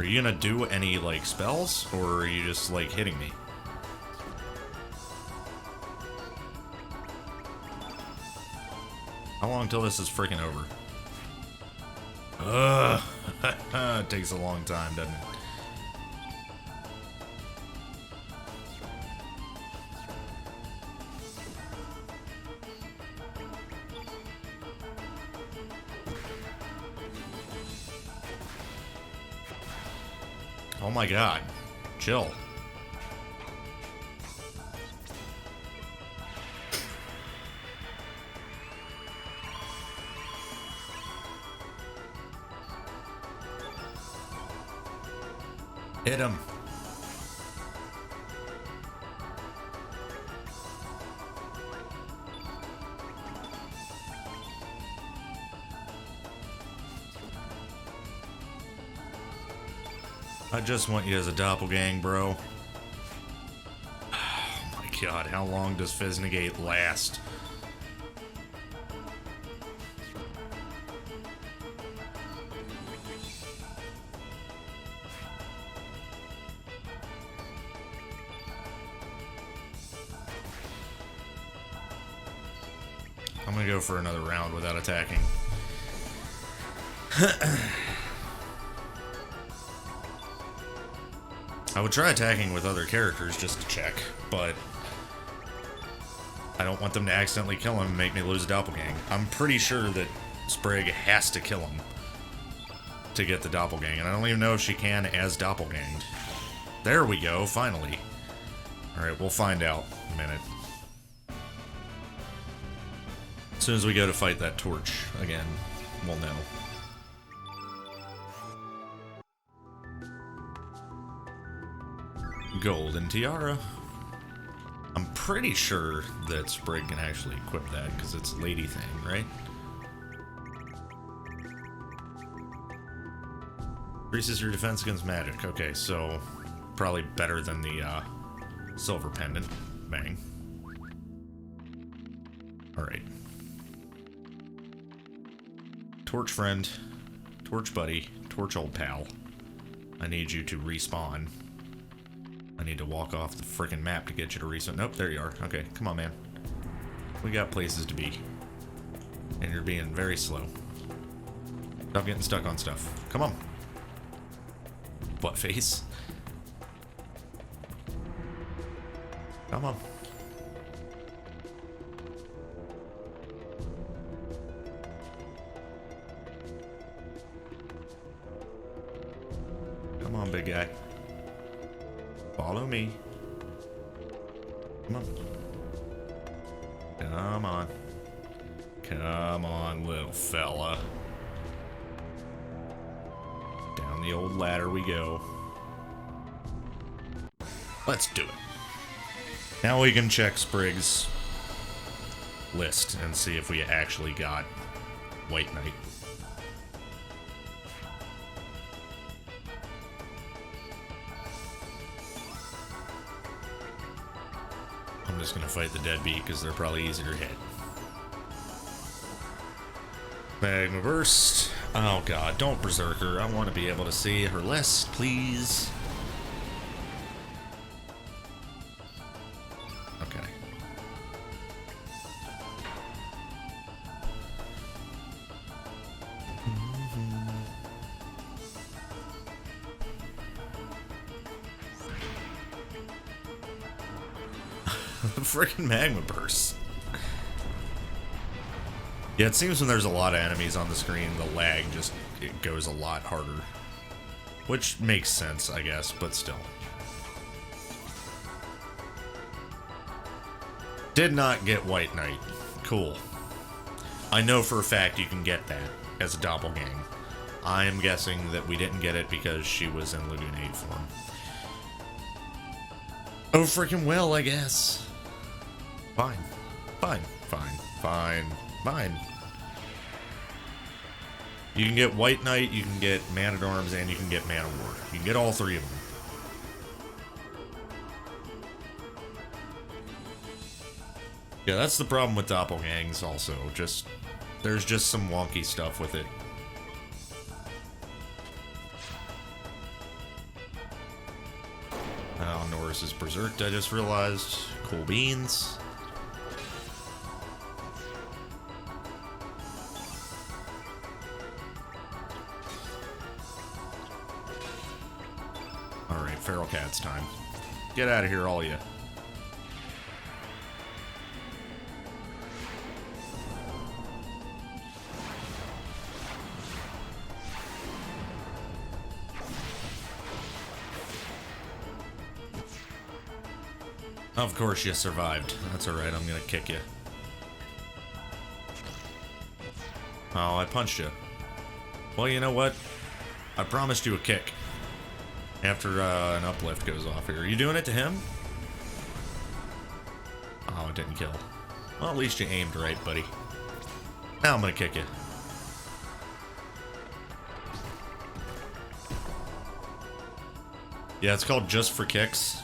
Are you gonna do any, like, spells? Or are you just, like, hitting me? How long till this is freaking over? Ugh. It takes a long time, doesn't it? Oh my god. Chill. Hit him. I just want you as a doppelgang, bro. Oh my god, how long does Fizznegate last? I'm gonna go for another round without attacking. I would try attacking with other characters just to check, but I don't want them to accidentally kill him and make me lose Doppelgang. I'm pretty sure that Sprig has to kill him to get the Doppelgang, and I don't even know if she can as Doppelganged. There we go, finally. Alright, we'll find out in a minute. As soon as we go to fight that torch again, we'll know. Golden Tiara. I'm pretty sure that Sprig can actually equip that because it's a lady thing, right? Increases your defense against magic. Okay, so probably better than the silver pendant. Bang. Alright. Torch friend, torch buddy, torch old pal. I need you to respawn. I need to walk off the freaking map to get you to respawn. Nope, there you are. Okay, come on, man. We got places to be. And you're being very slow. Stop getting stuck on stuff. Come on. Butt face. Come on. Come on, big guy. Follow me. Come on. Come on. Come on, little fella. Down the old ladder we go. Let's do it. Now we can check Sprig's list and see if we actually got White Knight. I'm just gonna fight the deadbeat because they're probably easier to hit. Magma Burst. Oh god, don't Berserker. I want to be able to see her list, please. Okay. Freaking Magma Burst. Yeah, it seems when there's a lot of enemies on the screen, the lag just it goes a lot harder. Which makes sense, I guess, but still. Did not get White Knight. Cool. I know for a fact you can get that as a doppelgang. I am guessing that we didn't get it because she was in Lagoon 8 form. Oh, freaking well, I guess. Fine. Fine. Fine. Fine. Fine. You can get White Knight, you can get Man at Arms, and you can get Man of War. You can get all three of them. Yeah, that's the problem with doppelgangs also. There's just some wonky stuff with it. is berserked, I just realized. Cool beans. Alright, feral cat's time. Get out of here, all you. Of course you survived. That's alright, I'm gonna kick you. Oh, I punched you. Well, you know what? I promised you a kick. After an uplift goes off here. Are you doing it to him? Oh, it didn't kill. Well, at least you aimed right, buddy. Now I'm gonna kick you. Yeah, it's called Just for Kicks.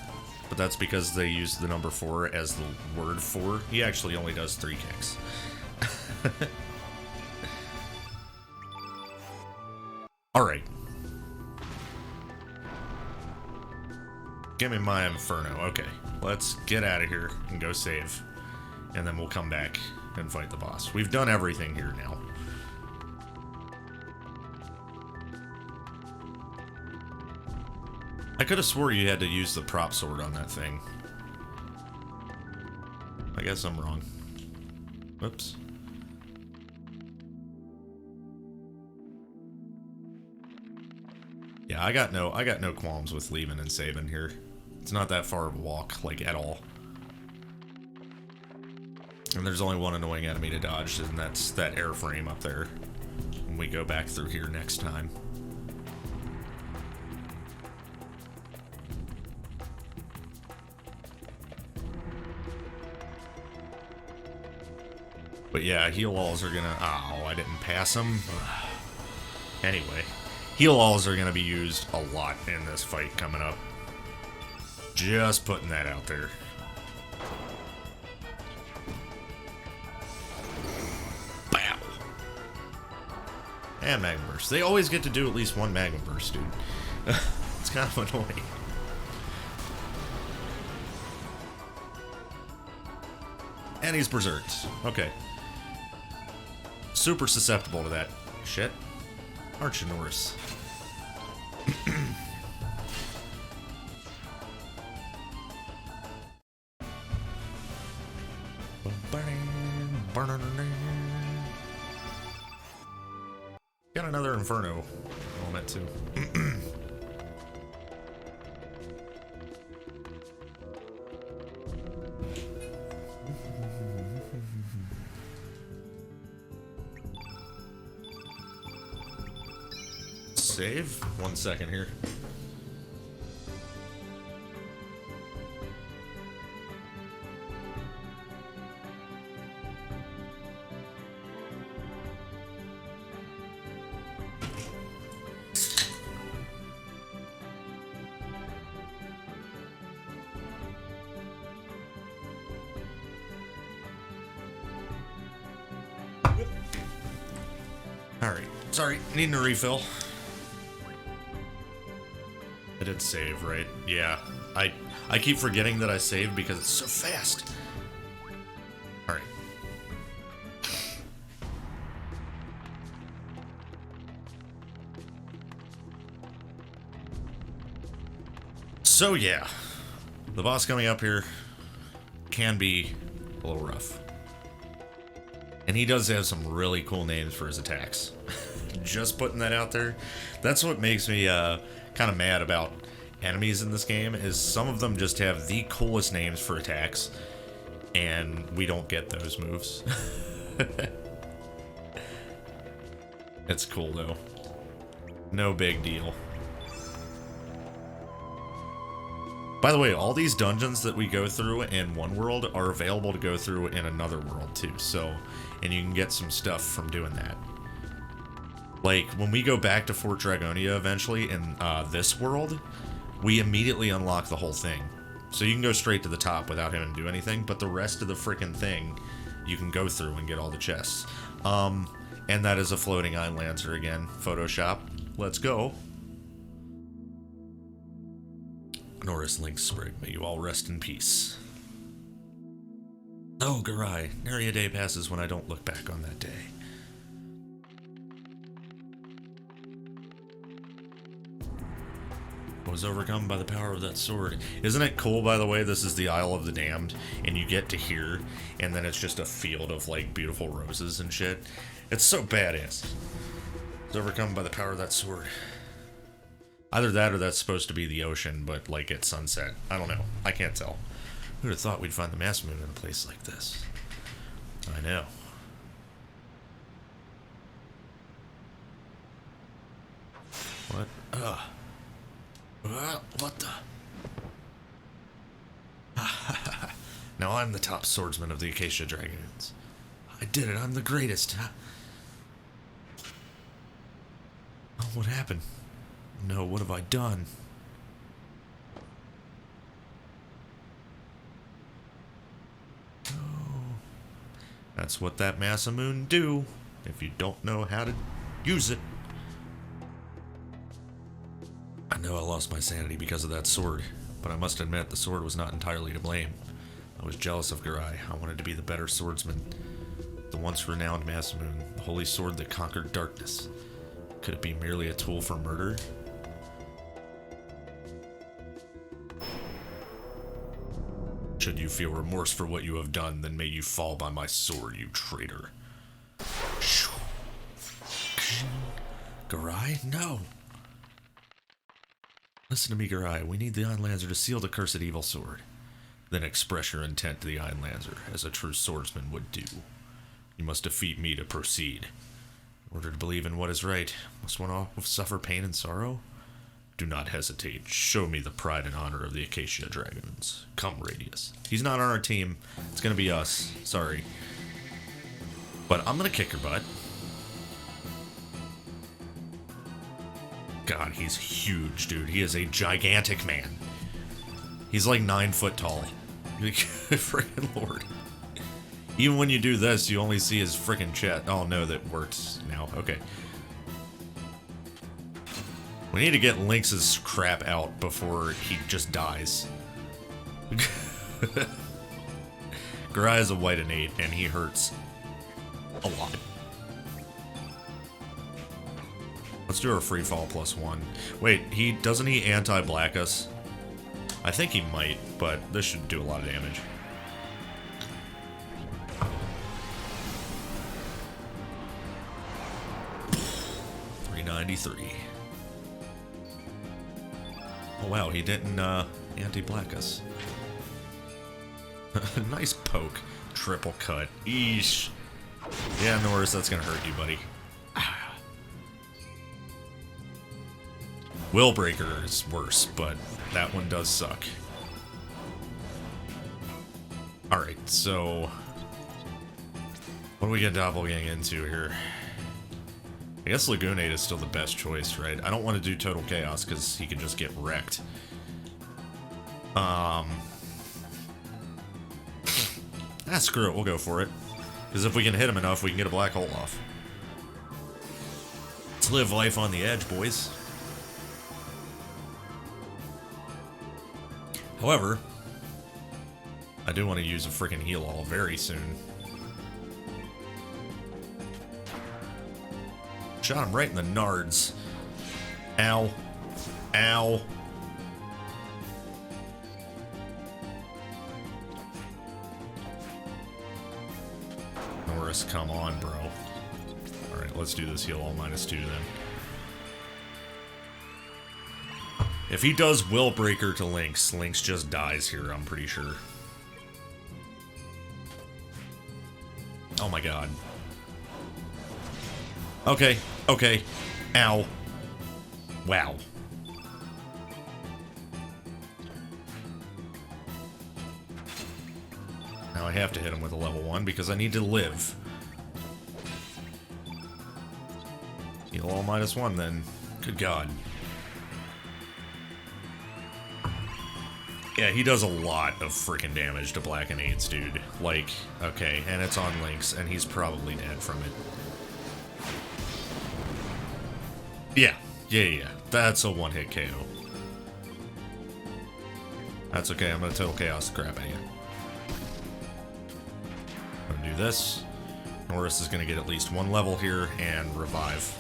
But that's because they use the number 4 as the word for. He actually only does 3 kicks. Alright. Give me my Inferno. Okay. Let's get out of here and go save. And then we'll come back and fight the boss. We've done everything here now. I could have swore you had to use the prop sword on that thing. I guess I'm wrong. Whoops. Yeah, I got no qualms with leaving and saving here. It's not that far of a walk, like, at all. And there's only one annoying enemy to dodge, and that's that airframe up there. When we go back through here next time. But yeah, heal alls are gonna... Oh, I didn't pass them. Anyway, heal alls are gonna be used a lot in this fight coming up. Just putting that out there. Bow! And Magnum Burst. They always get to do at least one Magnum Burst, dude. It's kind of annoying. And he's berserked. Okay. Super susceptible to that shit. Aren't you, Norris? Got another Inferno element too. Save? 1 second here. Alright, sorry, needing a refill. I did save, right? Yeah. I keep forgetting that I saved because it's so fast. Alright. So yeah. The boss coming up here can be a little rough. And he does have some really cool names for his attacks. Just putting that out there. That's what makes me kind of mad about enemies in this game, is some of them just have the coolest names for attacks, and we don't get those moves. It's cool though. No big deal. By the way, all these dungeons that we go through in one world are available to go through in another world too, so, and you can get some stuff from doing that. Like, when we go back to Fort Dragonia eventually in this world, we immediately unlock the whole thing. So you can go straight to the top without having to do anything, but the rest of the freaking thing, you can go through and get all the chests. And that is a floating Iron Lancer again. Photoshop. Let's go. Norris, Link, Sprig, may you all rest in peace. Oh, Garai, nary a day passes when I don't look back on that day. I was overcome by the power of that sword. Isn't it cool, by the way? This is the Isle of the Damned, and you get to here, and then it's just a field of, like, beautiful roses and shit. It's so badass. I was overcome by the power of that sword. Either that or that's supposed to be the ocean, but, like, at sunset. I don't know. I can't tell. Who'd have thought we'd find the mass moon in a place like this? I know. What? What the? Now I'm the top swordsman of the Acacia Dragons. I did it. I'm the greatest. Oh, what happened? No, what have I done? Oh. That's what that Masamoon do, if you don't know how to use it. I know I lost my sanity because of that sword, but I must admit the sword was not entirely to blame. I was jealous of Garai. I wanted to be the better swordsman. The once renowned Masamoon, the holy sword that conquered darkness. Could it be merely a tool for murder? Should you feel remorse for what you have done, then may you fall by my sword, you traitor. Garai? No! Listen to me, Garai. We need the Iron Lancer to seal the cursed evil sword. Then express your intent to the Iron Lancer, as a true swordsman would do. You must defeat me to proceed. In order to believe in what is right, must one suffer pain and sorrow? Do not hesitate. Show me the pride and honor of the Acacia Dragons. Come, Radius. He's not on our team. It's gonna be us. Sorry. But I'm gonna kick your butt. God, he's huge, dude. He is a gigantic man. He's like 9 foot tall. Freaking Lord. Even when you do this, you only see his freaking chest. Oh no, that works now. Okay. We need to get Lynx's crap out before he just dies. Garai is a white innate, and he hurts a lot. Let's do our free fall +1. Wait, doesn't he anti-black us? I think he might, but this should do a lot of damage. $393. Oh wow, he didn't anti-black us. Nice poke. Triple cut. Eesh. Yeah, Norris, that's gonna hurt you, buddy. Willbreaker is worse, but that one does suck. Alright, so what do we get Doppelganger into here? I guess Lagoonade is still the best choice, right? I don't want to do Total Chaos because he can just get wrecked. Screw it, we'll go for it. Because if we can hit him enough, we can get a black hole off. Let's live life on the edge, boys. However, I do want to use a freaking heal all very soon. Shot him right in the nards. Ow. Ow. Norris, come on, bro. Alright, let's do this heal all -2 then. If he does Willbreaker to Lynx, Lynx just dies here, I'm pretty sure. Oh my god. Okay, okay. Ow. Wow. Now I have to hit him with a level 1 because I need to live. Heal all -1 then. Good god. Yeah, he does a lot of freaking damage to Black and Aids, dude. Like, okay, and it's on Lynx, and he's probably dead from it. Yeah. That's a one-hit KO. That's okay, I'm gonna total chaos the crap out of you. I'm gonna do this. Norris is gonna get at least one level here and revive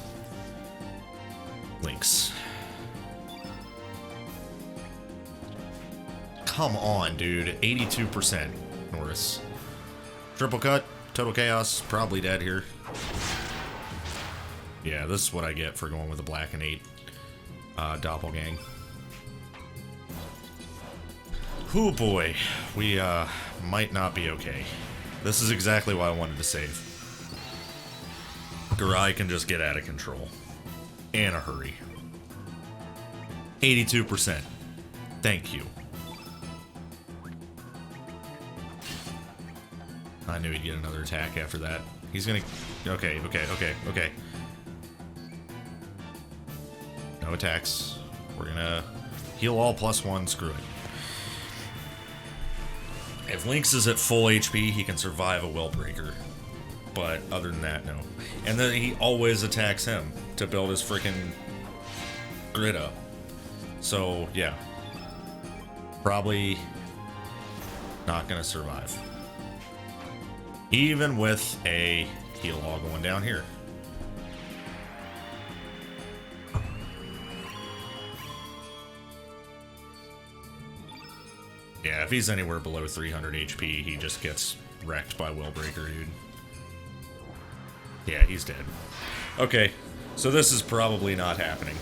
Lynx. Come on, dude. 82%, Norris. Triple cut, total chaos, probably dead here. Yeah, this is what I get for going with a black and 8 Doppelganger. Oh boy, we might not be okay. This is exactly why I wanted to save. Garai can just get out of control. In a hurry. 82%. Thank you. I knew he'd get another attack after that. He's gonna... Okay. No attacks. We're gonna heal all +1, screw it. If Lynx is at full HP, he can survive a Will Breaker. But other than that, no. And then he always attacks him to build his freaking grid up. So, yeah. Probably not gonna survive. Even with a heal all going down here. Yeah, if he's anywhere below 300 HP, he just gets wrecked by Will Breaker, dude. Yeah, he's dead. Okay, so this is probably not happening.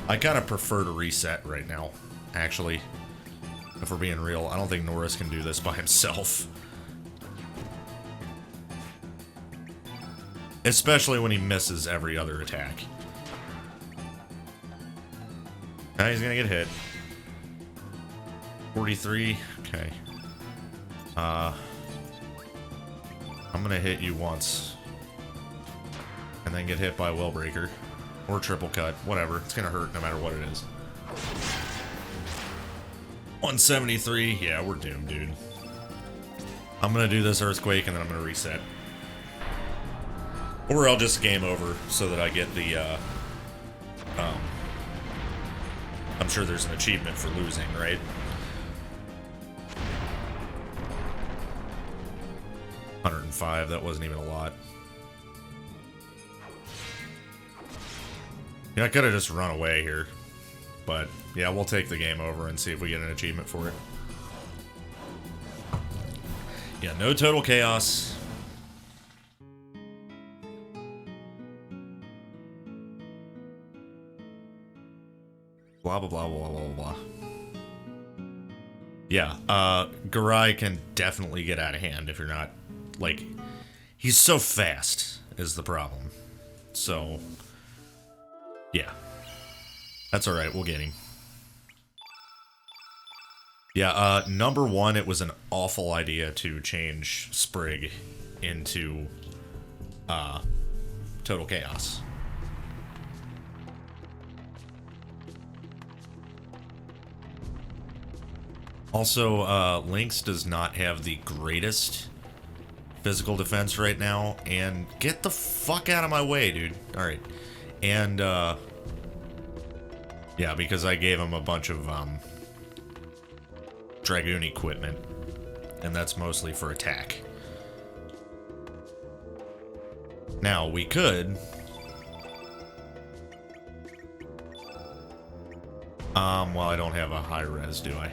I kind of prefer to reset right now, actually. If we're being real, I don't think Norris can do this by himself. Especially when he misses every other attack. Now he's gonna get hit. 43, okay. I'm gonna hit you once. And then get hit by a Will Breaker. Or triple cut, whatever. It's gonna hurt no matter what it is. 173, yeah, we're doomed, dude. I'm gonna do this Earthquake and then I'm gonna reset. Or I'll just game over so that I get the, I'm sure there's an achievement for losing, right? $105, that wasn't even a lot. Yeah, I could have just run away here. But, yeah, we'll take the game over and see if we get an achievement for it. Yeah, no total chaos. Blah, blah, blah, blah, blah, blah. Yeah, Garai can definitely get out of hand if you're not, like, he's so fast is the problem. So, yeah. That's alright, we'll get him. Yeah, number one, it was an awful idea to change Sprig into, Total Chaos. Also, Lynx does not have the greatest physical defense right now, and get the fuck out of my way, dude. Alright. And, yeah, because I gave him a bunch of, Dragoon equipment, and that's mostly for attack. Now, we could... well, I don't have a high res, do I?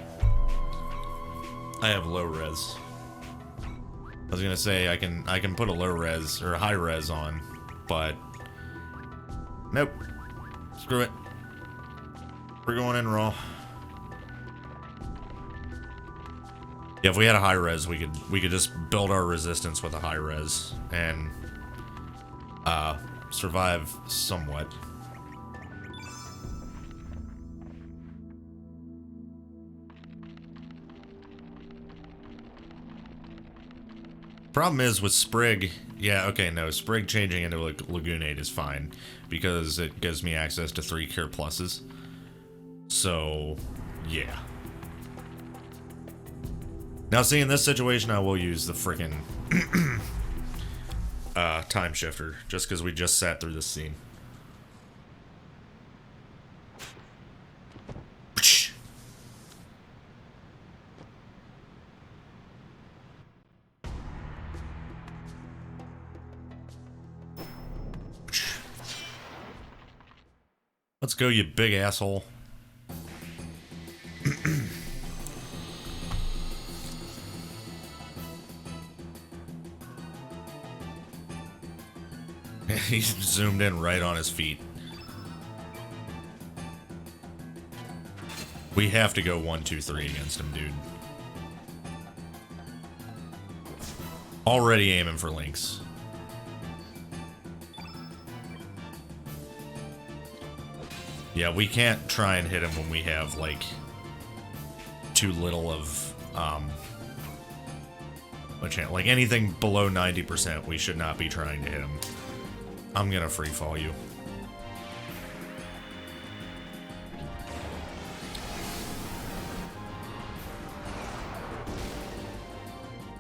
I have low res. I was gonna say I can put a low res or a high res on, but nope. Screw it. We're going in raw. Yeah, if we had a high res, we could just build our resistance with a high res and survive somewhat. Problem is with Sprig, yeah, okay, no, Sprig changing into Lagoonade is fine because it gives me access to 3 cure pluses. So, yeah. Now, see, in this situation, I will use the frickin' time shifter just because we just sat through this scene. Let's go, you big asshole. He's zoomed in right on his feet. We have to go 1, 2, 3 against him, dude. Already aiming for links. Yeah, we can't try and hit him when we have, like, too little of, a chance. Like, anything below 90%, we should not be trying to hit him. I'm gonna free fall you.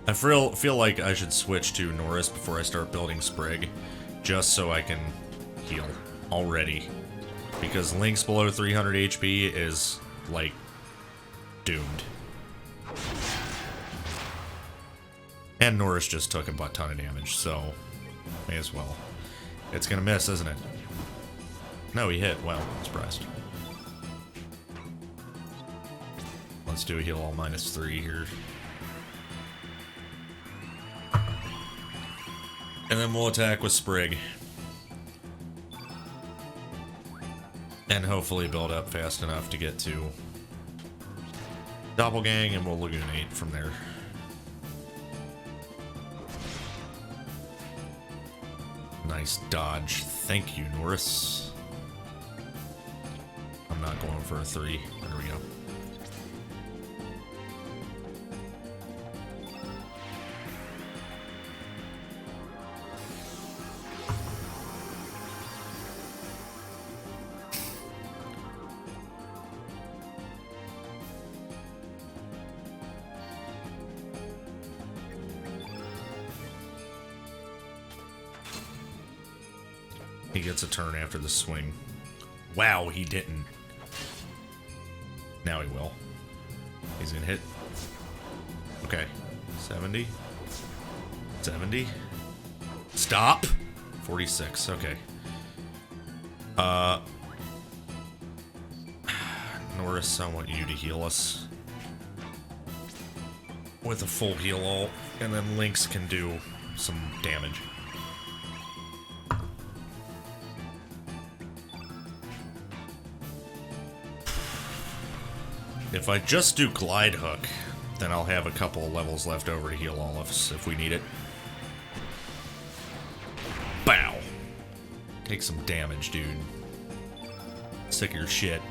I feel like I should switch to Norris before I start building Sprig, just so I can heal already. Because Lynx below 300 HP is, like, doomed. And Norris just took a butt ton of damage, so may as well. It's gonna miss, isn't it? No, he hit. Well, surprised. Let's do a heal all -3 here. And then we'll attack with Sprig. And hopefully build up fast enough to get to Doppelganger, and we'll Lagoonate from there. Nice dodge. Thank you, Norris. I'm not going for a 3. There we go. He gets a turn after the swing. Wow, he didn't. Now he will. He's gonna hit. Okay. 70. 70. Stop! 46, okay. Norris, I want you to heal us. With a full heal ult, and then Lynx can do some damage. If I just do Glide Hook, then I'll have a couple of levels left over to heal all of us if we need it. Bow! Take some damage, dude. Sick of your shit.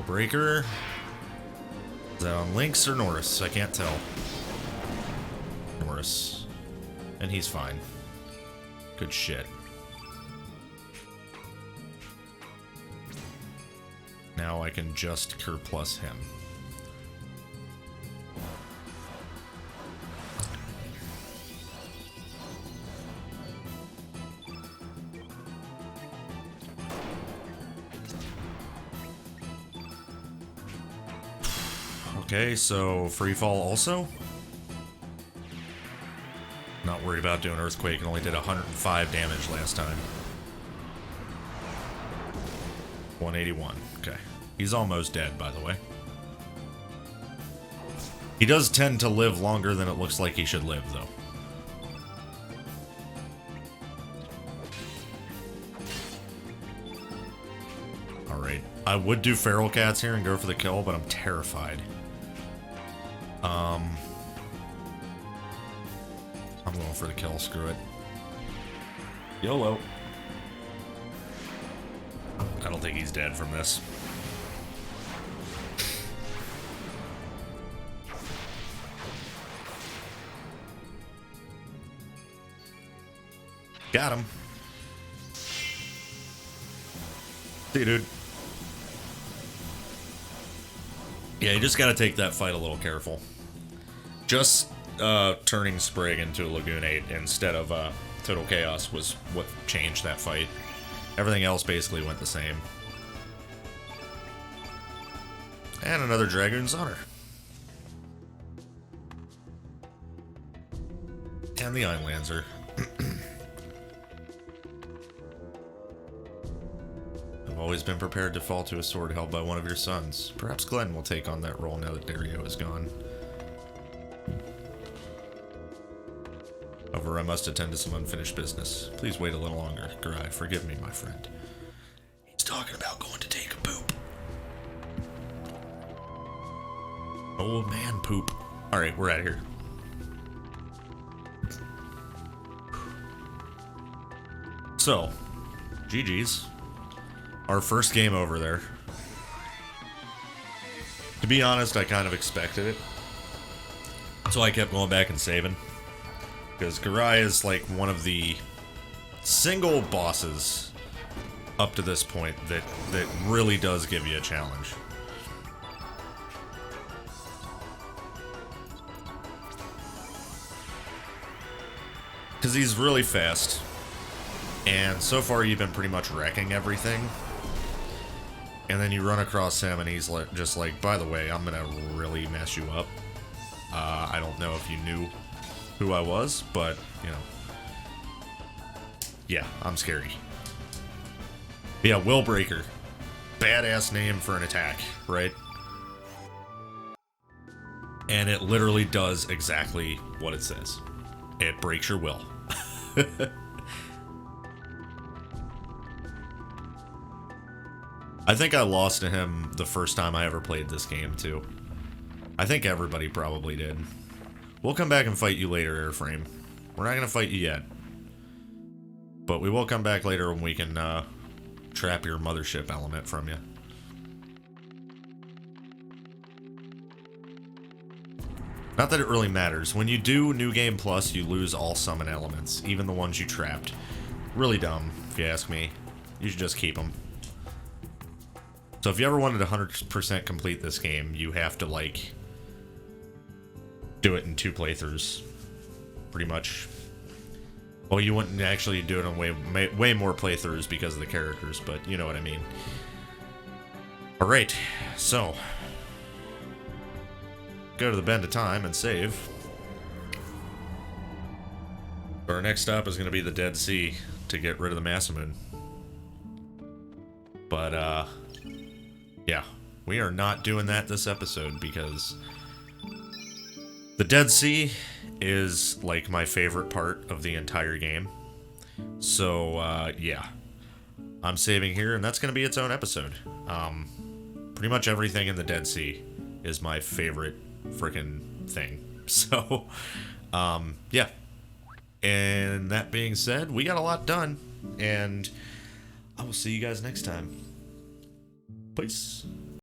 Breaker. Is that on Lynx or Norris? I can't tell. Norris. And he's fine. Good shit. Now I can just Cure Plus him. Okay, so free fall also. Not worried about doing Earthquake, and only did 105 damage last time. 181. Okay. He's almost dead, by the way. He does tend to live longer than it looks like he should live, though. Alright. I would do Feral Cats here and go for the kill, but I'm terrified. I'm going for the kill, screw it. YOLO. I don't think he's dead from this. Got him. See you, dude. Yeah, you just gotta take that fight a little careful. Just turning Sprig into a Lagoonate instead of Total Chaos was what changed that fight. Everything else basically went the same. And another Dragoon's Honor. And the Einlanzer. I've always been prepared to fall to a sword held by one of your sons. Perhaps Glenn will take on that role now that Dario is gone. However, I must attend to some unfinished business. Please wait a little longer. Garai, forgive me, my friend. He's talking about going to take a poop. Old man poop. Alright, we're out of here. So, GG's. Our first game over there. To be honest, I kind of expected it. So I kept going back and saving. Because Garai is like one of the single bosses up to this point that really does give you a challenge. Because he's really fast. And so far you've been pretty much wrecking everything. And then you run across him and he's like, just like, by the way, I'm gonna really mess you up. I don't know if you knew who I was, but, you know. Yeah, I'm scary. Yeah, Willbreaker. Badass name for an attack, right? And it literally does exactly what it says. It breaks your will. I think I lost to him the first time I ever played this game, too. I think everybody probably did. We'll come back and fight you later, Airframe. We're not going to fight you yet. But we will come back later when we can trap your mothership element from you. Not that it really matters. When you do New Game Plus, you lose all summon elements, even the ones you trapped. Really dumb, if you ask me. You should just keep them. So if you ever wanted to 100% complete this game, you have to, like, do it in 2 playthroughs. Pretty much. Well, you wouldn't actually do it on way more playthroughs because of the characters, but you know what I mean. Alright, so. Go to the Bend of Time and save. Our next stop is going to be the Dead Sea to get rid of the Masamune. But, yeah, we are not doing that this episode because the Dead Sea is, like, my favorite part of the entire game. So, yeah. I'm saving here, and that's going to be its own episode. Pretty much everything in the Dead Sea is my favorite freaking thing. So, yeah. And that being said, we got a lot done, and I will see you guys next time. Peace.